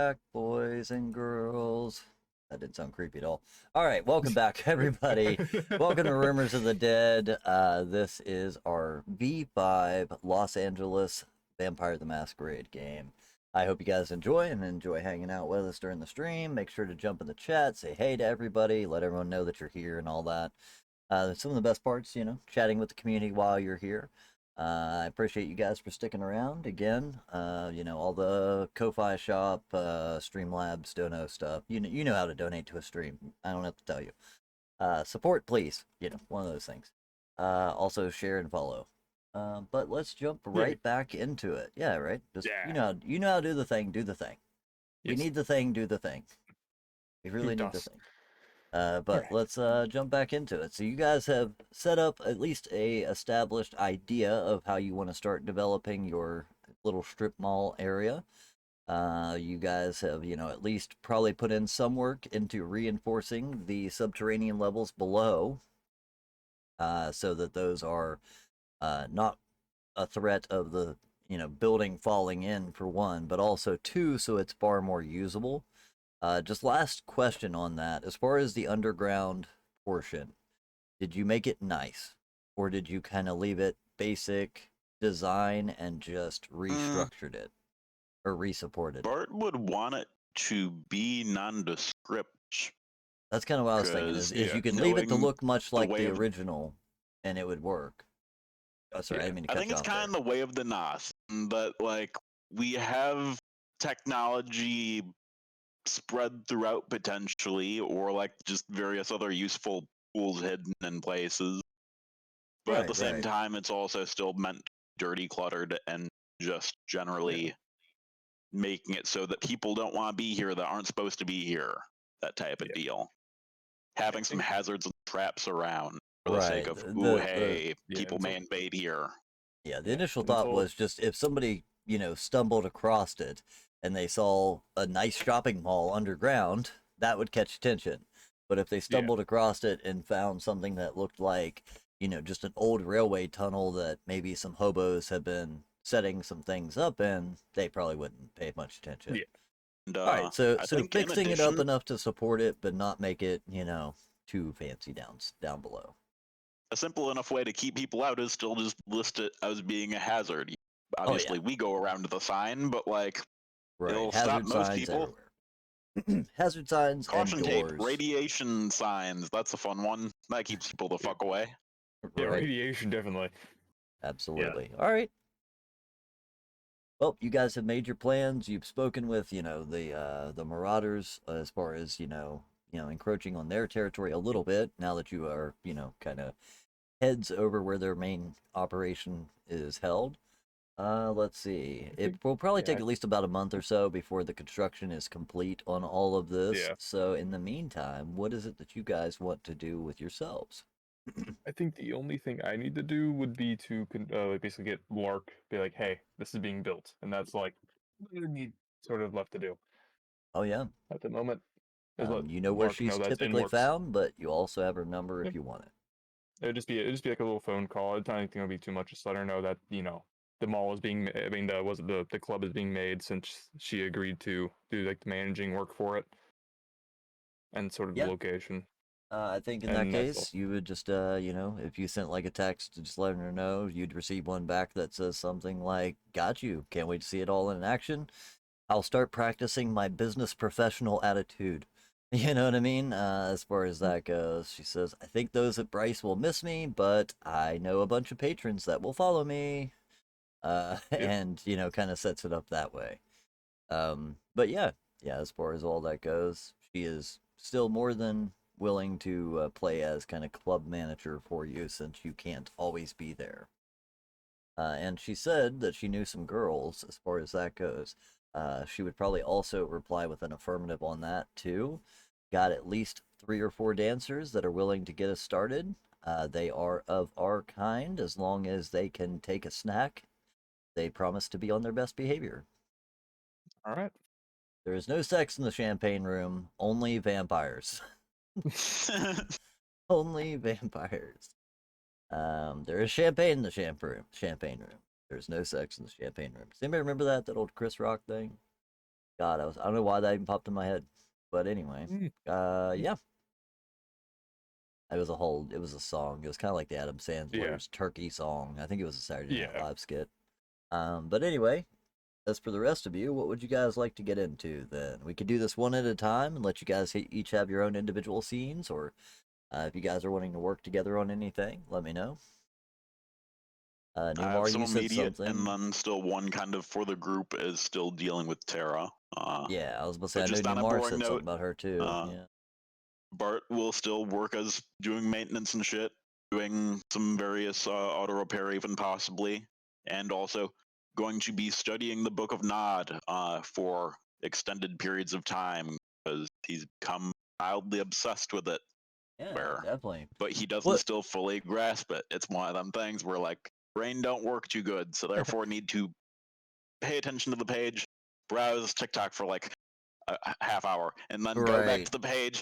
back, boys and girls. That didn't sound creepy at all. All right, welcome back, everybody. Welcome to Rumors of the Dead. This is our V5 Los Angeles Vampire the Masquerade game. I hope you guys enjoy hanging out with us during the stream. Make sure to jump in the chat, say hey to everybody, let everyone know that you're here and all that. Some of the best parts, chatting with the community while you're here. I appreciate you guys for sticking around again. All the Ko-Fi shop, Streamlabs, Dono stuff. You know how to donate to a stream. I don't have to tell you. Support, please. One of those things. Also share and follow. But let's jump right back into it. Yeah, right. Just you know how to do the thing. Do the thing. Yes. We need the thing. Do the thing. We really need the does. thing. But let's jump back into it. So you guys have set up at least a established idea of how you want to start developing your little strip mall area. You guys have, at least probably put in some work into reinforcing the subterranean levels below, so that those are not a threat of the, building falling in for one, but also two, so it's far more usable. Just last question on that. As far as the underground portion, did you make it nice? Or did you kind of leave it basic design and just restructured it? Or resupported? Bart would want it to be nondescript. That's kind of what I was thinking, is you can leave it to look much like the original, and it would work. Oh, sorry, I didn't mean to cut I think you it's off kind of the way of the Nos, but, we have technology spread throughout potentially, or just various other useful tools hidden in places. But at the same time, it's also still meant dirty, cluttered, and just generally making it so that people don't want to be here that aren't supposed to be here. That type of deal. Having some hazards and traps around for the sake of, people may invade here. Yeah, the initial thought was just if somebody, stumbled across it and they saw a nice shopping mall underground, that would catch attention. But if they stumbled across it and found something that looked like, just an old railway tunnel that maybe some hobos have been setting some things up in, they probably wouldn't pay much attention. Yeah. And, all right, so fixing it up addition, enough to support it, but not make it, too fancy down below. A simple enough way to keep people out is still just list it as being a hazard. Obviously, we go around the sign, but it'll stop most people. Everywhere. Hazard signs Caution and tape, doors. radiation signs. That's a fun one. That keeps people the fuck away. Yeah, radiation definitely. Absolutely. Yeah. All right. Well, you guys have made your plans. You've spoken with, the Marauders as far as, encroaching on their territory a little bit now that you are, kind of heads over where their main operation is held. Let's see. It will probably take at least about a month or so before the construction is complete on all of this. Yeah. So in the meantime, what is it that you guys want to do with yourselves? I think the only thing I need to do would be to basically get Lark, be like, hey, this is being built. And that's what I need sort of left to do. Oh, yeah. At the moment. You know where she's typically found, but you also have her number if you want it. It'd just be like a little phone call. I don't think it'll be too much. Just let her know that, the mall is being, the club is being made since she agreed to do the managing work for it. And sort of the location. I think in that case, you would just, if you sent a text to just letting her know, you'd receive one back that says something like, got you, can't wait to see it all in action. I'll start practicing my business professional attitude. You know what I mean? As far as that goes, she says, I think those at Bryce will miss me, but I know a bunch of patrons that will follow me. And, kind of sets it up that way. But yeah, as far as all that goes, she is still more than willing to play as kind of club manager for you since you can't always be there. And she said that she knew some girls as far as that goes. She would probably also reply with an affirmative on that too. Got at least 3 or 4 dancers that are willing to get us started. They are of our kind as long as they can take a snack. They promise to be on their best behavior. All right. There is no sex in the champagne room, only vampires. Only vampires. There is champagne in the champagne room. There's no sex in the champagne room. Does anybody remember that old Chris Rock thing? God, I don't know why that even popped in my head, but anyway, yeah. It was a song. It was kind of like the Adam Sandler's Turkey song. I think it was a Saturday Night Live skit. But anyway, as for the rest of you, what would you guys like to get into then? We could do this one at a time and let you guys each have your own individual scenes, or if you guys are wanting to work together on anything, let me know. I have Newmar, some you said immediate, something. and then still one kind of for the group is still dealing with Terra. Yeah, I was about to say, but I know just on a Newmar boring said note, something about her too. Yeah. Bart will still work as doing maintenance and shit, doing some various auto repair even possibly, and also going to be studying the Book of Nod for extended periods of time because he's become mildly obsessed with it. Yeah, definitely. But he doesn't still fully grasp it. It's one of them things where like brain don't work too good, so therefore need to pay attention to the page, browse TikTok for like a half hour, and then go back to the page.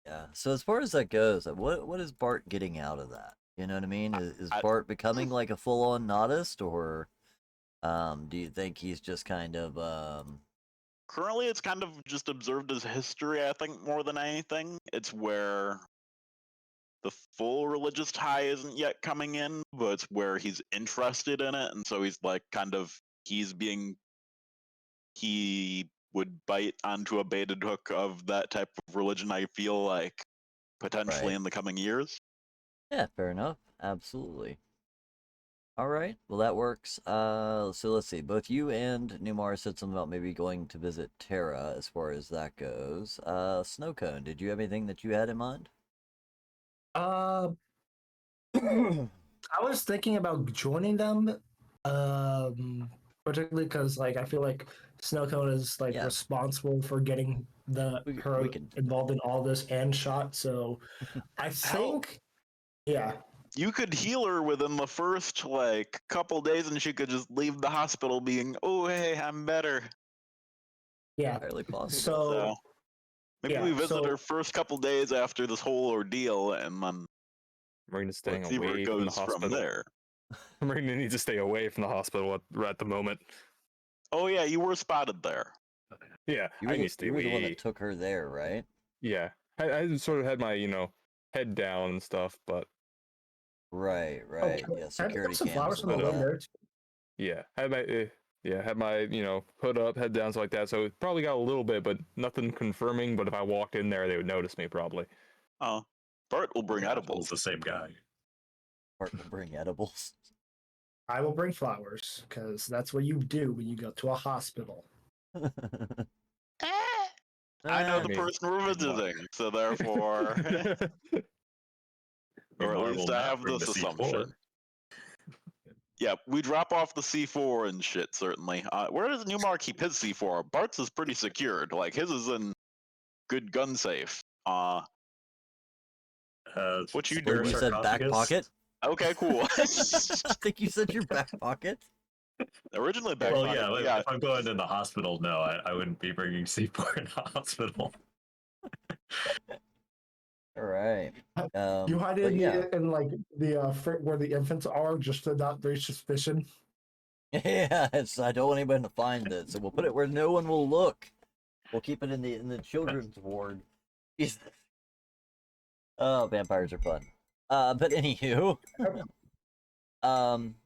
Yeah. So as far as that goes, what is Bart getting out of that? You know what I mean? Is Bart becoming like a full-on nodist, or do you think he's just kind of Currently, it's kind of just observed as history, I think, more than anything. It's where the full religious tie isn't yet coming in, but it's where he's interested in it, and so he's like kind of he would bite onto a baited hook of that type of religion, I feel like, potentially in the coming years. Yeah, fair enough. Absolutely. All right. Well, that works. So let's see. Both you and Newmar said something about maybe going to visit Terra as far as that goes. Snowcone, did you have anything that you had in mind? I was thinking about joining them, particularly because like I feel like Snowcone is like responsible for getting her involved in all this and shot. So I think, yeah. You could heal her within the first like couple days, and she could just leave the hospital being, "Oh hey, I'm better." Yeah. Fairly possible. So maybe we visit her first couple days after this whole ordeal, and then Marina's staying let's see where away it from the goes hospital. from there. Marina needs to stay away from the hospital at the moment. Oh yeah, you were spotted there. Yeah, you were the one that took her there, right? Yeah, I sort of had my head down and stuff, but right. Yeah, security some flowers cams. on the way there. Yeah, had my hood up, head down, stuff like that. So it probably got a little bit, but nothing confirming. But if I walked in there, they would notice me probably. Oh, Bart will bring edibles. It's the same guy. Bart will bring edibles. I will bring flowers because that's what you do when you go to a hospital. I know the person we're visiting, so therefore, or at least I have this assumption. Yeah, we drop off the C4 and shit, certainly. Where does Newmar keep his C4? Bart's is pretty secured. Like, his is in good gun safe. What you do? You said back pocket? Okay, cool. I think you said your back pocket. Originally back pocket. Yeah, if I'm going to the hospital, no, I wouldn't be bringing C4 in the hospital. All right. You hide it in like the where the infants are, just to not raise suspicion. Yeah, I don't want anybody to find it, so we'll put it where no one will look. We'll keep it in the children's ward. Oh, vampires are fun. But anywho,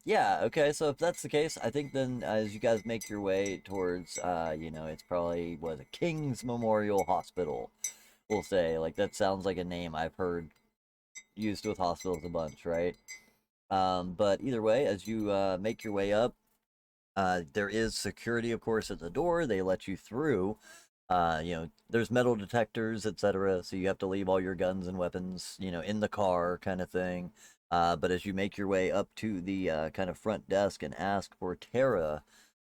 yeah, okay. So if that's the case, I think then as you guys make your way towards, it's probably a King's Memorial Hospital. We'll say, like, that sounds like a name I've heard used with hospitals a bunch, right? But either way, as you make your way up, there is security, of course, at the door. They let you through. There's metal detectors, etc. So you have to leave all your guns and weapons, in the car, kind of thing. But as you make your way up to the kind of front desk and ask for Terra,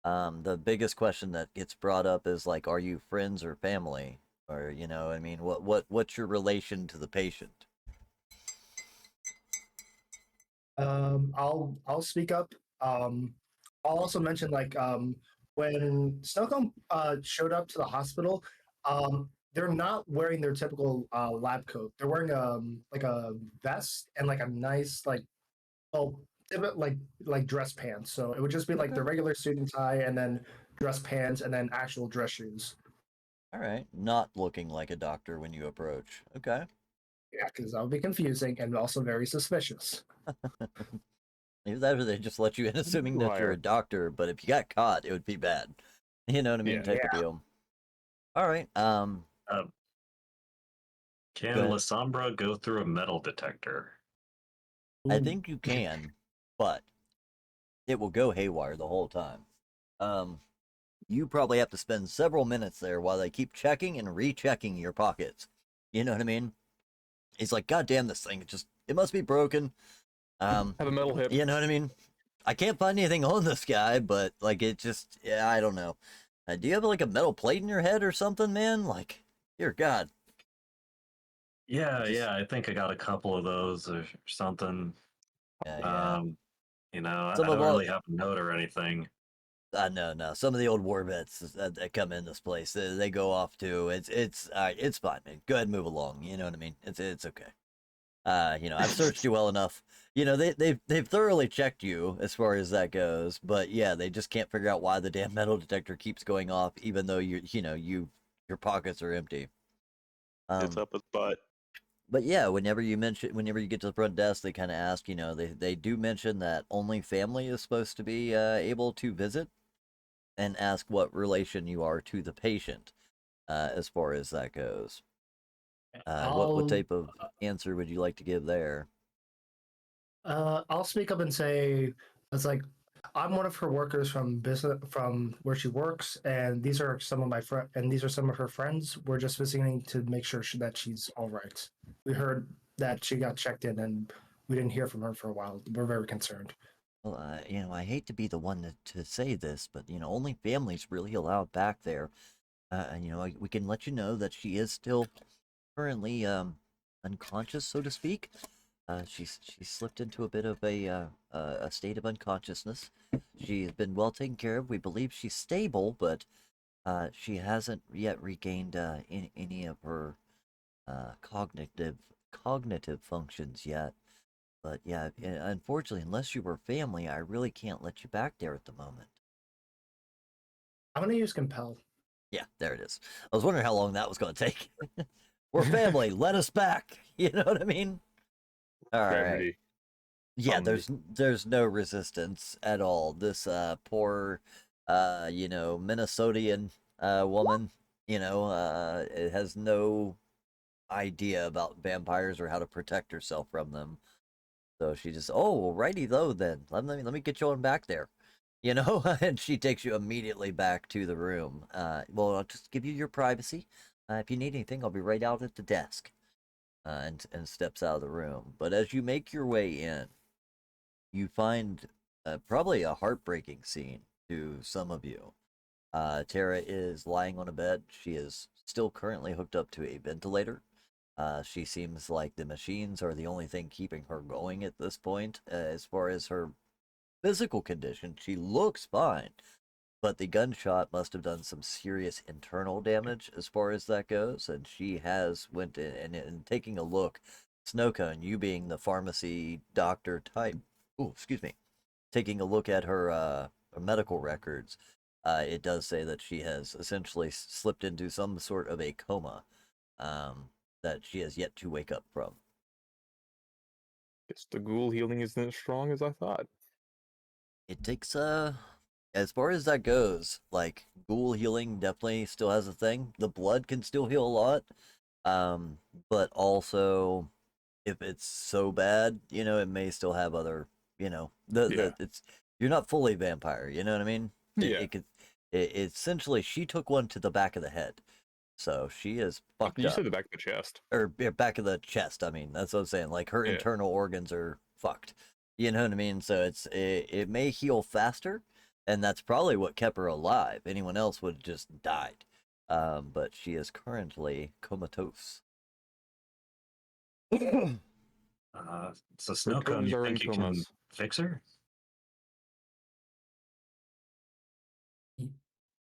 the biggest question that gets brought up is like, are you friends or family? Or I mean, what's your relation to the patient? I'll speak up. I'll also mention like when Snowcomb showed up to the hospital, they're not wearing their typical lab coat. They're wearing like a vest and like a nice like dress pants. So it would just be like the regular suit and tie, and then dress pants, and then actual dress shoes. All right. Not looking like a doctor when you approach. Okay. Yeah, because that would be confusing and also very suspicious. Either that or they just let you in assuming that you're a Liar. doctor, but if you got caught, it would be bad. You know what I mean? Yeah. Type of deal. All right. Uh, can Go ahead. Lasombra go through a metal detector? I Ooh. think you can, but it will go haywire the whole time. You probably have to spend several minutes there while they keep checking and rechecking your pockets. You know what I mean? It's like, God damn, this thing, it must be broken. Have a metal hip. You know what I mean? I can't find anything on this guy, but like yeah, I don't know. Do you have like a metal plate in your head or something, man? Like, dear God. Yeah, I think I got a couple of those or something. Yeah. Some I of don't all, really have a note or anything. no. Some of the old war vets that come in this place, they go off too. It's fine, man. Go ahead and move along. You know what I mean? It's okay. I've searched you well enough. They've thoroughly checked you as far as that goes, but yeah, they just can't figure out why the damn metal detector keeps going off, even though your pockets are empty. It's up his butt. But yeah, whenever you get to the front desk, they kind of ask, they do mention that only family is supposed to be able to visit, and ask what relation you are to the patient, as far as that goes. What I'll type of answer would you like to give there? I'll speak up and say it's like I'm one of her workers from business from where she works, and these are some of my friends, and these are some of her friends. We're just visiting to make sure that she's all right. We heard that she got checked in, and we didn't hear from her for a while. We're very concerned. Well, I hate to be the one to say this, but only families really allowed back there. And we can let you know that she is still currently unconscious, so to speak. She slipped into a bit of a state of unconsciousness. She's been well taken care of. We believe she's stable, but she hasn't yet regained any of her cognitive functions yet. But yeah, unfortunately, unless you were family, I really can't let you back there at the moment. I'm gonna use compel. Yeah, there it is. I was wondering how long that was going to take. We're family. Let us back. You know what I mean? All right. Gravity. Yeah, there's no resistance at all. This poor Minnesotan woman, it has no idea about vampires or how to protect herself from them. So she just, oh, righty though then. Let me get you on back there. And she takes you immediately back to the room. Well, I'll just give you your privacy. If you need anything, I'll be right out at the desk. And steps out of the room. But as you make your way in, you find probably a heartbreaking scene to some of you. Tara is lying on a bed. She is still currently hooked up to a ventilator. She seems like the machines are the only thing keeping her going at this point. As far as her physical condition, she looks fine, but the gunshot must have done some serious internal damage as far as that goes, and she has went in and taking a look. Snowcone, you being the pharmacy doctor type, excuse me, taking a look at her medical records, it does say that she has essentially slipped into some sort of a coma, that she has yet to wake up from. Guess the ghoul healing isn't as strong as I thought. It takes as far as that goes, like ghoul healing definitely still has a thing. The blood can still heal a lot. But also if it's so bad, it may still have other, it's you're not fully vampire, you know what I mean? Yeah. Essentially she took one to the back of the head. So she is fucked You up. said the back of the chest. Or back of the chest, I mean. That's what I'm saying. Like her Yeah. internal organs are fucked. You know what I mean? So it may heal faster, and that's probably what kept her alive. Anyone else would have just died. But she is currently comatose. So Snowcone, toes you are in think you can comas. fix her?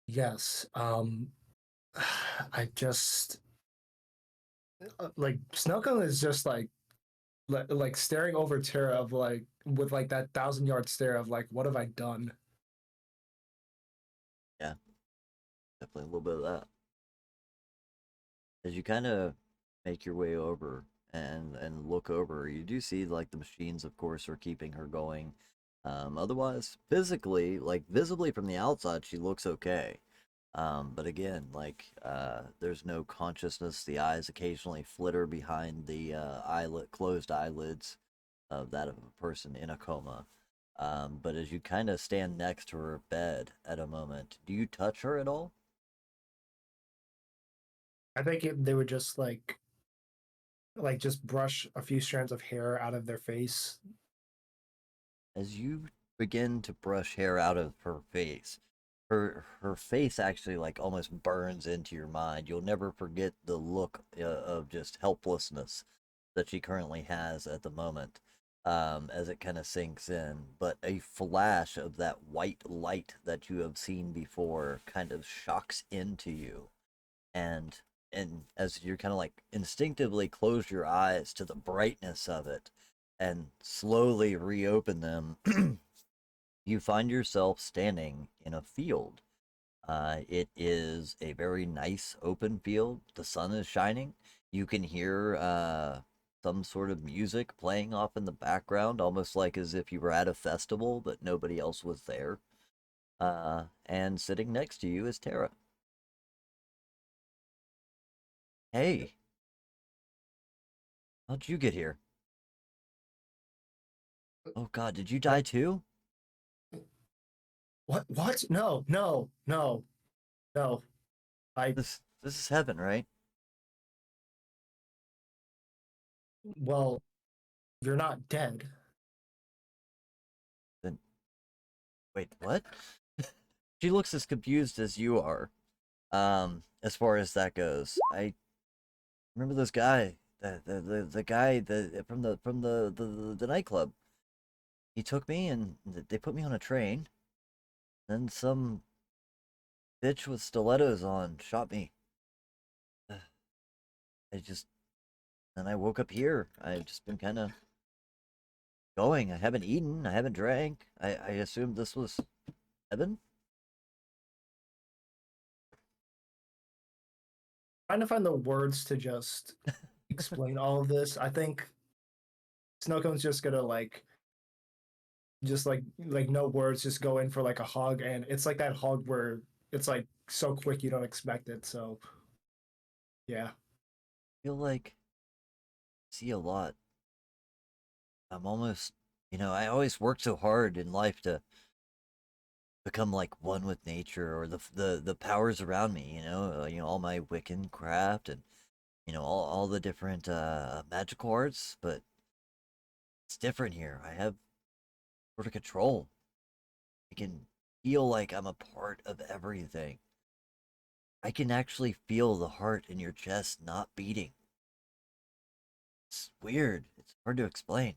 Yes. I just like Snowcone is just like staring over Tara of like with like that 1,000-yard stare of like, what have I done? Yeah. Definitely a little bit of that. As you kind of make your way over and look over, you do see like the machines, of course, are keeping her going. Otherwise, physically, like visibly from the outside, she looks okay. But again, like there's no consciousness. The eyes occasionally flitter behind the closed eyelids of that of a person in a coma. But as you kind of stand next to her bed at a moment, do you touch her at all? I think they would just like just brush a few strands of hair out of their face. As you begin to brush hair out of her face, her face actually like almost burns into your mind. You'll never forget the look of just helplessness that she currently has at the moment, as it kind of sinks in. But a flash of that white light that you have seen before kind of shocks into you, and as you're kind of like instinctively close your eyes to the brightness of it and slowly reopen them, you find yourself standing in a field. It is a very nice open field. The sun is shining. You can hear some sort of music playing off in the background, almost like as if you were at a festival, but nobody else was there. And sitting next to you is Tara. Hey, how'd you get here? Oh God, did you die too? What? What? No, no, no, no. I This is heaven, right? well, you're not dead. Then wait, what? She looks as confused as you are. As far as that goes, I remember this guy, the guy from the nightclub. He took me and they put me on a train. Then some bitch with stilettos on shot me. I just then I woke up here. I've just been kind of going. I haven't eaten. I haven't drank. I assumed this was heaven. Trying to find the words to just explain all of this. I think Snowcone's just gonna just like no words, just go in for like a hug, and it's like that hug where it's like so quick you don't expect it. So yeah. Feel like I see a lot. I'm almost, I always worked so hard in life to become like one with nature or the powers around me. All my Wiccan craft and all the different magical arts, but it's different here. I have sort of control. I can feel like I'm a part of everything. I can actually feel the heart in your chest not beating. It's weird. It's hard to explain.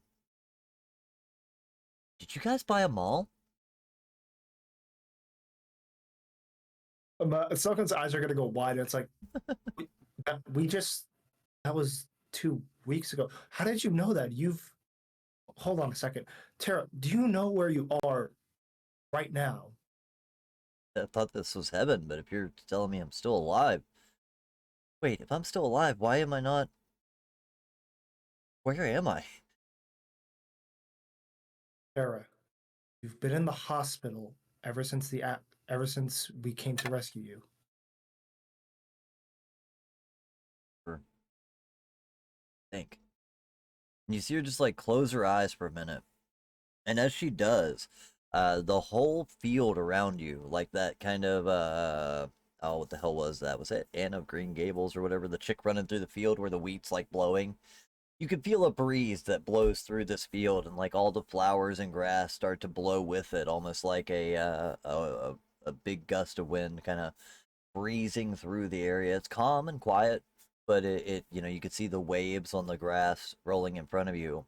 Did you guys buy a mall? Snowcone's eyes are gonna go wide. And it's like we just that was 2 weeks ago. How did you know that? You've hold on a second, Tara. Do you know where you are right now? I thought this was heaven, but if you're telling me I'm still alive, wait, if I'm still alive, why am I not? Where am I? Tara, you've been in the hospital ever since we came to rescue you. For think. And you see her just like close her eyes for a minute, and as she does, the whole field around you, like that kind of oh, what the hell was that? Was it Anne of Green Gables or whatever? The chick running through the field where the wheat's like blowing. You can feel a breeze that blows through this field, and like all the flowers and grass start to blow with it, almost like a big gust of wind, kind of breezing through the area. It's calm and quiet, but you could see the waves on the grass rolling in front of you.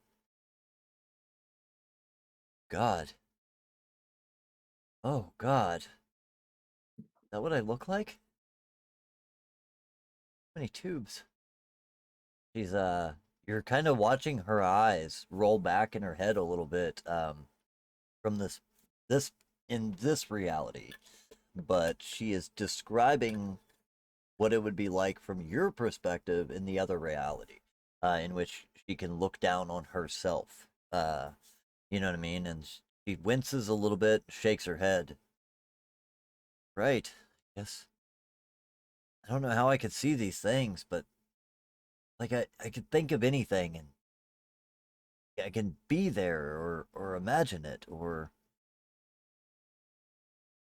God. Oh, God. Is that what I look like? How many tubes? She's, you're kind of watching her eyes roll back in her head a little bit, from this, in this reality. but she is describing what it would be like from your perspective in the other reality, in which she can look down on herself. You know what I mean? And she winces a little bit, shakes her head. Right. Yes. I don't know how I could see these things, but like I could think of anything and I can be there or imagine it or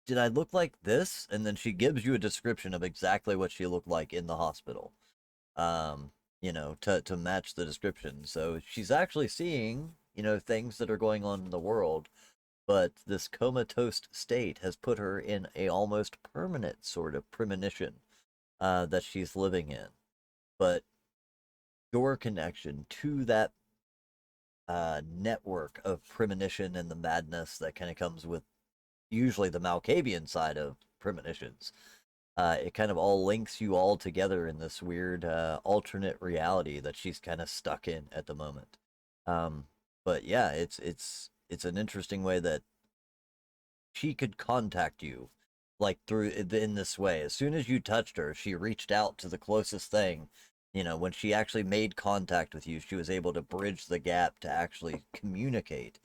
did I look like this? And then she gives you a description of exactly what she looked like in the hospital. Um, to match the description. So she's actually seeing, things that are going on in the world, but this comatose state has put her in a almost permanent sort of premonition that she's living in. But your connection to that network of premonition and the madness that kind of comes with usually the Malkavian side of premonitions. It kind of all links you all together in this weird alternate reality that she's kind of stuck in at the moment. But yeah, it's an interesting way that she could contact you, like through in this way. As soon as you touched her, she reached out to the closest thing. When she actually made contact with you, she was able to bridge the gap to actually communicate.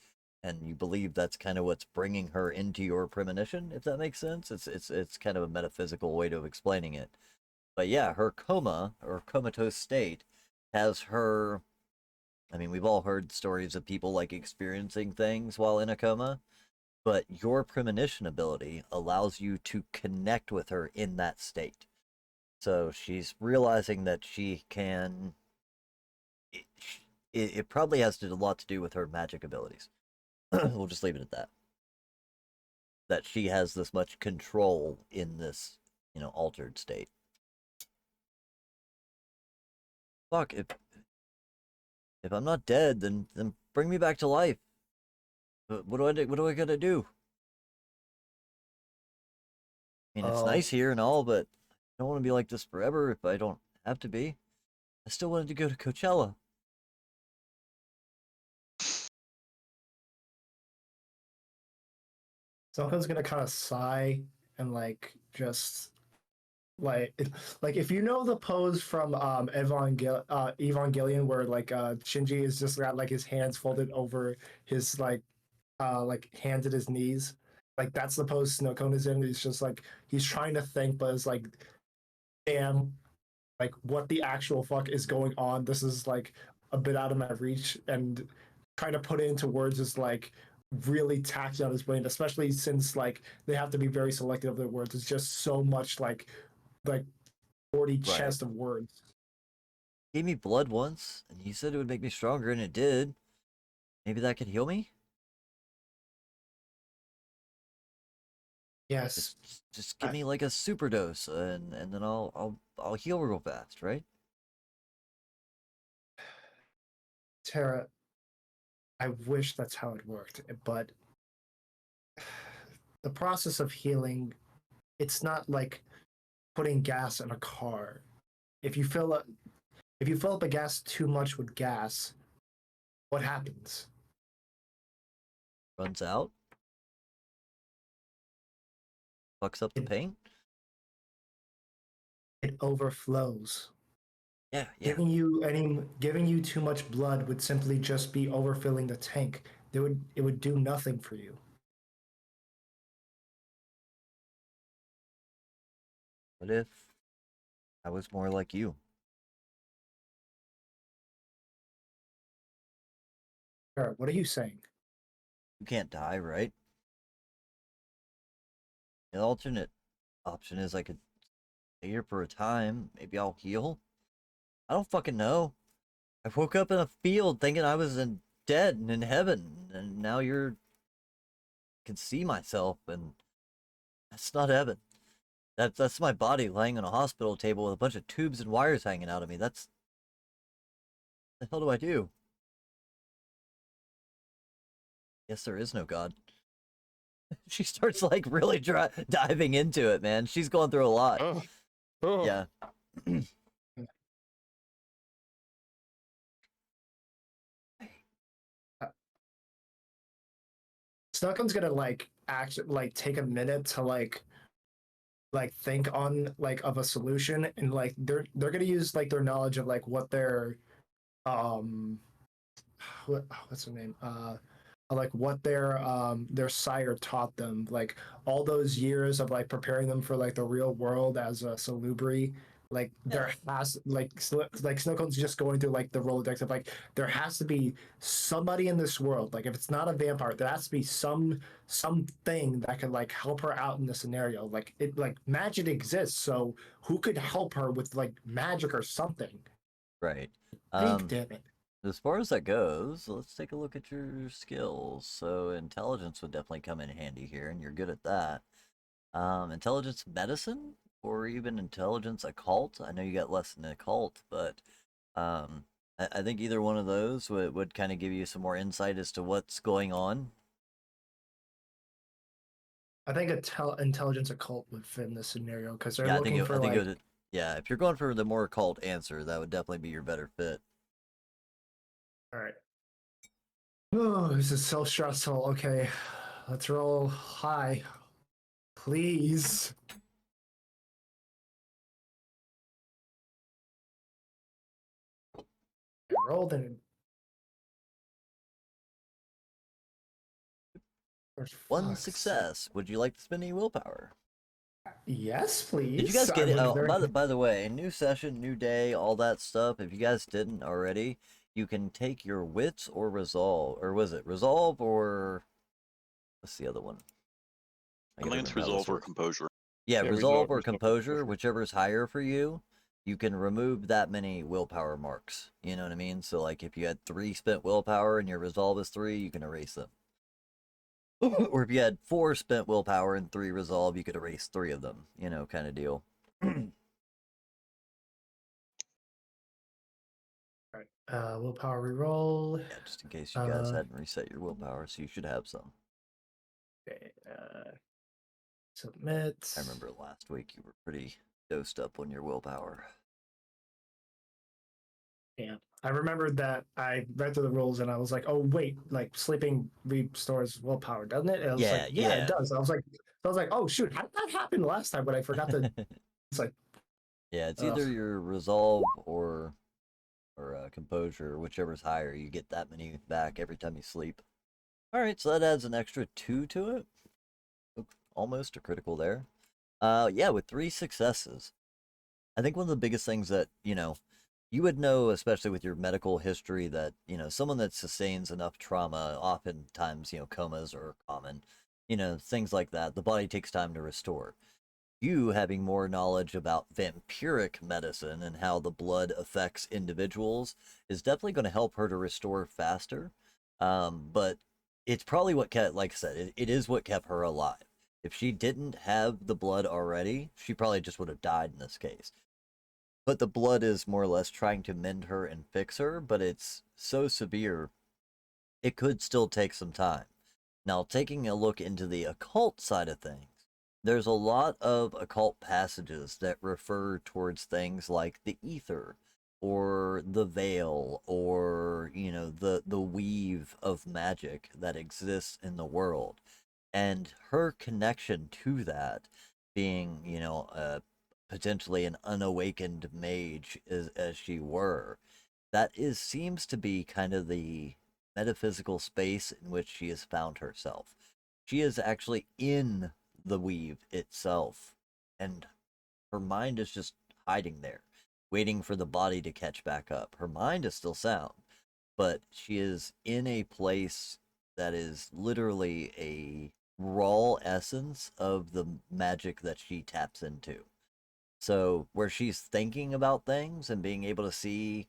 And you believe that's kind of what's bringing her into your premonition, if that makes sense. It's kind of a metaphysical way of explaining it. But yeah, her coma or comatose state has her. I mean, we've all heard stories of people like experiencing things while in a coma, but your premonition ability allows you to connect with her in that state. So she's realizing that she can. It, it probably has a lot to do with her magic abilities. We'll just leave it at that. That she has this much control in this, altered state. Fuck, if I'm not dead, then bring me back to life. What do I do? What do I gotta do? I mean, it's Oh, nice here and all, but I don't want to be like this forever if I don't have to be. I still wanted to go to Coachella. someone's gonna kind of sigh and like just like like if you know the pose from Evangelion where Shinji is just got like his hands folded over his like hands at his knees. Like that's the pose Snowcone is in. He's just like he's trying to think, but it's like, damn, like what the actual fuck is going on? This is like a bit out of my reach, and trying to put it into words is like really taxing on his brain, especially since like they have to be very selective of their words. It's just so much like 40 Right. chest of words. Gave me blood once, and you said it would make me stronger, and it did. Maybe that could heal me? Yes, Just give I, me like a super dose, and then I'll heal real fast, right? Tara, I wish that's how it worked, but the process of healing, it's not like putting gas in a car. If you fill up if you fill up a gas too much with gas, what happens? Runs out, fucks up the It paint. it overflows. Yeah. Giving you too much blood would simply just be overfilling the tank. It would do nothing for you. What if I was more like you? Sure, what are you saying? You can't die, right? The alternate option is I could stay here for a time. Maybe I'll heal. I don't fucking know. I woke up in a field thinking I was dead and in heaven, and now you're can see myself, and that's not heaven. That's my body laying on a hospital table with a bunch of tubes and wires hanging out of me. That's the hell do I do? Yes, there is no God. She starts like really diving into it, man. She's going through a lot. Oh, oh. Yeah. Snuckham's gonna like take a minute to like like think on like of a solution, and like they're gonna use like their knowledge of like what um what's her name like what their sire taught them, like all those years of like preparing them for like the real world as a salubri. Like there Yeah. has like Snowcone's just going through like the Rolodex of like there has to be somebody in this world. Like if it's not a vampire, there has to be something that could like help her out in the scenario. Like it like magic exists, so who could help her with like magic or something? Right. Think, damn it. As far as that goes, let's take a look at your skills. So intelligence would definitely come in handy here, and you're good at that. Intelligence medicine or even intelligence occult. I know you got less than occult, but I think either one of those would kind of give you some more insight as to what's going on. I think intelligence occult would fit in this scenario because they're Yeah, looking for I think like. it would. Yeah, if you're going for the more occult answer, that would definitely be your better fit. All right. Oh, this is so stressful. Okay, let's roll high, please. I rolled and there's One fuck. success. Would you like to spend any willpower? Yes, please. Did you guys I get it? would Oh, very. by the way, new session, new day, all that stuff. If you guys didn't already, you can take your wits or resolve, or was it resolve or what's the other one? I I gotta think it's remember how this resolve or works. composure. Yeah, Yeah, resolve resolve, or resolve, composure, composure. whichever is higher for you. You can remove that many willpower marks. You know what I mean? So like if you had 3 spent willpower and your resolve is 3, you can erase them. Or if you had 4 spent willpower and 3 resolve, you could erase 3 of them. You know, kind of deal. All right. Willpower reroll. Yeah, just in case you guys Uh, hadn't reset your willpower, so you should have some. okay. Submit. I remember last week you were pretty dosed up on your willpower. Yeah. I remembered that I read through the rules and I was like, oh wait, like sleeping restores willpower, doesn't it? And I was like, yeah, it does. I was like, oh shoot, how did that happen last time? But I forgot to. It's like, Yeah, it's ugh. either your resolve or composure, whichever's higher. You get that many back every time you sleep. All right, so that adds an extra 2 to it. Almost a critical there. Yeah, with 3 successes. I think one of the biggest things that, you would know, especially with your medical history, that, someone that sustains enough trauma, oftentimes, comas are common, things like that. The body takes time to restore. You having more knowledge about vampiric medicine and how the blood affects individuals is definitely going to help her to restore faster. But it's probably what kept, like I said, it is what kept her alive. If she didn't have the blood already, she probably just would have died in this case. But the blood is more or less trying to mend her and fix her, but it's so severe, it could still take some time. Now, taking a look into the occult side of things, there's a lot of occult passages that refer towards things like the ether or the veil or, the weave of magic that exists in the world. And her connection to that being, potentially an unawakened mage as she were, that is seems to be kind of the metaphysical space in which she has found herself. She is actually in the weave itself, and her mind is just hiding there, waiting for the body to catch back up. Her mind is still sound, but she is in a place that is literally a raw essence of the magic that she taps into. So where she's thinking about things and being able to see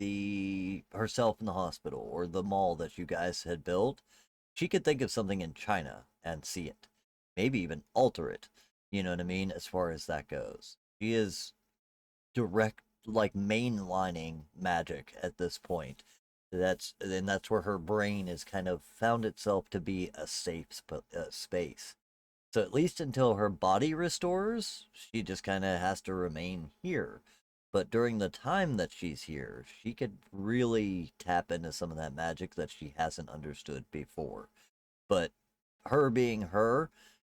the herself in the hospital or the mall that you guys had built, she could think of something in China and see it. Maybe even alter it. You know what I mean? As far as that goes. She is direct like mainlining magic at this point. That's where her brain has kind of found itself to be a safe space. So at least until her body restores, she just kind of has to remain here. But during the time that she's here, she could really tap into some of that magic that she hasn't understood before. But her being her,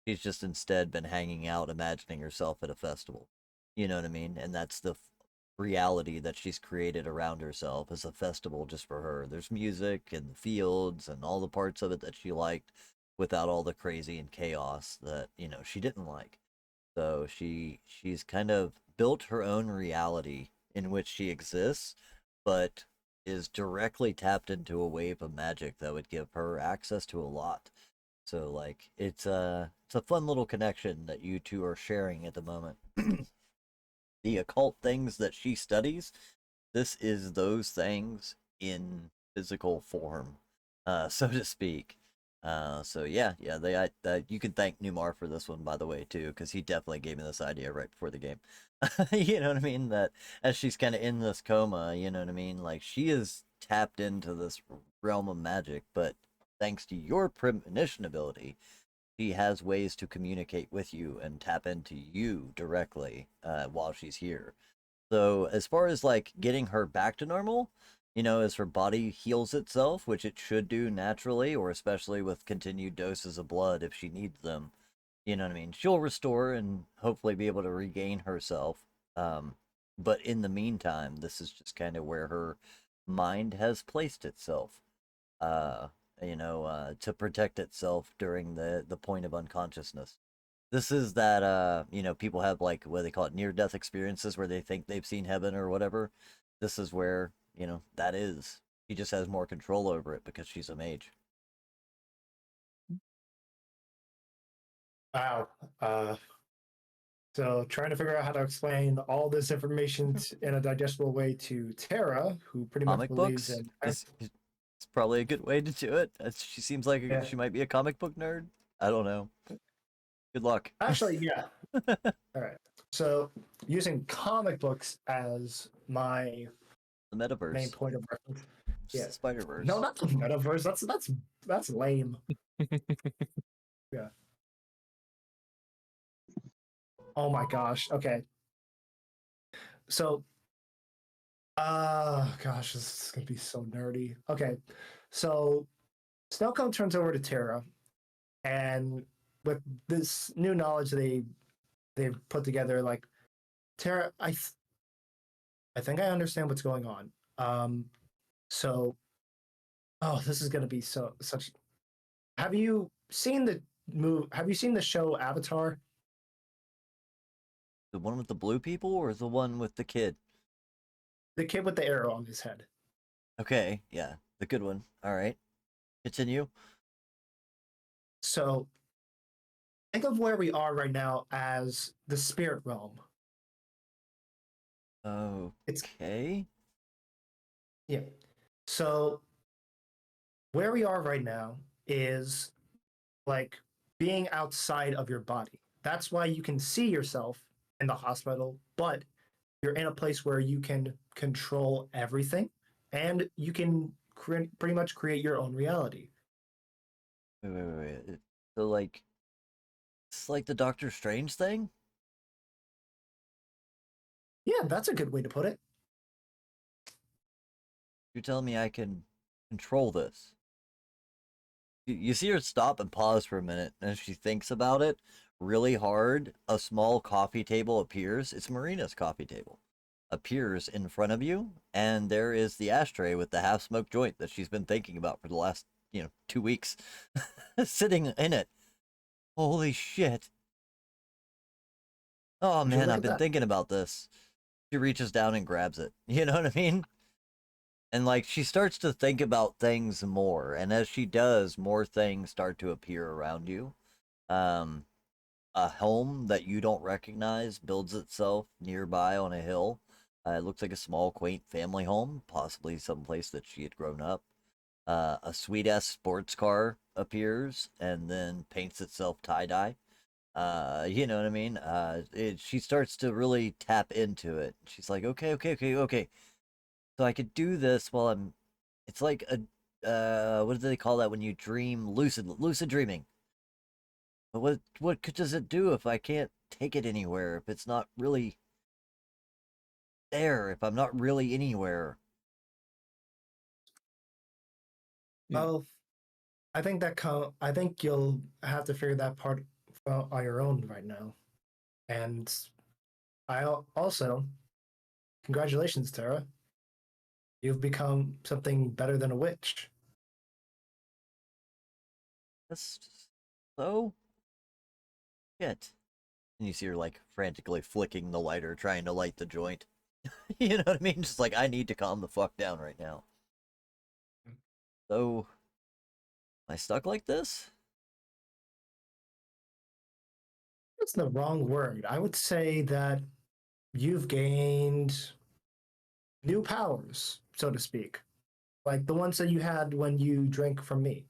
She's just instead been hanging out, imagining herself at a festival. You know what I mean? And that's the reality that she's created around herself as a festival just for her. There's music and the fields and all the parts of it that she liked without all the crazy and chaos that, she didn't like. So she's kind of built her own reality in which she exists, but is directly tapped into a wave of magic that would give her access to a lot. So like it's a fun little connection that you two are sharing at the moment. The occult things that she studies, this is those things in physical form, so to speak. So yeah, you can thank Numar for this one, by the way, too, because he definitely gave me this idea right before the game. You know what I mean? That as she's kind of in this coma, you know what I mean? Like she is tapped into this realm of magic, but thanks to your premonition ability, she has ways to communicate with you and tap into you directly while she's here. So as far as like getting her back to normal, as her body heals itself, which it should do naturally, or especially with continued doses of blood if she needs them, you know what I mean? She'll restore and hopefully be able to regain herself. But in the meantime, this is just kind of where her mind has placed itself. Uh, to protect itself during the point of unconsciousness. This is that people have like what they call it near death experiences where they think they've seen heaven or whatever. This is where, that is. She just has more control over it because she's a mage. Wow. So trying to figure out how to explain all this information in a digestible way to Tara, who pretty much Comic believes books in. is probably a good way to do it. She seems like Yeah. she might be a comic book nerd. I don't know. Good luck. Actually, yeah. All right. So using comic books as my The main metaverse. point of reference. Just Yeah. the Spider-Verse. No, not the metaverse. That's lame. Yeah. Oh my gosh. Okay. So, gosh, this is gonna be so nerdy. Okay. So Snowcone turns over to Tara, and with this new knowledge they've put together, like Tara, I think I understand what's going on. So oh, this is gonna be such. Have you seen the Have you seen the show Avatar? The one with the blue people or the one with the kid? The kid with the arrow on his head. Okay, yeah, the good one. All right, continue. So think of where we are right now as the spirit realm. It's Okay. yeah. So where we are right now is like being outside of your body. That's why you can see yourself in the hospital, but you're in a place where you can control everything and you can pretty much create your own reality. Wait. So like, it's like the Doctor Strange thing. Yeah, that's a good way to put it. You're telling me I can control this? You see her stop and pause for a minute, and as she thinks about it really hard, a small coffee table appears. It's Marina's coffee table. Appears in front of you, and there is the ashtray with the half-smoked joint that she's been thinking about for the last, 2 weeks, sitting in it. Holy shit! Oh Would you man, look I've at been that? thinking about this. She reaches down and grabs it. You know what I mean? And like she starts to think about things more, and as she does, more things start to appear around you. Um, a home that you don't recognize builds itself nearby on a hill. It looks like a small, quaint family home, possibly someplace that she had grown up. A sweet ass sports car appears and then paints itself tie dye. You know what I mean? She starts to really tap into it. She's like, okay. So I could do this while I'm. It's like a what do they call that when you dream? Lucid dreaming. But does it do if I can't take it anywhere? If it's not really there? If I'm not really anywhere? Hmm. Well, I think you'll have to figure that part on your own right now. And also, congratulations, Tara. You've become something better than a witch. That's so shit. And you see her like frantically flicking the lighter, trying to light the joint. You know what I mean? Just like, I need to calm the fuck down right now. So, am I stuck like this? That's the wrong word. I would say that you've gained new powers, so to speak, like the ones that you had when you drank from me.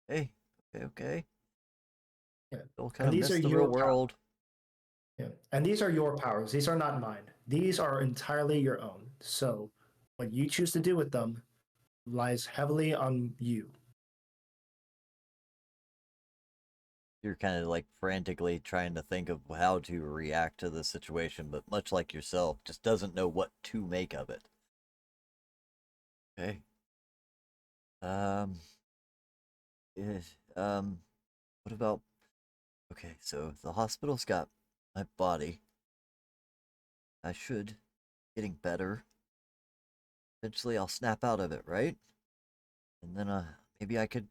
Hey, okay. Yeah. Still And kind of these are miss the real your world. Yeah. And these are your powers. These are not mine. These are entirely your own. So what you choose to do with them lies heavily on you. You're kind of like frantically trying to think of how to react to the situation, but much like yourself, just doesn't know what to make of it. Okay. Um, what about, okay, so the hospital's got my body. I should getting better. Eventually I'll snap out of it, right? And then maybe I could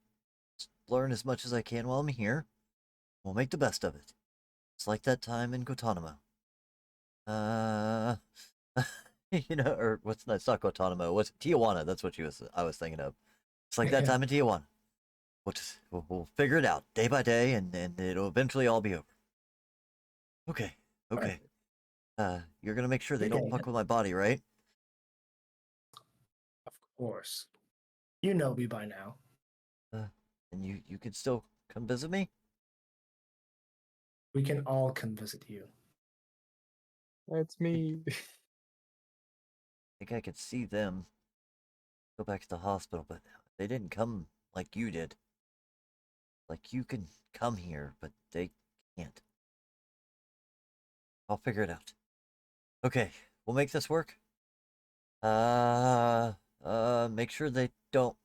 learn as much as I can while I'm here. We'll make the best of it. It's like that time in Guantanamo. Uh, or what's that? It's not Guantanamo. What's Tijuana? That's what I was thinking of. It's like that time in Tijuana. We'll figure it out day by day, and it'll eventually all be over. Okay, okay. You're gonna make sure they don't fuck with my body, right? Of course. You know me by now. And you can still come visit me. We can all come visit you. That's me. I think I could see them go back to the hospital, but they didn't come like you did. Like, you can come here, but they can't. I'll figure it out. Okay, we'll make this work. Make sure they don't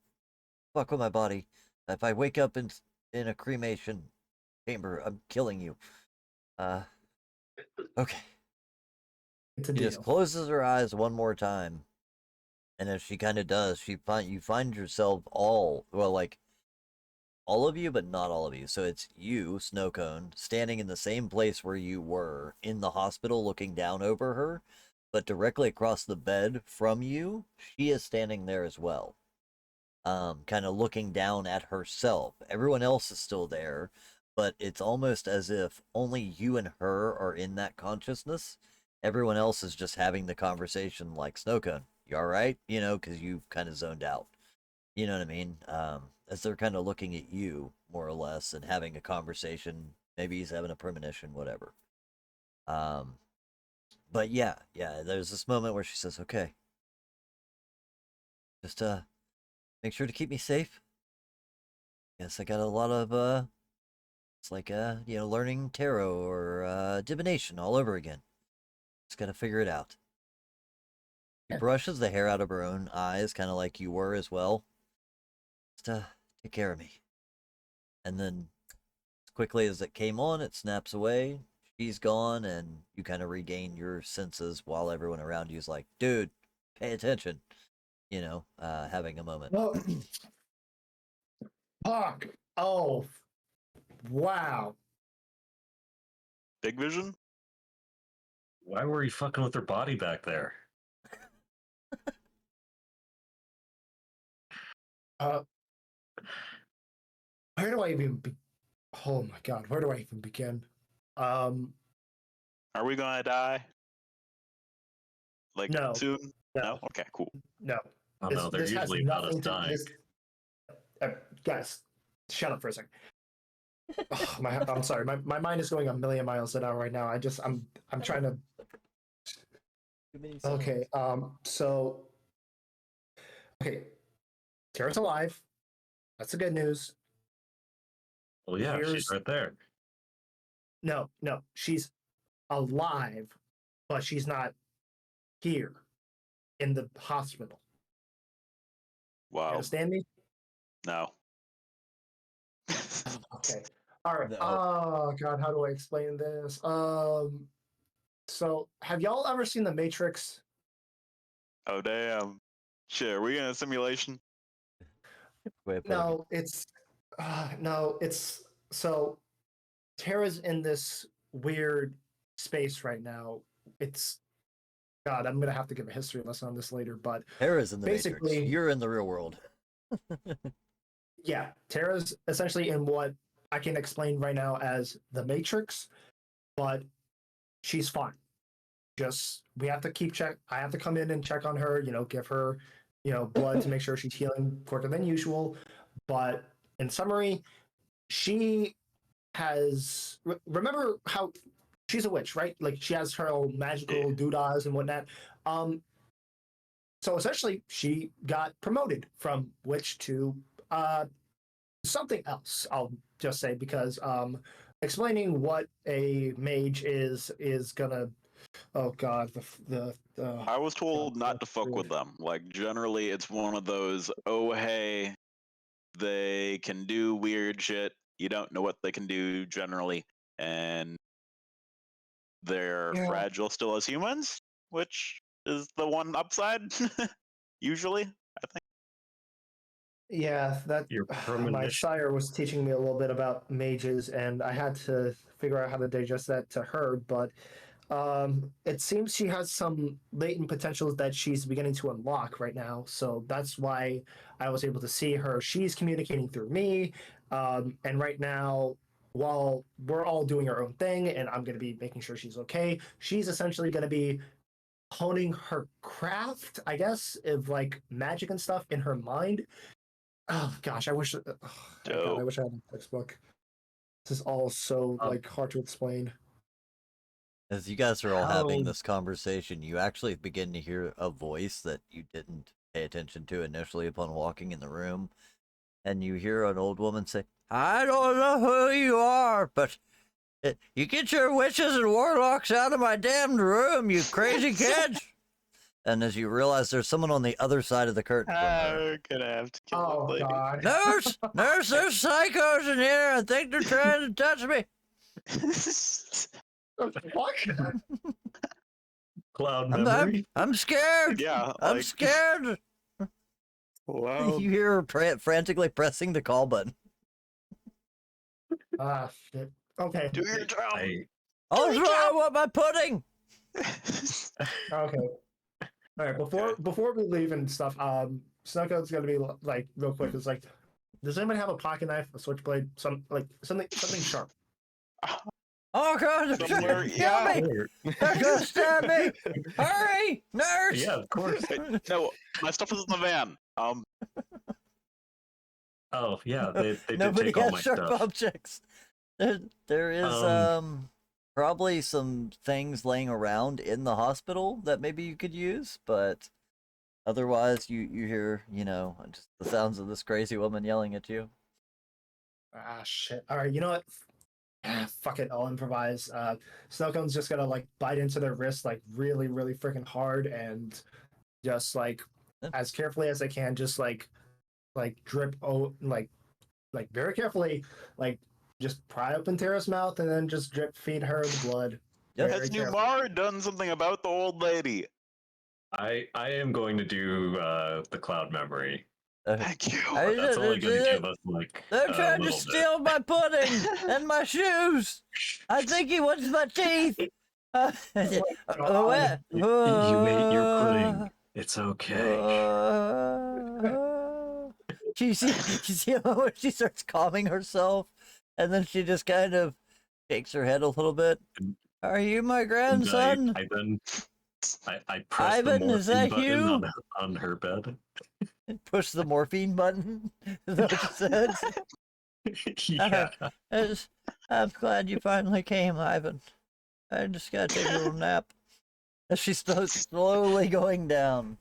fuck with my body. If I wake up in a cremation chamber, I'm killing you. Okay. It's a She deal. just closes her eyes one more time, and as she kind of does, you find yourself all of you, but not all of you. So it's you, Snowcone, standing in the same place where you were in the hospital, looking down over her, but directly across the bed from you, she is standing there as well. Kind of looking down at herself. Everyone else is still there, but it's almost as if only you and her are in that consciousness. Everyone else is just having the conversation like, Snowcone, you alright? Because you've kind of zoned out. You know what I mean? As they're kind of looking at you, more or less, and having a conversation. Maybe he's having a premonition, whatever. But yeah, there's this moment where she says, okay, just make sure to keep me safe. Guess I got a lot of it's like learning tarot or divination all over again. Just gotta figure it out. She brushes the hair out of her own eyes, kind of like you were as well. Just take care of me. And then, as quickly as it came on, it snaps away. She's gone, and you kind of regain your senses while everyone around you is like, dude, pay attention. Having a moment. Well, fuck. Oh, wow. Big vision? Why were you fucking with her body back there? Where do I even Oh my god, where do I even begin? Um, Are we gonna die? Like, no, soon? no, No? Okay, cool. no. Oh This, no, they're this has usually about us nothing to dying. this. Guys, shut up for a second. Oh, I'm sorry. My mind is going a million miles an hour right now. I'm trying to. Okay. So. Okay. Tara's alive. That's the good news. Well, yeah, she's right there. No. She's alive, but she's not here in the hospital. You Wow. understand me? No. Okay. All right. No. Oh God, how do I explain this? So have y'all ever seen The Matrix? Oh damn! Shit, are we in a simulation? Way of putting it. No, it's so Tara's in this weird space right now. It's God, I'm gonna have to give a history lesson on this later, but Tara's in the Matrix. basically, You're in the real world. yeah, Tara's essentially in what I can explain right now as the Matrix, but she's fine. Just we have to keep check. I have to come in and check on her. Give her, blood to make sure she's healing quicker than usual. But in summary, she has. Remember how she's a witch, right? Like she has her own magical doodahs and whatnot. So essentially, she got promoted from witch to something else. I'll just say because explaining what a mage is gonna. Oh God, I was told not to fuck with them. Like generally, it's one of those. Oh hey, they can do weird shit. You don't know what they can do generally, and they're Yeah. fragile still as humans, which is the one upside. Usually, I think. Yeah, that Your my premonition. sire was teaching me a little bit about mages, and I had to figure out how to digest that to her. But it seems she has some latent potentials that she's beginning to unlock right now. So that's why I was able to see her. She's communicating through me, and right now, while we're all doing our own thing, and I'm going to be making sure she's okay, she's essentially going to be honing her craft, I guess, of like magic and stuff in her mind. Oh gosh, I wish. Oh, God, I wish I had a textbook. This is all so Um, like hard to explain. As you guys are all having How this conversation, you actually begin to hear a voice that you didn't pay attention to initially upon walking in the room. And you hear an old woman say, I don't know who you are, but you get your witches and warlocks out of my damned room, you crazy kids! And as you realize there's someone on the other side of the curtain from her. We're gonna have to kill Oh this lady. God. Nurse! Nurse, there's psychos in here! I think they're trying to touch me! Fuck. Cloud I'm, memory. I'm scared! Yeah, I'm like scared! wow. You hear her frantically pressing the call button. Ah, shit. Okay. Do your job. Oh, your sorry, I job. want my pudding! Okay. All right. Before we leave and stuff, Snowcoat's gonna be like real quick. It's like, does anybody have a pocket knife, a switchblade, something sharp? Oh god, they're Somewhere, trying to yeah. kill me! They're gonna stab me! Hurry! Nurse! Yeah, of course. No, my stuff is in the van. Oh, yeah, they did Nobody take all has my sharp stuff. objects. There is probably some things laying around in the hospital that maybe you could use, but otherwise you hear, just the sounds of this crazy woman yelling at you. Ah, shit. All right. You know what? Fuck it. I'll improvise. Snowcone's just gonna like bite into their wrist like really, really freaking hard and just like Yeah. as carefully as I can, just like drip like very carefully, like just pry open Tara's mouth and then just drip feed her the blood. Yep. Very Has carefully. Numar done something about the old lady? I am going to do the cloud memory. Thank you. I- But that's only going to give us like They're a trying to little steal my pudding and my shoes. I think he wants my teeth. God. You made your pudding. It's okay. You see how when she starts calming herself, and then she just kind of shakes her head a little bit. Are you my grandson? I press Ivan, the is morphine that button you? on her bed. Push the morphine button. Is that what she said? Yeah. I'm glad you finally came, Ivan. I just gotta take a little nap. As she's slowly going down.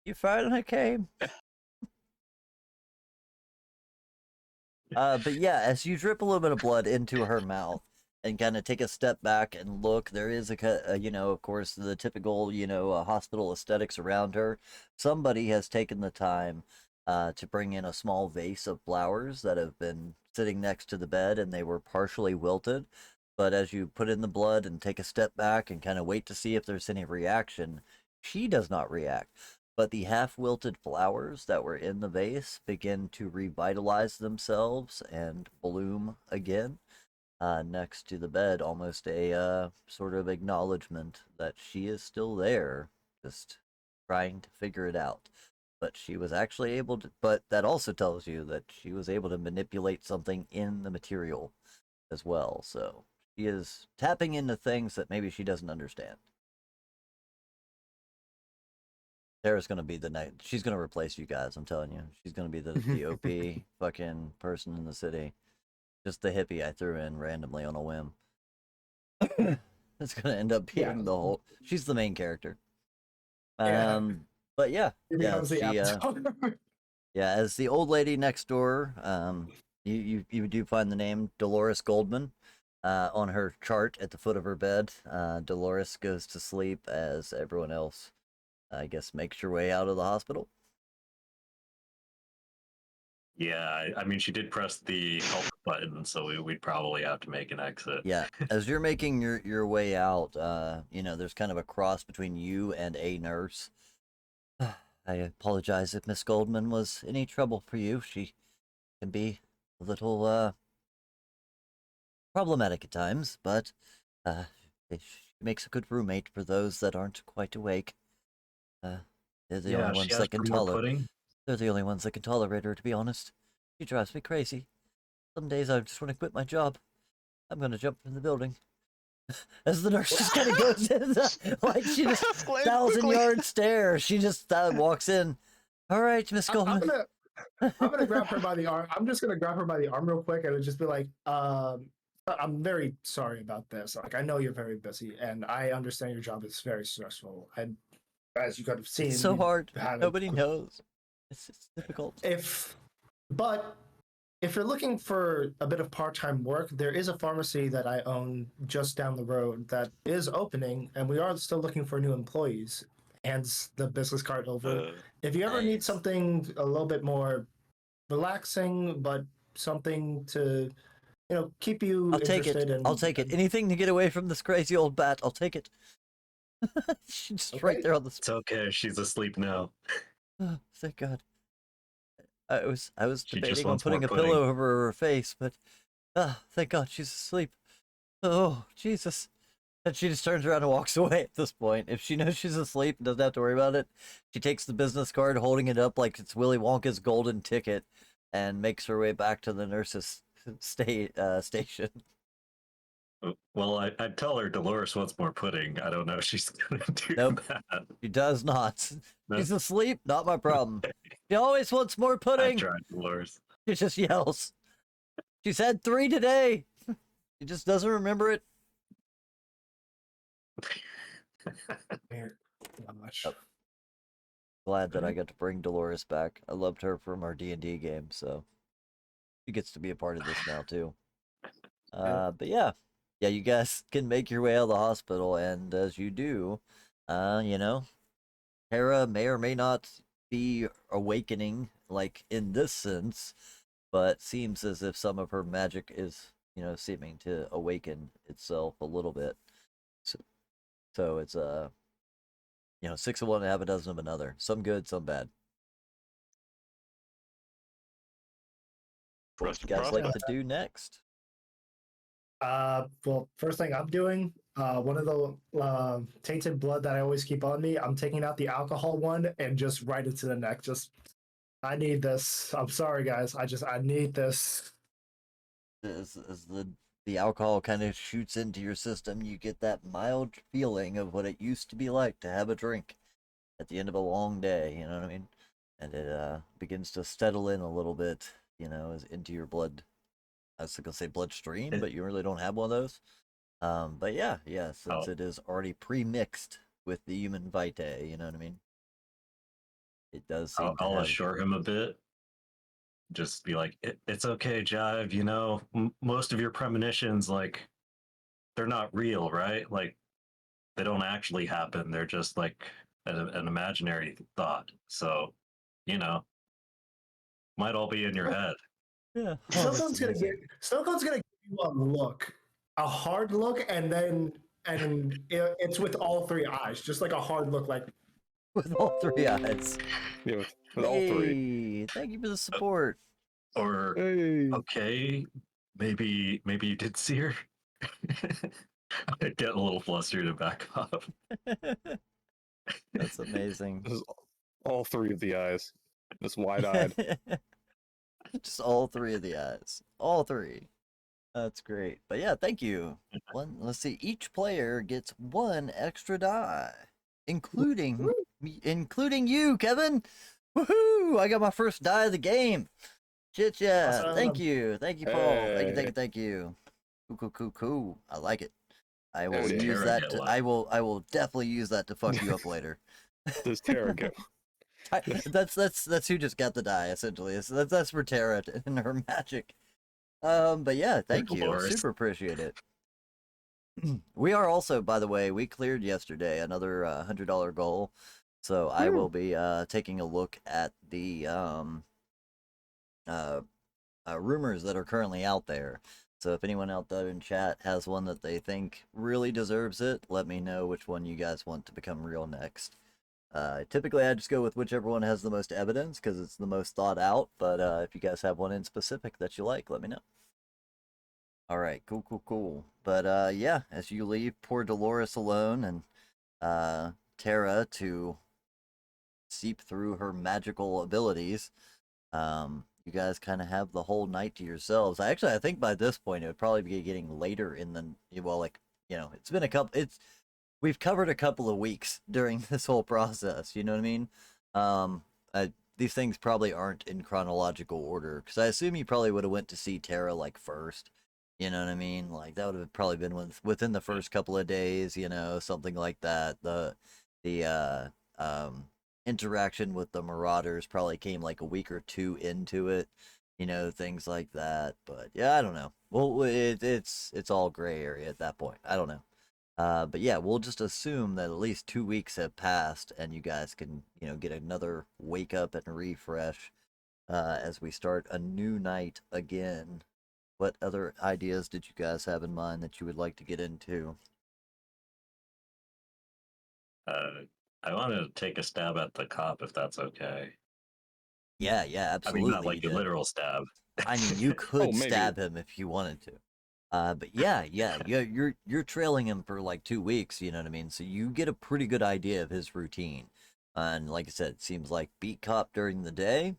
You finally came. But yeah, as you drip a little bit of blood into her mouth and kind of take a step back and look, there is of course, the typical, hospital aesthetics around her. Somebody has taken the time to bring in a small vase of flowers that have been sitting next to the bed, and they were partially wilted. But as you put in the blood and take a step back and kind of wait to see if there's any reaction, she does not react. But the half wilted flowers that were in the vase begin to revitalize themselves and bloom again next to the bed, almost a sort of acknowledgement that she is still there, just trying to figure it out. But she was actually able to, but that also tells you that she was able to manipulate something in the material as well. So she is tapping into things that maybe she doesn't understand. Tara's gonna be the night. She's gonna replace you guys. I'm telling you, she's gonna be the OP fucking person in the city. Just the hippie I threw in randomly on a whim. It's gonna end up being Yeah. the whole. She's the main character. Yeah. But yeah, It yeah, becomes the she avatar. yeah, as the old lady next door, you do find the name Dolores Goldman, on her chart at the foot of her bed. Dolores goes to sleep as everyone else, I guess, makes your way out of the hospital. Yeah, I mean, she did press the help button, so we'd probably have to make an exit. Yeah, as you're making your way out, there's kind of a cross between you and a nurse. I apologize if Miss Goldman was any trouble for you. She can be a little problematic at times, but she makes a good roommate for those that aren't quite awake. They're the Yeah, only she ones asked that for can more tolerate. pudding. They're the only ones that can tolerate her, to be honest. She drives me crazy. Some days I just want to quit my job. I'm gonna jump from the building. As the nurse just kind of goes in, like she just Explain 1,000-yard stare. She just walks in. All right, Miss I'm Goldman. gonna grab her by the arm. I'm just gonna grab her by the arm real quick and just be like, I'm very sorry about this. Like, I know you're very busy, and I understand your job is very stressful. And as you could have seen, It's so you hard. had Nobody knows. It's difficult. But if you're looking for a bit of part-time work, there is a pharmacy that I own just down the road that is opening, and we are still looking for new employees. Hands the business card over. If you ever need Nice. something a little bit more relaxing, but something to, keep you I'll take it. interested and I'll take it. Anything to get away from this crazy old bat. I'll take it. She's just right Okay. there on the. It's okay. She's asleep now. Oh, thank God. I was She just debating on wants more putting a pudding. pillow over her face, but thank God she's asleep. Oh, Jesus. And she just turns around and walks away at this point. If she knows she's asleep and doesn't have to worry about it, she takes the business card, holding it up like it's Willy Wonka's golden ticket, and makes her way back to the nurse's station. Well, I'd tell her Dolores wants more pudding. I don't know if she's gonna do Nope. that. She does not. No. She's asleep, not my problem. She always wants more I pudding. tried, Dolores. She just yells. She's had 3 today. She just doesn't remember it. Gosh. Yep. Glad that I got to bring Dolores back. I loved her from our D&D game, so she gets to be a part of this now too. But yeah, you guys can make your way out of the hospital, and as you do, Hera may or may not be awakening, like in this sense, but seems as if some of her magic is, seeming to awaken itself a little bit. So it's 6 of one, half a dozen of another. Some good, some bad. What you guys like to do next? Well, first thing I'm doing, one of the tainted blood that I always keep on me, I'm taking out the alcohol one and just right into the neck. I need this. I'm sorry, guys. I need this. As the alcohol kind of shoots into your system, you get that mild feeling of what it used to be like to have a drink at the end of a long day, you know what I mean? And it begins to settle in a little bit, as into your blood. I was gonna say bloodstream, but you really don't have one of those. But yeah, since it is already pre-mixed with the human vitae, you know what I mean? It does seem I'll assure him a bit. Just be like, it's okay, Jive. Most of your premonitions, like, they're not real, right? Like, they don't actually happen. They're just like an imaginary thought. So, might all be in your head. Yeah. Oh, that's amazing. Snowcone's gonna give you a hard look, and it's with all three eyes, just like a hard look, like With all three eyes. Yeah, with all three. Hey, thank you for the support. Or Hey. okay, maybe you did see her. I get a little flustered and back off. That's amazing. This is all three of the eyes. Just wide-eyed. Just all three of the eyes. All three. That's great. But yeah, thank you. Let's see. Each player gets one extra die, including you, Kevin. Woohoo! I got my first die of the game. Shit, yeah. Awesome. Thank you, Paul. Hey. Thank you. Cool. I like it. I will Howdy. use Tara that. get To, one. I will definitely use that to fuck you up later. Does Tara get That's who just got the die essentially. So that's for Tara and her magic. But yeah, thank you. Dolores. Super appreciate it. We are also, by the way, we cleared yesterday another $100 goal, so I will be taking a look at the rumors that are currently out there. So if anyone out there in chat has one that they think really deserves it, let me know which one you guys want to become real next. Typically, I just go with whichever one has the most evidence because it's the most thought out. But if you guys have one in specific that you like, let me know. All right, cool. But yeah, as you leave poor Dolores alone and Tara to seep through her magical abilities, you guys kind of have the whole night to yourselves. I think by this point it would probably be getting later in the it's been a couple. We've covered a couple of weeks during this whole process. You know what I mean? These things probably aren't in chronological order because I assume you probably would have went to see Tara like first. You know what I mean? Like that would have probably been within the first couple of days. Something like that. The interaction with the Marauders probably came like a week or two into it. Things like that. But yeah, I don't know. Well, it's all gray area at that point. I don't know. But yeah, we'll just assume that at least 2 weeks have passed, and you guys can, get another wake up and refresh as we start a new night again. What other ideas did you guys have in mind that you would like to get into? I want to take a stab at the cop if that's okay. Yeah, I absolutely. mean, not like you a did. literal stab. I mean, you could maybe. stab him if you wanted to. But yeah, you're trailing him for like 2 weeks, you know what I mean? So you get a pretty good idea of his routine. And like I said, it seems like beat cop during the day,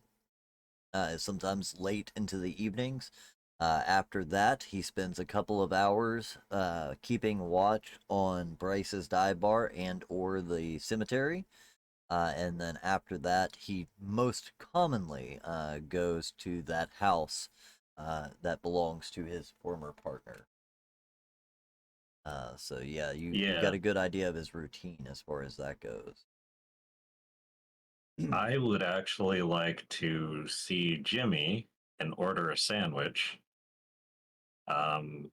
sometimes late into the evenings. After that, he spends a couple of hours keeping watch on Bryce's dive bar and or the cemetery. And then after that, he most commonly goes to that house that belongs to his former partner. So yeah, you've got a good idea of his routine as far as that goes. I would actually like to see Jimmy and order a sandwich. And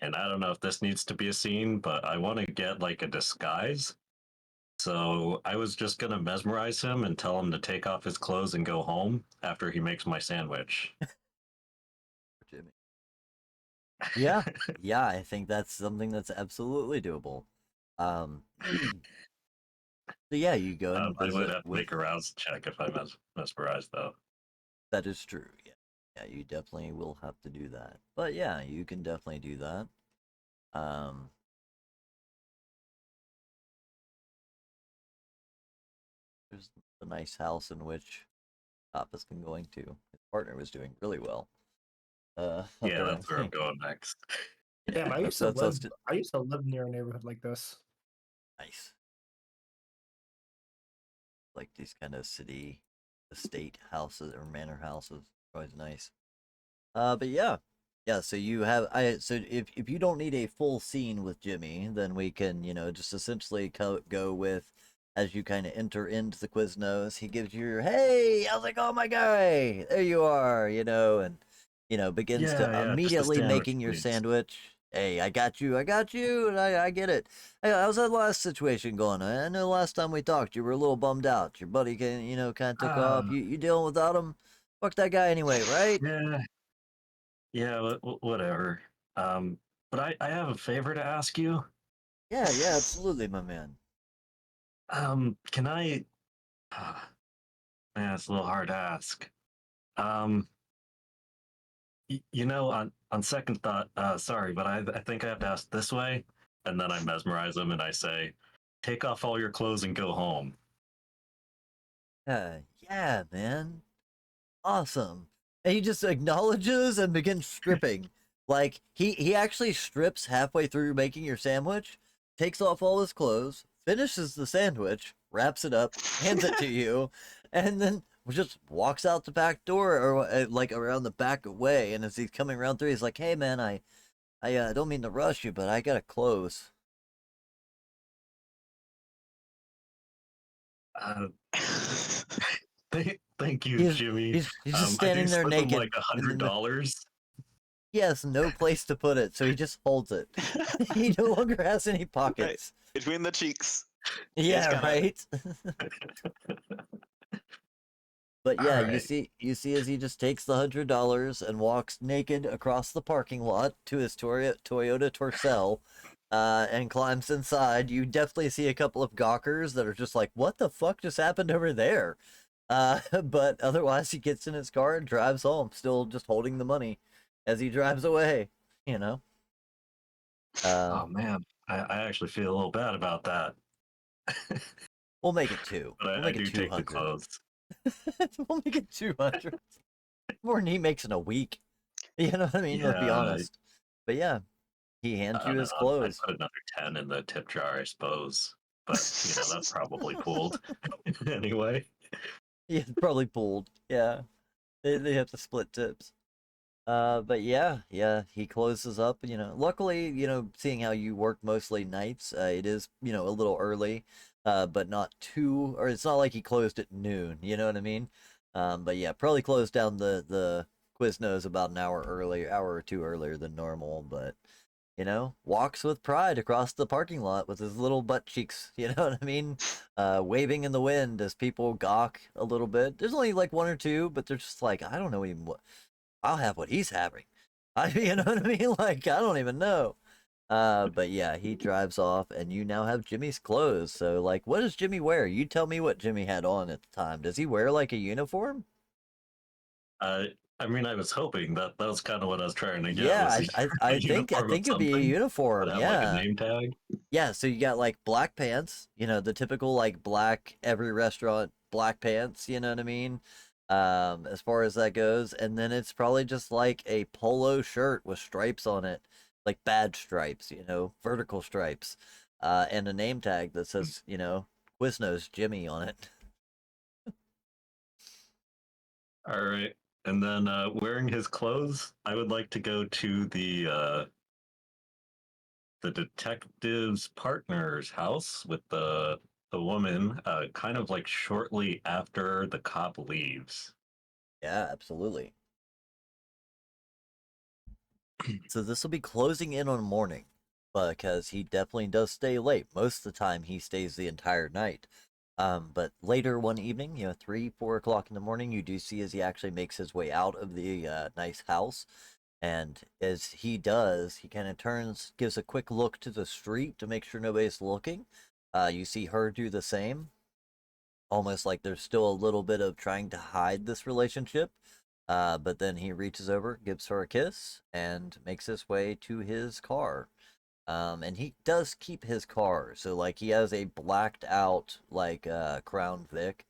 I don't know if this needs to be a scene, but I want to get like a disguise. So I was just gonna mesmerize him and tell him to take off his clothes and go home after he makes my sandwich. Jimmy. Yeah, I think that's something that's absolutely doable. So yeah, you go and I would visit have to with. make a rouse check if I mesmerized, though. That is true. Yeah, you definitely will have to do that. But yeah, you can definitely do that. There's a nice house in which Top has been going to. His partner was doing really well. Yeah, that's where I'm going next. Damn, I used that's to live near a neighborhood like this. nice. Like these kind of city estate houses or manor houses, always nice. But yeah. So you have so if you don't need a full scene with Jimmy, then we can just essentially go with as you kind of enter into the Quiznos, he gives you your hey, how's it going, my guy? There you are, and begins to Just a immediately sandwich, making your please. sandwich. Hey, I got you, and I get it. Hey, how's that last situation going? I know last time we talked, you were a little bummed out. Your buddy kind of took off. You dealing without him? Fuck that guy anyway, right? Yeah, yeah, whatever. But I have a favor to ask you. Yeah, yeah, absolutely, my man. Can I? Man, it's a little hard to ask. Um, on second thought, sorry, but I think I have to ask this way, and then I mesmerize him and I say, "Take off all your clothes and go home." Yeah, man. Awesome. And he just acknowledges and begins stripping. Like he actually strips halfway through making your sandwich, takes off all his clothes, finishes the sandwich, wraps it up, hands it to you, and then just walks out the back door or like around the back way. And as he's coming around through, he's like, "Hey, man, I don't mean to rush you, but I gotta close." Uh, thank you, He's Jimmy. he's just I do standing there slip him like naked in the $100. he has no place to put it, so he just holds it. He no longer has any Right. pockets. Between the cheeks. Yeah, kinda- right. But All yeah, right. you see as he just takes the $100 and walks naked across the parking lot to his Toyota Tercel, and climbs inside. You definitely see a couple of gawkers that are just like, "What the fuck just happened over there?" But otherwise, he gets in his car and drives home, still just holding the money as he drives away. You know. Oh man, I actually feel a little bad about that. We'll make it two. But We'll I make it do take the 200. clothes. We'll make it 200. More than he makes in a week. You know what I mean? Let's be Yeah, honest. But yeah, he hands I you don't know. his I'd clothes. put another 10 in the tip jar, I suppose. But that's probably pooled anyway. Yeah, probably pulled. Yeah, they have to split tips. But yeah, yeah, he closes up. Luckily, seeing how you work mostly nights, it is a little early, but not too, or it's not like he closed at noon. You know what I mean? But yeah, probably closed down the Quiznos about an hour earlier, hour or two earlier than normal. But walks with pride across the parking lot with his little butt cheeks. You know what I mean? Waving in the wind as people gawk a little bit. There's only like one or two, but they're just like, I don't know even what I'll have what he's having. You know what I mean? Like, I don't even know. But yeah, he drives off, and you now have Jimmy's clothes. So, like, what does Jimmy wear? You tell me what Jimmy had on at the time. Does he wear like a uniform? Uh, I mean, I was hoping that was kind of what I was trying to get. Yeah, Was he I a think uniform of it'd be a something that uniform. had like a Yeah, name tag? yeah. So you got like black pants. The typical like black every restaurant black pants. You know what I mean? As far as that goes, and then it's probably just like a polo shirt with stripes on it, like badge stripes, vertical stripes, and a name tag that says, Quiznos Jimmy on it. All right. And then wearing his clothes, I would like to go to the detective's partner's house with the woman, kind of like shortly after the cop leaves. Yeah, absolutely. So this will be closing in on morning, because he definitely does stay late. Most of the time, he stays the entire night. But later one evening, 3, 4 o'clock in the morning, you do see as he actually makes his way out of the nice house. And as he does, he kind of turns, gives a quick look to the street to make sure nobody's looking. You see her do the same, almost like there's still a little bit of trying to hide this relationship. But then he reaches over, gives her a kiss, and makes his way to his car. And he does keep his car, so like he has a blacked out like Crown Vic,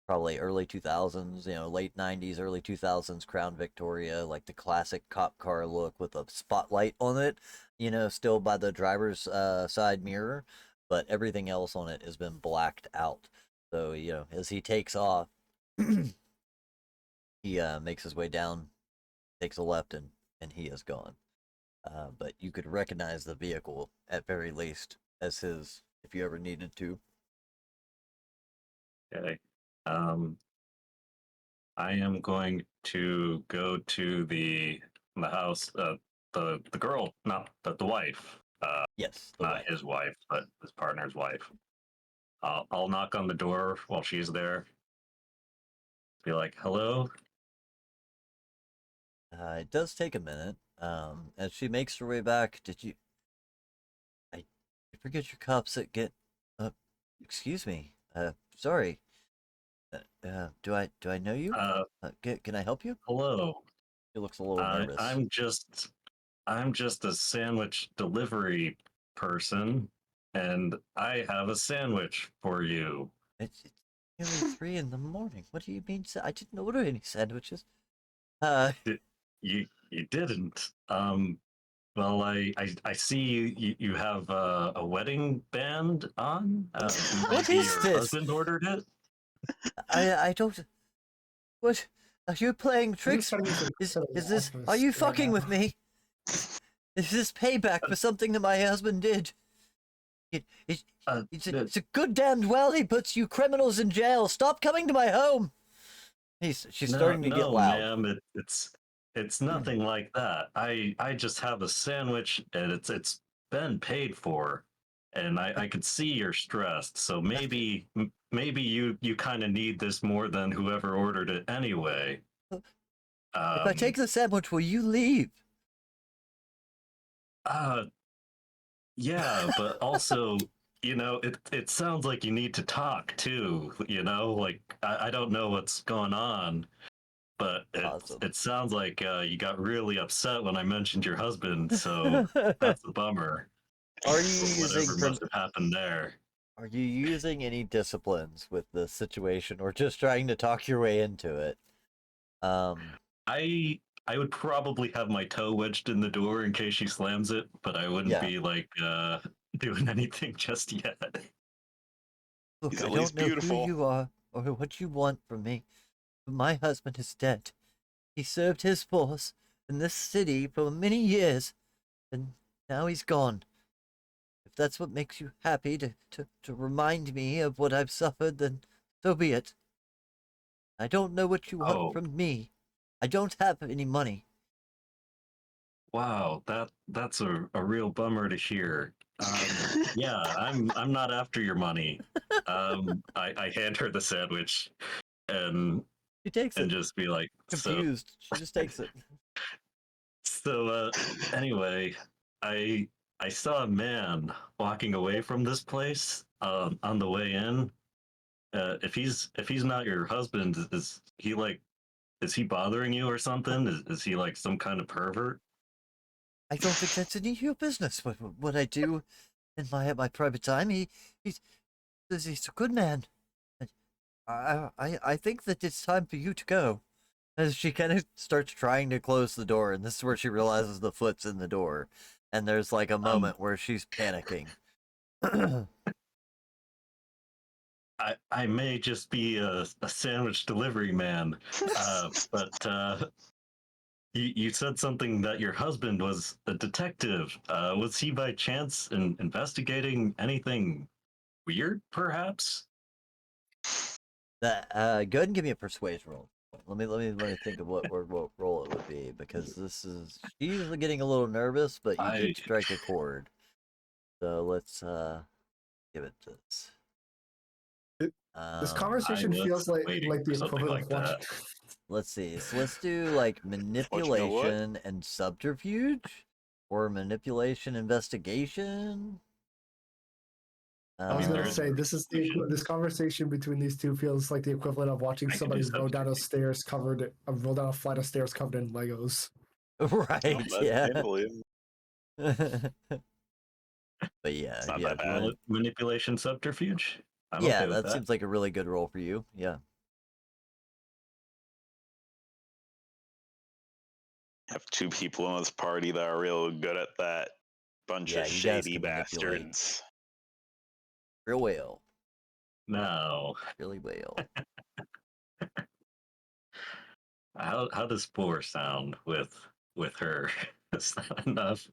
probably early 2000s, late 90s, early 2000s Crown Victoria, like the classic cop car look with a spotlight on it, still by the driver's side mirror, but everything else on it has been blacked out. So, as he takes off, he makes his way down, takes a left, and he is gone. But you could recognize the vehicle at very least as his if you ever needed to. Okay. Um, I am going to go to the house, the girl, not the wife, Yes, the not wife. his wife, but his partner's wife. I'll knock on the door while she's there. Be like, "Hello, It does take a minute. As she makes her way back, I forget your cups at get. Excuse me. Sorry. Do I know you? Can I help you? Hello. He looks a little nervous. I'm just a sandwich delivery person, and I have a sandwich for you. It's nearly 3 in the morning. What do you mean? I didn't order any sandwiches. You didn't. Well, I see you have a wedding band on. What Maybe is your this? husband ordered it. I don't. What? Are you playing tricks? turning into a Is this? office Are you right fucking now. with me? Is this payback for something that my husband did? It's a good damned well he puts you criminals in jail. Stop coming to my home. She's starting to get No, loud. ma'am. It's nothing like that. I just have a sandwich, and it's been paid for, and I could see you're stressed. So maybe you kind of need this more than whoever ordered it anyway. If I take the sandwich, will you leave? Uh, yeah, but also, it sounds like you need to talk too. Like I don't know what's going on. But Awesome. it sounds like you got really upset when I mentioned your husband, so that's a bummer. Are you Whatever must have happened there. Are you using any disciplines with this situation, or just trying to talk your way into it? I would probably have my toe wedged in the door in case she slams it, but I wouldn't Yeah. be like doing anything just yet. Look, He's I at don't least know beautiful. who you are or what you want from me, but my husband is dead. He served his force in this city for many years, and now he's gone. If that's what makes you happy to remind me of what I've suffered, then so be it. I don't know what you want Oh, from me. I don't have any money. wow, that's a real bummer to hear. Yeah, I'm not after your money. I hand her the sandwich and She takes and it, just be like, confused. She just takes it. So anyway, I I saw a man walking away from this place on the way in. If he's not your husband, is he bothering you or something? Is he like some kind of pervert? I don't think that's any of your business. What I do in my private time, he's he's a good man. I think that it's time for you to go. As she kind of starts trying to close the door, and this is where she realizes the foot's in the door, and there's like a Um, moment where she's panicking. I may just be a sandwich delivery man, but you said something that your husband was a detective. Was he by chance investigating anything weird, perhaps? That go ahead and give me a persuasion roll. Let me think of what role it would be, because this is she's getting a little nervous, but you I did strike a chord. So let's give it to this. This Um, I conversation was feels like waiting the for something equivalent like of watching. that. let's see. So let's do like What? manipulation and subterfuge, or manipulation investigation. I was mean, gonna there is say this conversation between these two feels like the equivalent of watching I can somebody do roll down a subterfuge. roll down a flight of stairs covered in Legos. Right, That's yeah. unbelievable. But yeah, It's not yeah. that If you bad. want, Manipulation subterfuge. I'm yeah, okay with that that. seems like a really good role for you. Yeah. Have two people in this party that are real good at that. Bunch Yeah, of you guys shady can manipulate bastards. real well. No. Really well. How does four sound with her? Is that enough?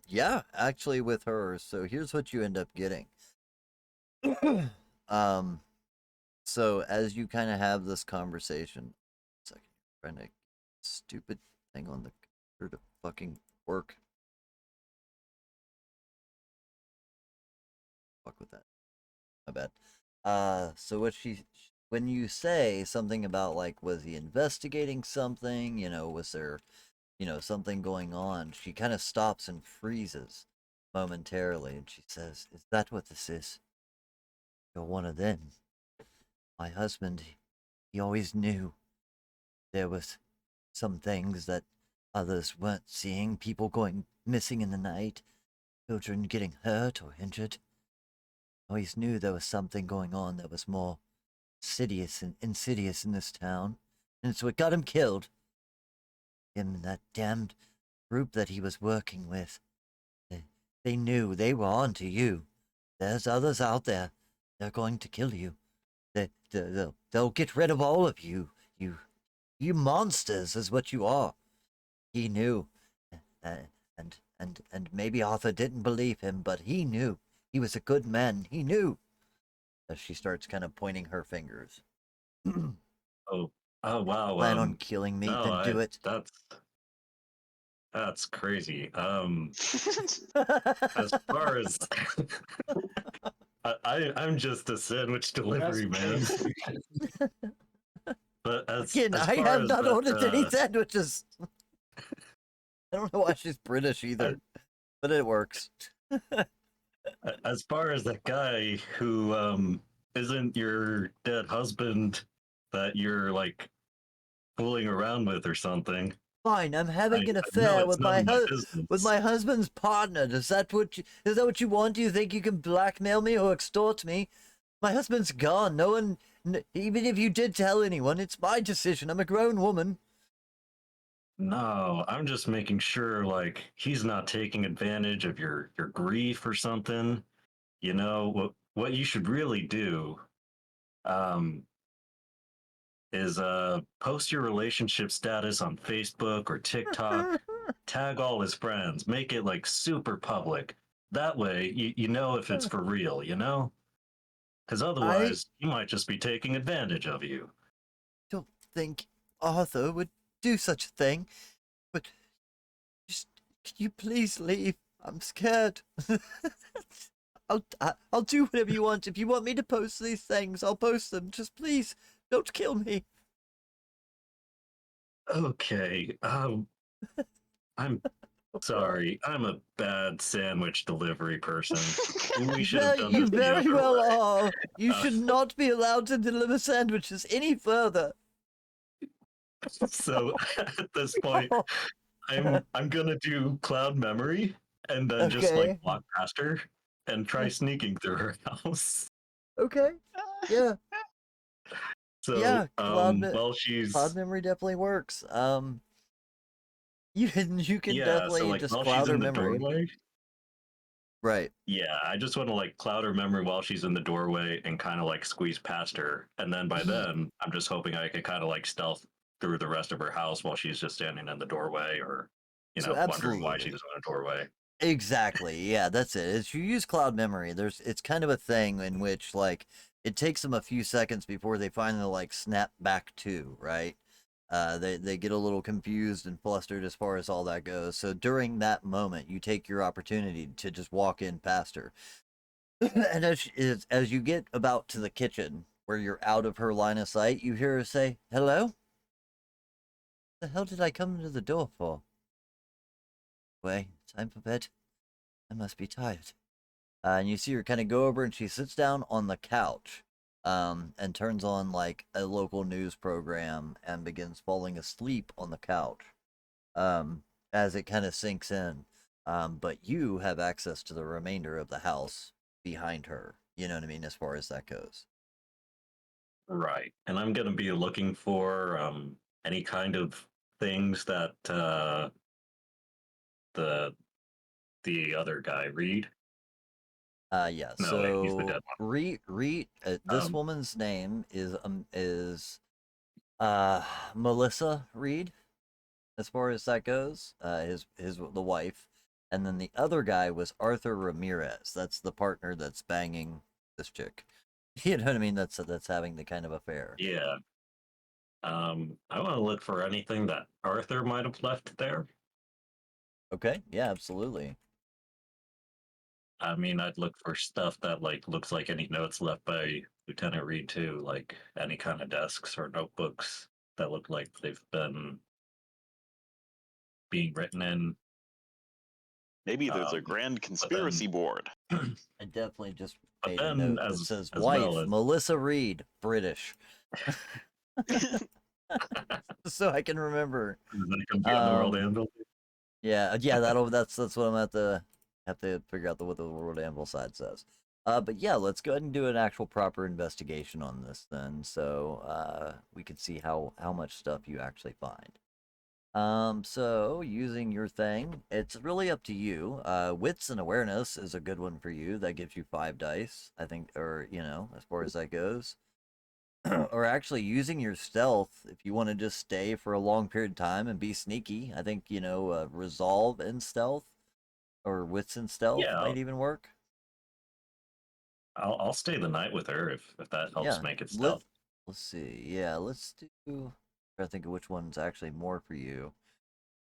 Yeah, actually with her. So here's what you end up getting. um, so as you kind of have this conversation, second, trying to stupid thing on the computer to fucking work. Fuck with that. My bad. So what she when you say something about like, was he investigating something? Was there, something going on? She kind of stops and freezes momentarily, and she says, "Is that what this is? You're one of them. My husband, he always knew there was some things that others weren't seeing. People going missing in the night, children getting hurt or injured. Always knew there was something going on that was more insidious in this town, and it's what got him killed. Him and that damned group that he was working with. They knew they were on to you. There's others out there. They're going to kill you. They'll get rid of all of you. You monsters is what you are." He knew. And maybe Arthur didn't believe him, but he knew. He was a good man. He knew. As she starts kind of pointing her fingers. Oh, oh wow. Plan on killing me, no, then do it. That's crazy. As far as I'm just a sandwich delivery man. But Again, as I far have as not that, ordered any sandwiches. I don't know why she's British either, but it works. as far as that guy who isn't your dead husband that you're like fooling around with or something. Fine, I'm having an I know affair it's with none my of my business. with my husband's partner. Is that what you want? Do you think you can blackmail me or extort me? My husband's gone. No one, even if you did tell anyone, it's my decision. I'm a grown woman. No, I'm just making sure like he's not taking advantage of your grief or something. You know what you should really do um is post your relationship status on Facebook or TikTok, tag all his friends, make it like super public. That way you know if it's for real, you know? Because I otherwise he might just be taking advantage of you. don't think Arthur would do such a thing, but just can you please leave? I'm scared. I'll do whatever you want. If you want me to post these things, I'll post them. Just please don't kill me. Okay. I'm sorry. I'm a bad sandwich delivery person. We should have done You this the very other well way. are. You Uh, should not be allowed to deliver sandwiches any further. So at this point, I'm gonna do cloud memory and then just like Okay. walk past her and try sneaking through her house. Okay. Yeah. So Yeah. Cloud while she's memory definitely works. You can so definitely like just while cloud she's her in the memory. doorway, Right. yeah, I just want to like cloud her memory while she's in the doorway and kind of like squeeze past her. And then by then, I'm just hoping I could kind of like stealth through the rest of her house while she's just standing in the doorway or, So wondering why she absolutely. was in a doorway. Exactly. Yeah, that's it. If you use cloud memory, it's kind of a thing in which like it takes them a few seconds before they finally like snap back to, right? They get a little confused and flustered as far as all that goes. So during that moment, you take your opportunity to just walk in past her. And as you get about to the kitchen where you're out of her line of sight, you hear her say, "Hello? The hell did I come to the door for? Way, time for bed. I must be tired." And you see her kind of go over and she sits down on the couch and turns on like a local news program and begins falling asleep on the couch as it kind of sinks in. But you have access to the remainder of the house behind her. You know what I mean, as far as that goes. Right. And I'm going to be looking for any kind of things that the the other guy read. Yeah. No, wait, he's the dead So one. this woman's name is Melissa Reed, as far as that goes. His the wife, and then the other guy was Arthur Ramirez. That's the partner that's banging this chick. You know what I mean? That's having the kind of affair. Yeah. I want to look for anything that Arthur might have left there. Okay. Yeah. Absolutely. I mean, I'd look for stuff that like looks like any notes left by Lieutenant Reed too, like any kind of desks or notebooks that look like they've been being written in. Maybe there's a Um, grand but then, conspiracy board. I definitely just but made a then note that says as well wife as Melissa Reed, British, so I can remember. that could be on the world Um, anvil. yeah, that's what I'm at the have to figure out what the world anvil side says. But yeah, let's go ahead and do an actual proper investigation on this then, so we can see how much stuff you actually find. So using your thing, it's really up to you. Wits and awareness is a good one for you. That gives you 5 dice, I think, or as far as that goes. Or actually using your stealth if you want to just stay for a long period of time and be sneaky. I think resolve and stealth or wits and stealth Yeah, might even work. I'll stay the night with her if that helps Yeah, make it let stealth. let's see. Yeah, let's do. I think of which one's actually more for you.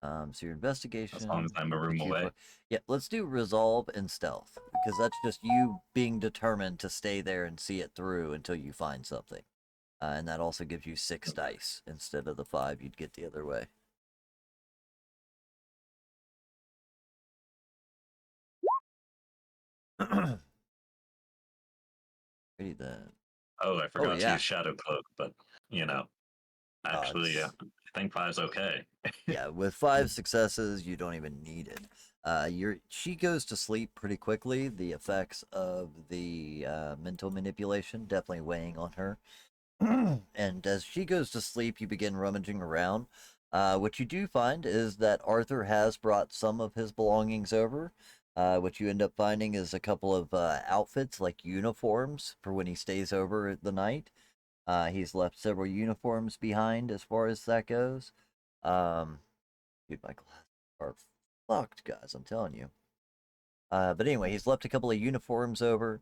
So your As long as investigation, I'm a room which away. yeah, let's do resolve and stealth because that's just you being determined to stay there and see it through until you find something. And that also gives you 6 dice instead of the 5 you'd get the other way. Ready then. Oh, I Oh forgot to yeah. use Shadow Cloak, but you know, actually, It's I think five's okay. yeah, with 5 successes, you don't even need it. She goes to sleep pretty quickly. The effects of the mental manipulation definitely weighing on her. And as she goes to sleep, you begin rummaging around. What you do find is that Arthur has brought some of his belongings over. What you end up finding is a couple of outfits, like uniforms, for when he stays over the night. He's left several uniforms behind as far as that goes. Um, Dude, my glasses are fucked, guys. I'm telling you. But anyway, he's left a couple of uniforms over.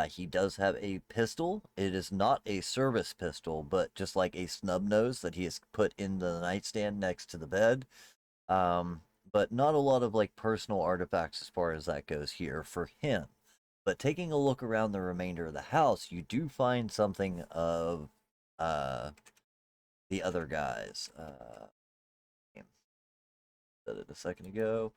He does have a pistol. It is not a service pistol, but just like a snub nose that he has put in the nightstand next to the bed. But not a lot of like personal artifacts as far as that goes here for him. But taking a look around the remainder of the house, you do find something of uh, the other guys. Said it a second ago.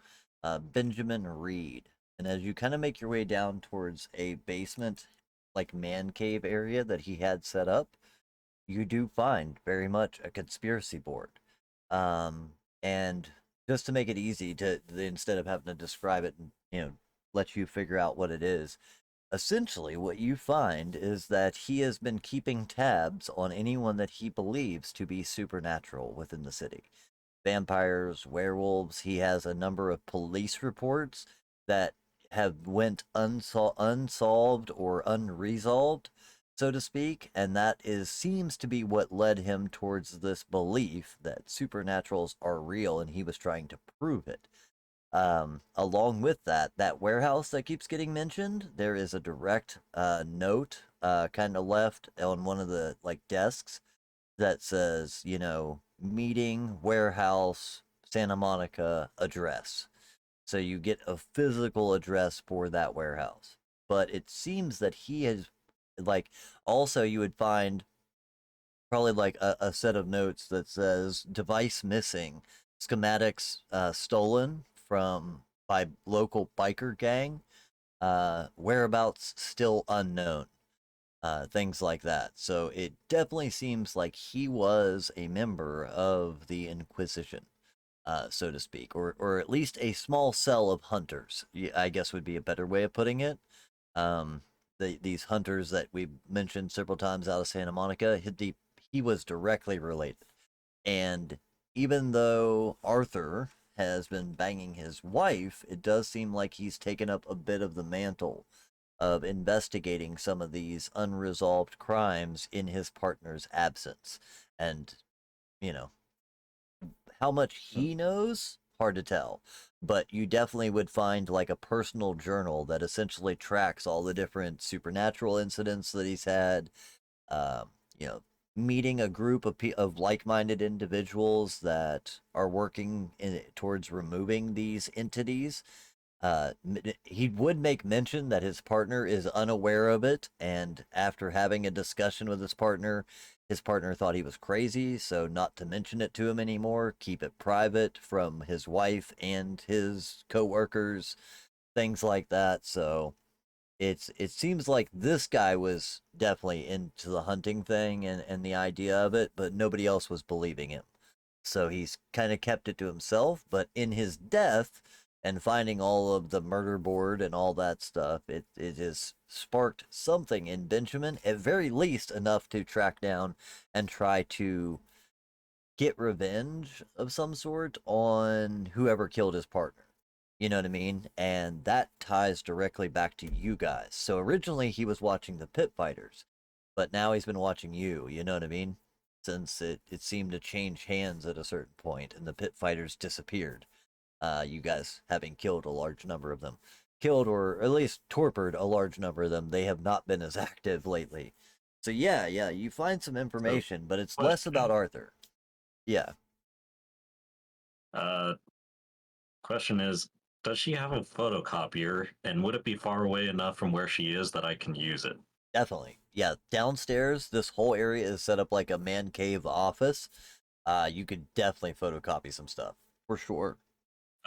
Benjamin Reed. And as you kind of make your way down towards a basement, like man cave area that he had set up, you do find very much a conspiracy board. And just to make it easy to instead of having to describe it and let you figure out what it is, essentially what you find is that he has been keeping tabs on anyone that he believes to be supernatural within the city, vampires, werewolves. He has a number of police reports that have went unsolved or unresolved, so to speak, and that is seems to be what led him towards this belief that supernaturals are real, and he was trying to prove it. Along with that, that warehouse that keeps getting mentioned, there is a direct note kind of left on one of the like desks that says, meeting, warehouse, Santa Monica address. So you get a physical address for that warehouse. But it seems that he has, like, also you would find probably like a set of notes that says device missing, schematics stolen from by local biker gang, whereabouts still unknown, things like that. So it definitely seems like he was a member of the Inquisition, so to speak, or at least a small cell of hunters, I guess would be a better way of putting it. Um, these hunters that we mentioned several times out of Santa Monica, he was directly related. And even though Arthur has been banging his wife, it does seem like he's taken up a bit of the mantle of investigating some of these unresolved crimes in his partner's absence. And, you know, how much he knows, hard to tell. But you definitely would find like a personal journal that essentially tracks all the different supernatural incidents that he's had. Um, you know, meeting a group of like-minded individuals that are working towards removing these entities, He would make mention that his partner is unaware of it, and after having a discussion with his partner thought he was crazy, so not to mention it to him anymore, keep it private from his wife and his coworkers, things like that. So it seems like this guy was definitely into the hunting thing and the idea of it, but nobody else was believing him. So he's kind of kept it to himself, but in his death and finding all of the murder board and all that stuff, it has sparked something in Benjamin, at very least enough to track down and try to get revenge of some sort on whoever killed his partner. You know what I mean? And that ties directly back to you guys. So originally he was watching the pit fighters, but now he's been watching you. You know what I mean? Since it seemed to change hands at a certain point and the pit fighters disappeared. You guys having killed a large number of them. Killed or at least torpid a large number of them. They have not been as active lately. So yeah, you find some So, information, but it's less about question. Arthur. Yeah, Uh, question is, does she have a photocopier, and would it be far away enough from where she is that I can use it? definitely. Yeah, downstairs, this whole area is set up like a man cave office. You could definitely photocopy some stuff for sure.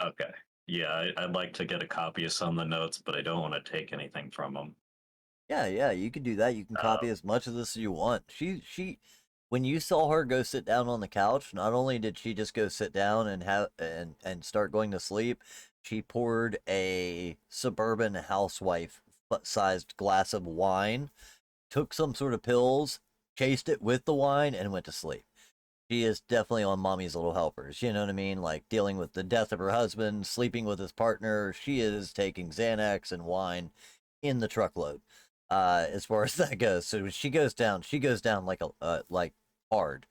Okay. Yeah, I'd like to get a copy of some of the notes, but I don't want to take anything from them. Yeah, you can do that. You can Uh, copy as much of this as you want. When you saw her go sit down on the couch, not only did she just go sit down and have and start going to sleep, she poured a suburban housewife sized glass of wine, took some sort of pills, chased it with the wine, and went to sleep. She is definitely on mommy's little helpers. You know what I mean? Like dealing with the death of her husband, sleeping with his partner. She is taking Xanax and wine in the truckload. As far as that goes, so she goes down like a like hard.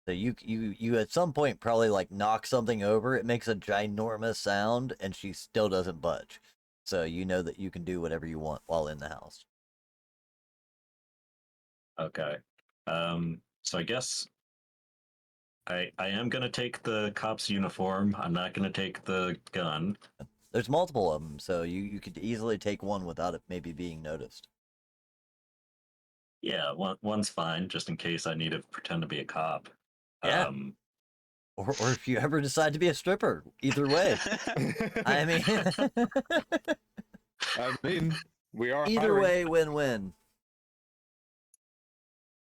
So you at some point probably like knock something over. It makes a ginormous sound, and she still doesn't budge. So you know that you can do whatever you want while in the house. okay. So I guess I am gonna take the cop's uniform. I'm not gonna take the gun. There's multiple of them, so you could easily take one without it maybe being noticed. Yeah, one's fine, just in case I need to pretend to be a cop. Yeah, Um, or if you ever decide to be a stripper, either way. I mean, I mean, we are either hiring. way, win-win.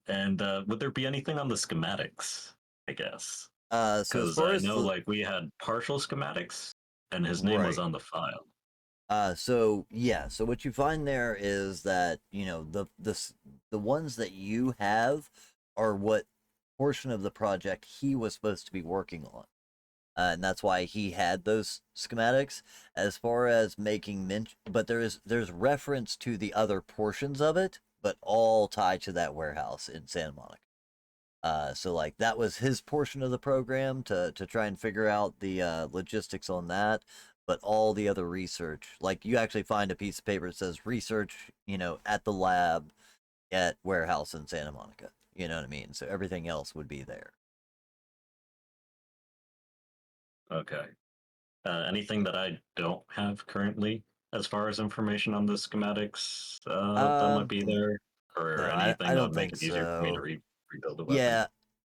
and would there be anything on the schematics? I guess So as because far I as know the like we had partial schematics, and his name was right, on the file. so yeah, so what you find there is that the ones that you have are what portion of the project he was supposed to be working on. And that's why he had those schematics. As far as making mention, but there's reference to the other portions of it, but all tied to that warehouse in Santa Monica. So like that was his portion of the program to try and figure out the logistics on that. But all the other research, like you actually find a piece of paper that says research, at the lab at warehouse in Santa Monica. You know what I mean? So everything else would be there. Okay. Anything that I don't have currently, as far as information on the schematics, that might be Mm, there, or no, I anything that don't would make think it easier for me to so. rebuild the weapon. Yeah,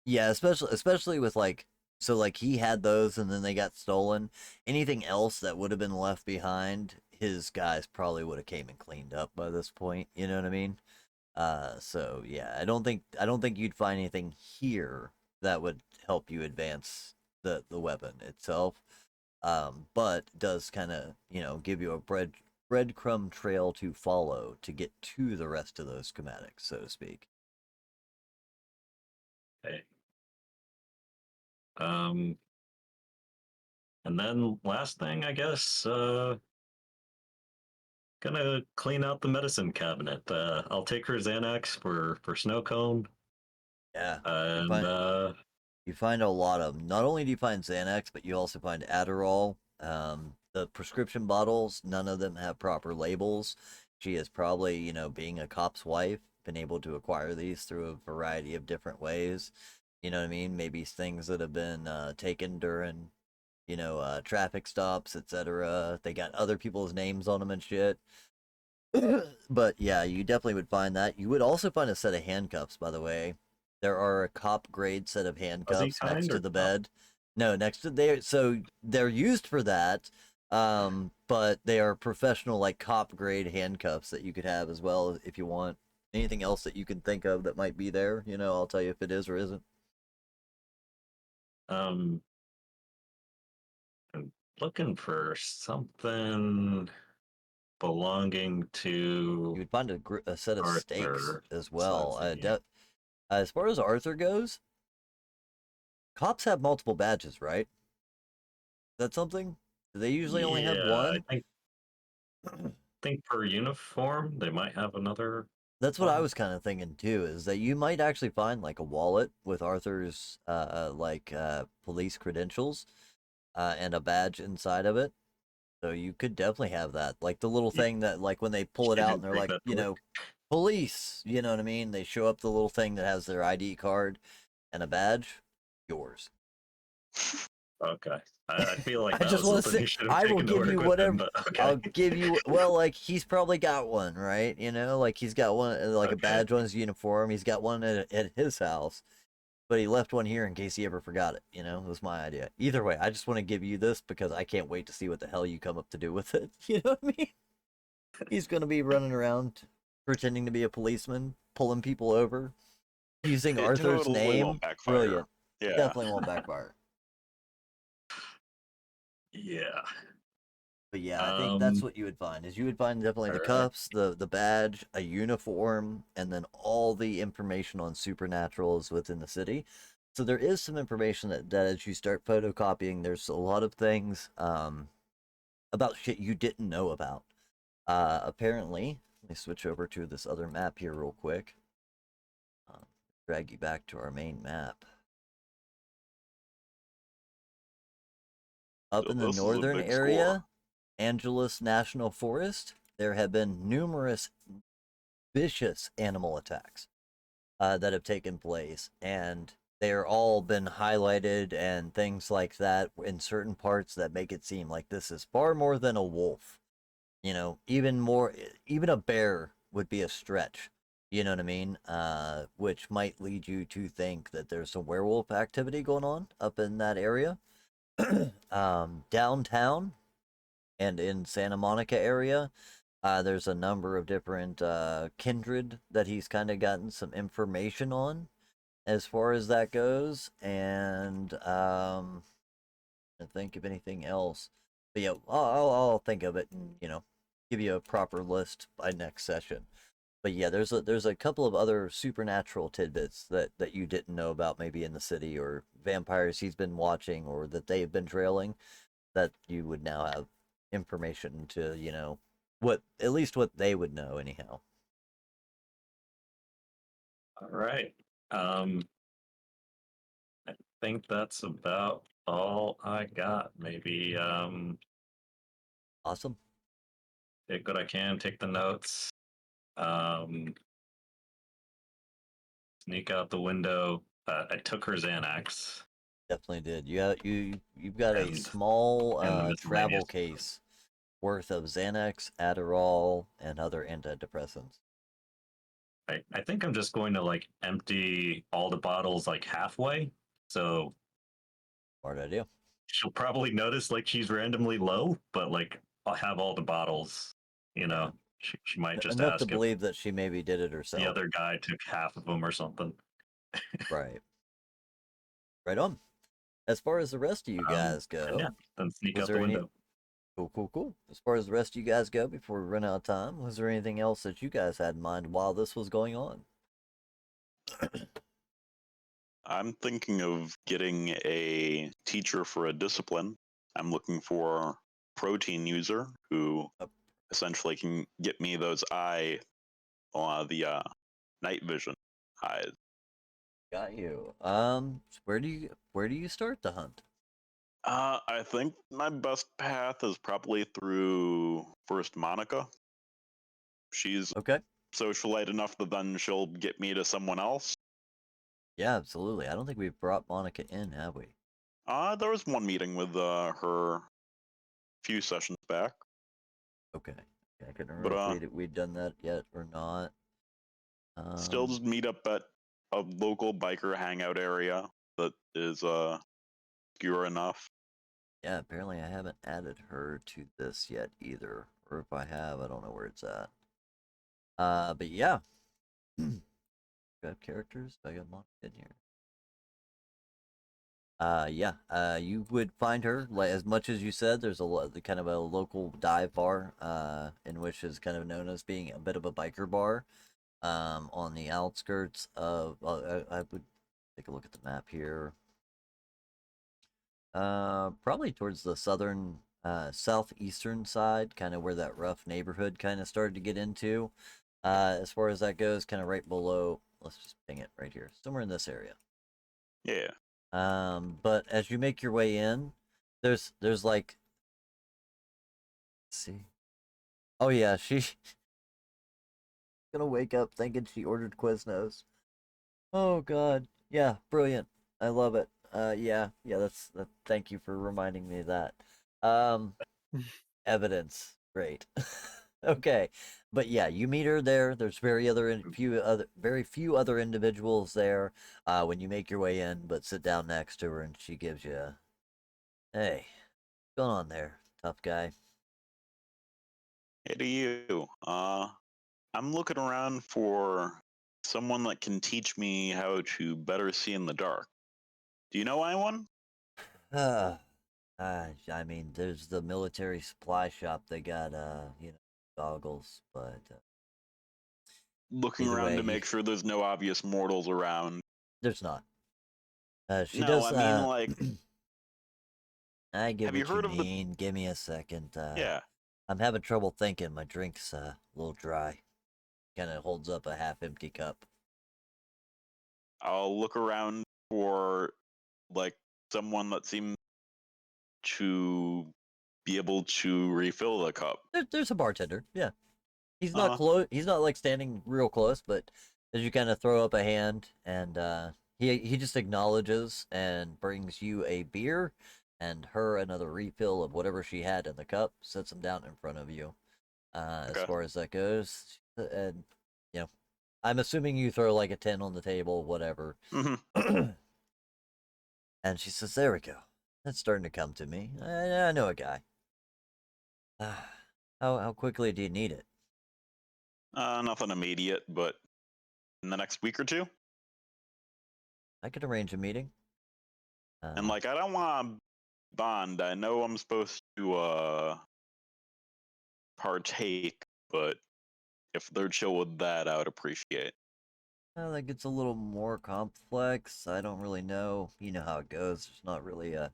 yeah, especially with like so like he had those and then they got stolen. Anything else that would have been left behind, his guys probably would have came and cleaned up by this point. You know what I mean? So yeah, I don't think you'd find anything here that would help you advance the weapon itself. But does kind of give you a breadcrumb trail to follow to get to the rest of those schematics, so to speak. Okay. Um, and then last thing, I guess, gonna clean out the medicine cabinet. I'll take her Xanax for snow cone, Yeah, you and find you find a lot of them. Not only do you find Xanax, but you also find Adderall. The prescription bottles, none of them have proper labels. She has probably, being a cop's wife, been able to acquire these through a variety of different ways. You know what I mean? Maybe things that have been taken during, traffic stops, etc. They got other people's names on them and shit. But yeah, you definitely would find that. You would also find a set of handcuffs, by the way. There are a cop grade set of Fuzzy handcuffs next kind to or the no? bed. No, next to there. So they're used for that. But they are professional, like cop grade handcuffs that you could have as well if you want. Anything else that you can think of that might be there, I'll tell you if it is or isn't. I'm looking for something belonging You to would find a set of stakes Arthur. as well. Besides the As far as Arthur goes, cops have multiple badges, right? Is that something? Do they usually only have yeah, I one? think per uniform they might have another That's what I one. was kind of thinking too, is that you might actually find like a wallet with Arthur's police credentials and a badge inside of it. So you could definitely have that. Like the little You thing that like when they pull it out and didn't they're take like, that to work. police, you know what I mean? They show up the little thing that has their ID card and a badge, yours. Okay. I feel like I that just was want to something say, you should have I will taken to give you work with him, whatever. but okay. I'll give you. Well, like he's probably got one, right? Like he's got one, like a Okay. badge on his uniform. He's got one at his house, but he left one here in case he ever forgot it. It was my idea. Either way, I just want to give you this because I can't wait to see what the hell you come up to do with it. You know what I mean? He's gonna be running around pretending to be a policeman, pulling people over, using It Arthur's totally name. won't backfire. Brilliant. Yeah. Definitely won't backfire. Yeah. But yeah, I think that's what you would find. Is you would find definitely All the right. cuffs, the badge, a uniform, and then all the information on supernaturals within the city. So there is some information that as you start photocopying, there's a lot of things about shit you didn't know about. Apparently, let me switch over to this other map here real quick. Drag you back to our main map. Up So in the this is a northern big score. area, Angeles National Forest, there have been numerous vicious animal attacks that have taken place, and they're all been highlighted and things like that in certain parts that make it seem like this is far more than a wolf. Even more, even a bear would be a stretch. You know what I mean? Which might lead you to think that there's some werewolf activity going on up in that area. Downtown and in Santa Monica area, there's a number of different kindred that he's kind of gotten some information on as far as that goes, and I think of anything else. But yeah, I'll think of it and give you a proper list by next session. But yeah, there's a couple of other supernatural tidbits that you didn't know about maybe in the city or vampires he's been watching or that they've been trailing that you would now have information to what at least what they would know anyhow. All right. I think that's about all I got. Maybe Awesome. take what I can, take the notes, um, sneak out the window. I took her Xanax Definitely did. You've got a and small the travel miscellaneous. case worth of Xanax, Adderall, and other antidepressants. I think I'm just going to like empty all the bottles like halfway. So Smart idea. she'll probably notice like she's randomly low, but like I'll have all the bottles, you know. She might just Enough to ask if believe that she maybe did it the herself. other guy took half of them or something. Right. Right on. As far as the rest of you guys And yeah, go, then sneak was out there the any window. cool. As far as the rest of you guys go, before we run out of time, was there anything else that you guys had in mind while this was going on? I'm thinking of getting a teacher for a discipline. I'm looking for a protein user who essentially can get me those the night vision eyes. Got you. Where do you start the hunt? I think my best path is probably through first Monica. She's Okay. socialite enough that then she'll get me to someone else. Yeah, absolutely. I don't think we've brought Monica in, have we? There was one meeting with her a few sessions back, Okay. I couldn't but remember if we'd done that yet or not. still just meet up at a local biker hangout area that is obscure enough. Yeah, apparently I haven't added her to this yet either. Or if I have, I don't know where it's at. But yeah. Grab characters. I got them in here. Yeah. You would find her, like as much as you said, there's kind of a local dive bar, in which is kind of known as being a bit of a biker bar. On the outskirts of, I would take a look at the map here. Probably towards the southern, southeastern side, kind of where that rough neighborhood kind of started to get into. As far as that goes, kind of right below. Let's just ping it right here, somewhere in this area. Yeah. But as you make your way in, there's like, let's see. Oh yeah, she's gonna wake up thinking she ordered Quiznos. Oh god, yeah, brilliant. I love it. Yeah, thank you for reminding me of that. Um, evidence, great. Okay, but yeah, you meet her there. There's very few other individuals there. When you make your way in, but sit down next to her, and she gives you, hey, what's going on there, tough guy? Hey to you. I'm looking around for someone that can teach me how to better see in the dark. Do you know anyone? I mean, there's the military supply shop. They got, goggles, but Looking either around way, to make sure there's no obvious mortals around. there's not. She No, does. I mean like, I get have you what you heard of the? mean. Give me a second. Yeah, I'm having trouble thinking. My drink's a little dry. Kind of holds up a half-empty cup. I'll look around for like someone that seems to be able to refill the cup. There's a bartender. Yeah, he's not Uh, close. He's not like standing real close, but as you kind of throw up a hand, and he just acknowledges and brings you a beer, and her another refill of whatever she had in the cup. Sets them down in front of you. As okay. far as that goes, and you know, I'm assuming you throw like a 10 on the table, whatever. Hmm. And she says, "There we go. That's starting to come to me. I know a guy. How quickly do you need it?" Nothing immediate, but in the next week or two. I could arrange a meeting. And like, I don't want to bond. I know I'm supposed to partake, but if they're chill with that, I would appreciate. That gets a little more complex. I don't really know. You know how it goes. There's not really a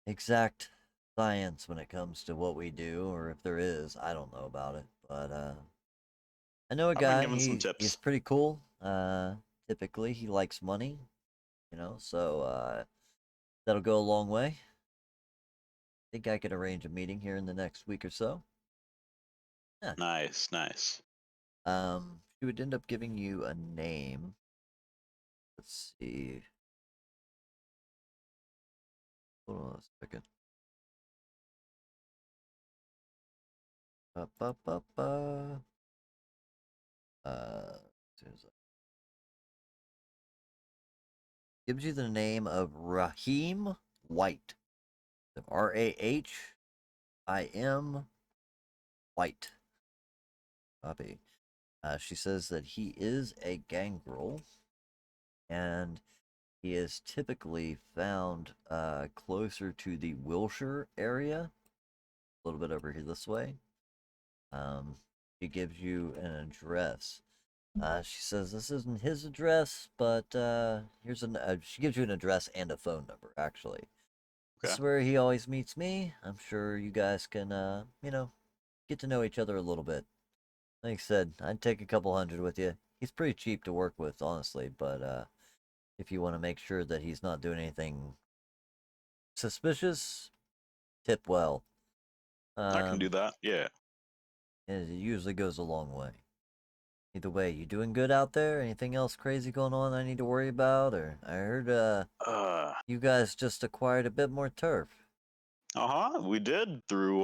exact science when it comes to what we do, or if there is, I don't know about it. But I know a I've been guy. given some He's tips. pretty cool. Typically he likes money, so that'll go a long way. I think I could arrange a meeting here in the next week or so. Yeah. Nice, nice. She would end up giving you a name. Let's see. Hold on a second. Ba, ba, ba, ba. There's gives you the name of Rahim White. Rahim White. Copy. She says that he is a gangrel, and he is typically found closer to the Wilshire area, a little bit over here this way. She gives you an address. She says this isn't his address, but here's an. She gives you an address and a phone number. Actually, this Okay. is where he always meets me. I'm sure you guys can, get to know each other a little bit. Like I said, I'd take a couple hundred with you. He's pretty cheap to work with, honestly. But if you want to make sure that he's not doing anything suspicious, tip well. I can do that. Yeah. It usually goes a long way. Either way, you doing good out there? Anything else crazy going on I need to worry about? Or I heard you guys just acquired a bit more turf. We did through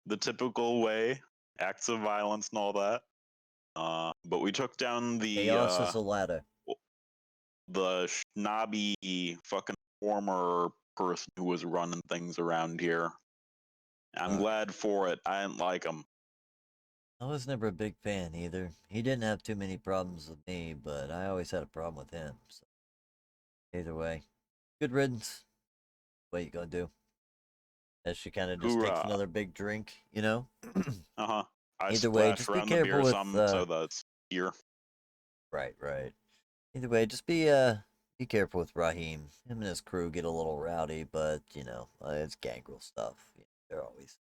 the typical way, acts of violence and all that. But we took down Chaos is a ladder. the snobby fucking former person who was running things around here. I'm glad for it. I didn't like him. I was never a big fan either. He didn't have too many problems with me, but I always had a problem with him. So either way, good riddance. What you gonna do? As she kind of just takes Hoorah. another big drink, you know. I Either way, splashed just be around the careful beer with. some so that's here. Right, right. Either way, just be careful with Raheem. Him and his crew get a little rowdy, but you know, it's gangrel stuff. They're always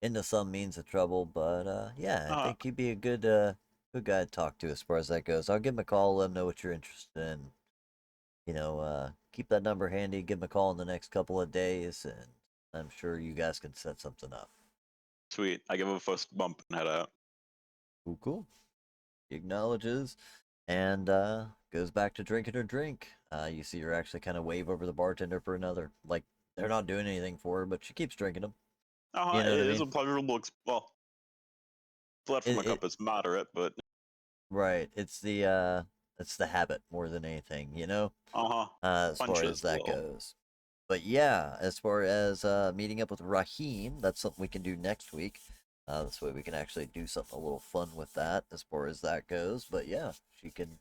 into some means of trouble, but yeah, I think he'd be a good guy to talk to as far as that goes. I'll give him a call, let him know what you're interested in. You know, keep that number handy. Give him a call in the next couple of days, and I'm sure you guys can set something up. Sweet. I give him a fist bump and head out. Cool, cool. He acknowledges and goes back to drinking her drink. You see her actually kind of wave over the bartender for another. Like they're not doing anything for her, but she keeps drinking them. You know It what I is mean? a pleasurable. Well, flat from a cup is moderate, but Right. It's the habit more than anything. You know. As far punches as that will. goes. But yeah, as far as meeting up with Raheem, that's something we can do next week. This way we can actually do something a little fun with that as far as that goes. But yeah, she can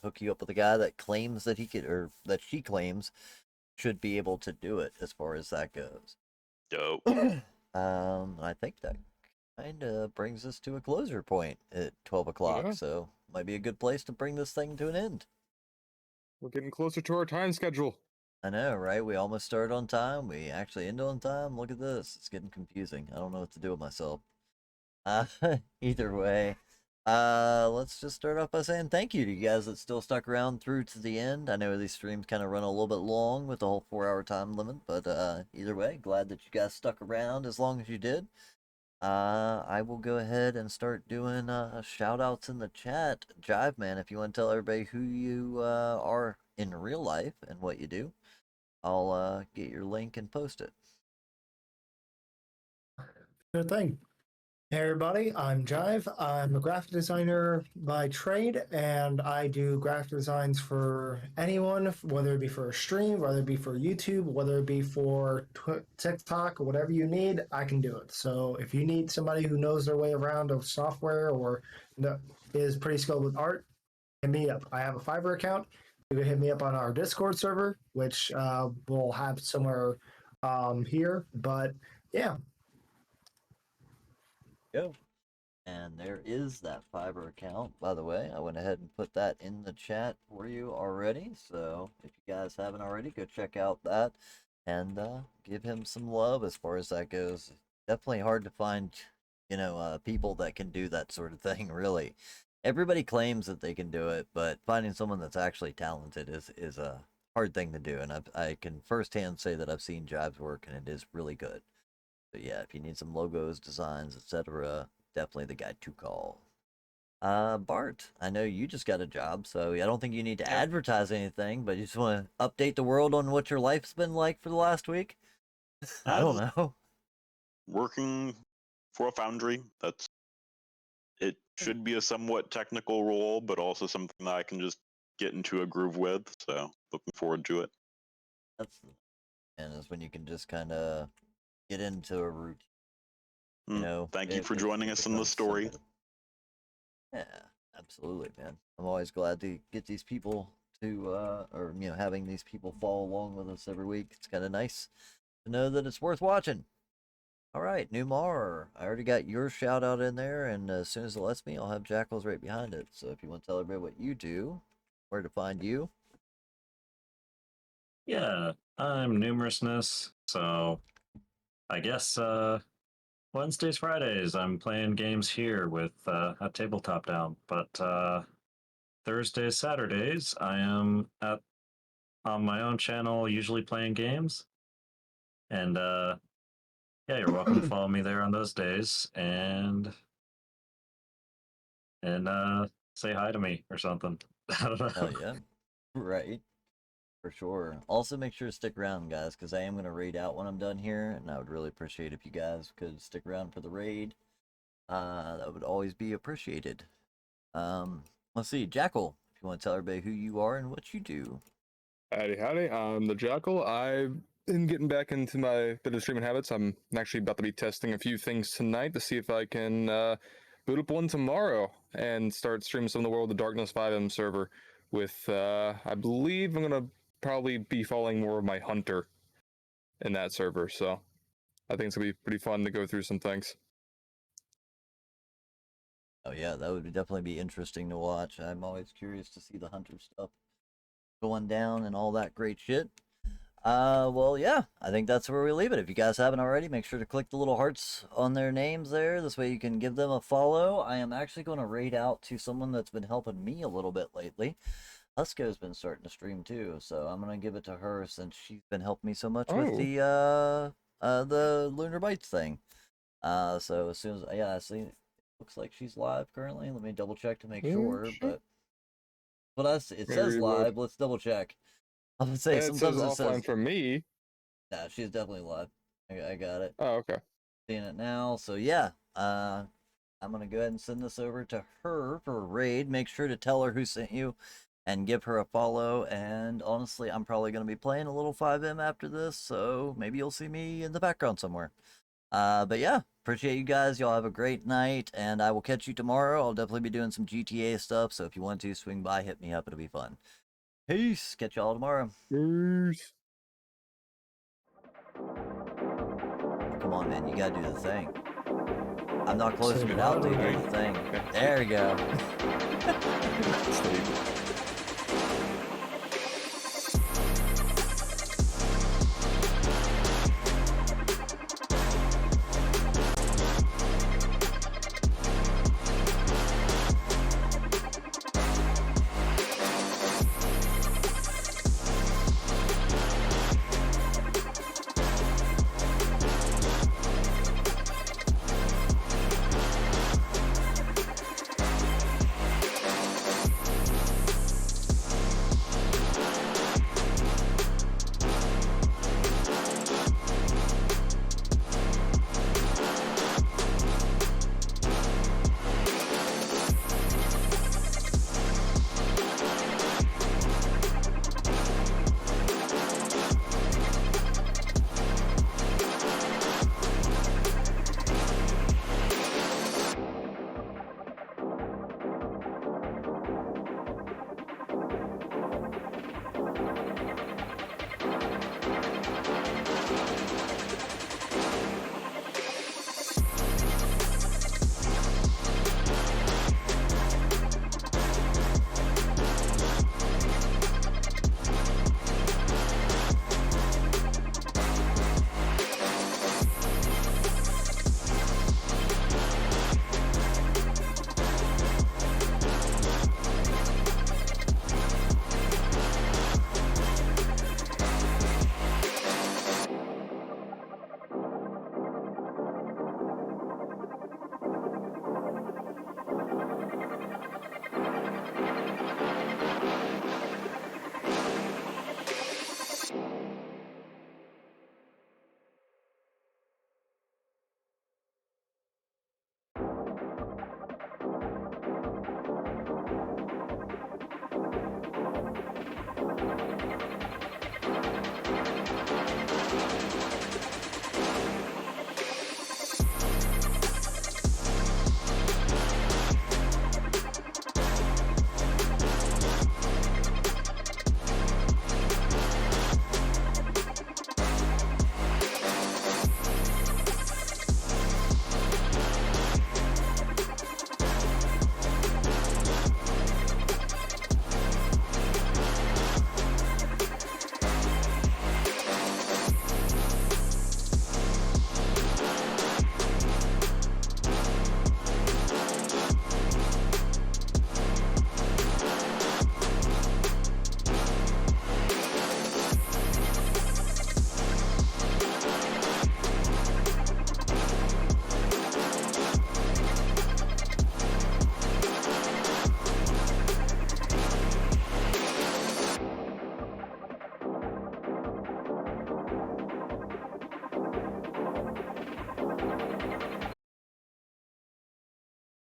hook you up with a guy that claims that he could, or that she claims should be able to do it as far as that goes. Dope. I think that kind of brings us to a closer point at 12 o'clock. Yeah. So might be a good place to bring this thing to an end. We're getting closer to our time schedule. I know, right? We almost started on time. We actually ended on time. Look at this. It's getting confusing. I don't know what to do with myself. Uh, either way, let's just start off by saying thank you to you guys that still stuck around through to the end. I know these streams kind of run a little bit long with the whole 4 hour time limit, but either way, glad that you guys stuck around as long as you did. I will go ahead and start doing shout outs in the chat. Jive Man, if you want to tell everybody who you are in real life and what you do, I'll get your link and post it. Good thing. Hey everybody, I'm Jive. I'm a graphic designer by trade, and I do graphic designs for anyone, whether it be for a stream, whether it be for YouTube, whether it be for TikTok, whatever you need, I can do it. So if you need somebody who knows their way around of software or is pretty skilled with art, hit me up. I have a Fiverr account. You can hit me up on our Discord server, which we'll have somewhere here. But yeah, Go. And there is that Fiverr account, by the way. I went ahead and put that in the chat for you already. So if you guys haven't already, go check out that and give him some love as far as that goes. Definitely hard to find, people that can do that sort of thing, really. Everybody claims that they can do it, but finding someone that's actually talented is a hard thing to do. And I can firsthand say that I've seen Jive's work and it is really good. But yeah, if you need some logos, designs, etc., definitely the guy to call. Bart, I know you just got a job, so I don't think you need to advertise anything, but you just want to update the world on what your life's been like for the last week? I don't know. Working for a foundry. It should be a somewhat technical role, but also something that I can just get into a groove with. So looking forward to it. And is when you can just kind of get into a routine. Thank you for it joining us in the becomes so story. better. Yeah, absolutely, man. I'm always glad to get these people to, or having these people follow along with us every week. It's kind of nice to know that it's worth watching. All right, Numar, I already got your shout out in there, and as soon as it lets me, I'll have Jackals right behind it. So if you want to tell everybody what you do, where to find you. Yeah, I'm Numerousness, so I guess Wednesdays, Fridays, I'm playing games here with a tabletop down. But Thursdays, Saturdays, I am on my own channel, usually playing games. And yeah, you're welcome to follow me there on those days. And and say hi to me or something. I don't know. Hell yeah. Right. For sure. Also, make sure to stick around, guys, because I am going to raid out when I'm done here, and I would really appreciate if you guys could stick around for the raid. That would always be appreciated. Let's see, Jackal, if you want to tell everybody who you are and what you do. Howdy, howdy. I'm the Jackal. I've been getting back into my bit of streaming habits. I'm actually about to be testing a few things tonight to see if I can boot up one tomorrow and start streaming some of the World of Darkness 5M server with, I believe I'm going to probably be following more of my hunter in that server. So I think it's going to be pretty fun to go through some things. Oh yeah, that would definitely be interesting to watch. I'm always curious to see the hunter stuff going down and all that great shit. Well, yeah, I think that's where we leave it. If you guys haven't already, make sure to click the little hearts on their names there. This way you can give them a follow. I am actually going to raid out to someone that's been helping me a little bit lately. Husko's been starting to stream too, so I'm going to give it to her since she's been helping me so much with the Lunar Bites thing. So as soon as, yeah, I see, it looks like she's live currently. Let me double check to make sure, but it says live. Let's double check. I was gonna say, sometimes it says offline for me. Nah, she's definitely live. I got it. Oh, okay. Seeing it now. So yeah, I'm gonna go ahead and send this over to her for a raid. Make sure to tell her who sent you, and give her a follow. And honestly, I'm probably gonna be playing a little 5M after this, so maybe you'll see me in the background somewhere. But yeah, appreciate you guys. Y'all have a great night, and I will catch you tomorrow. I'll definitely be doing some GTA stuff, so if you want to swing by, hit me up. It'll be fun. Peace. Catch y'all tomorrow. Peace. Come on, man. You gotta do the thing. I'm not closing Say it out, dude. Do bye. the thing. There we go. Sleep.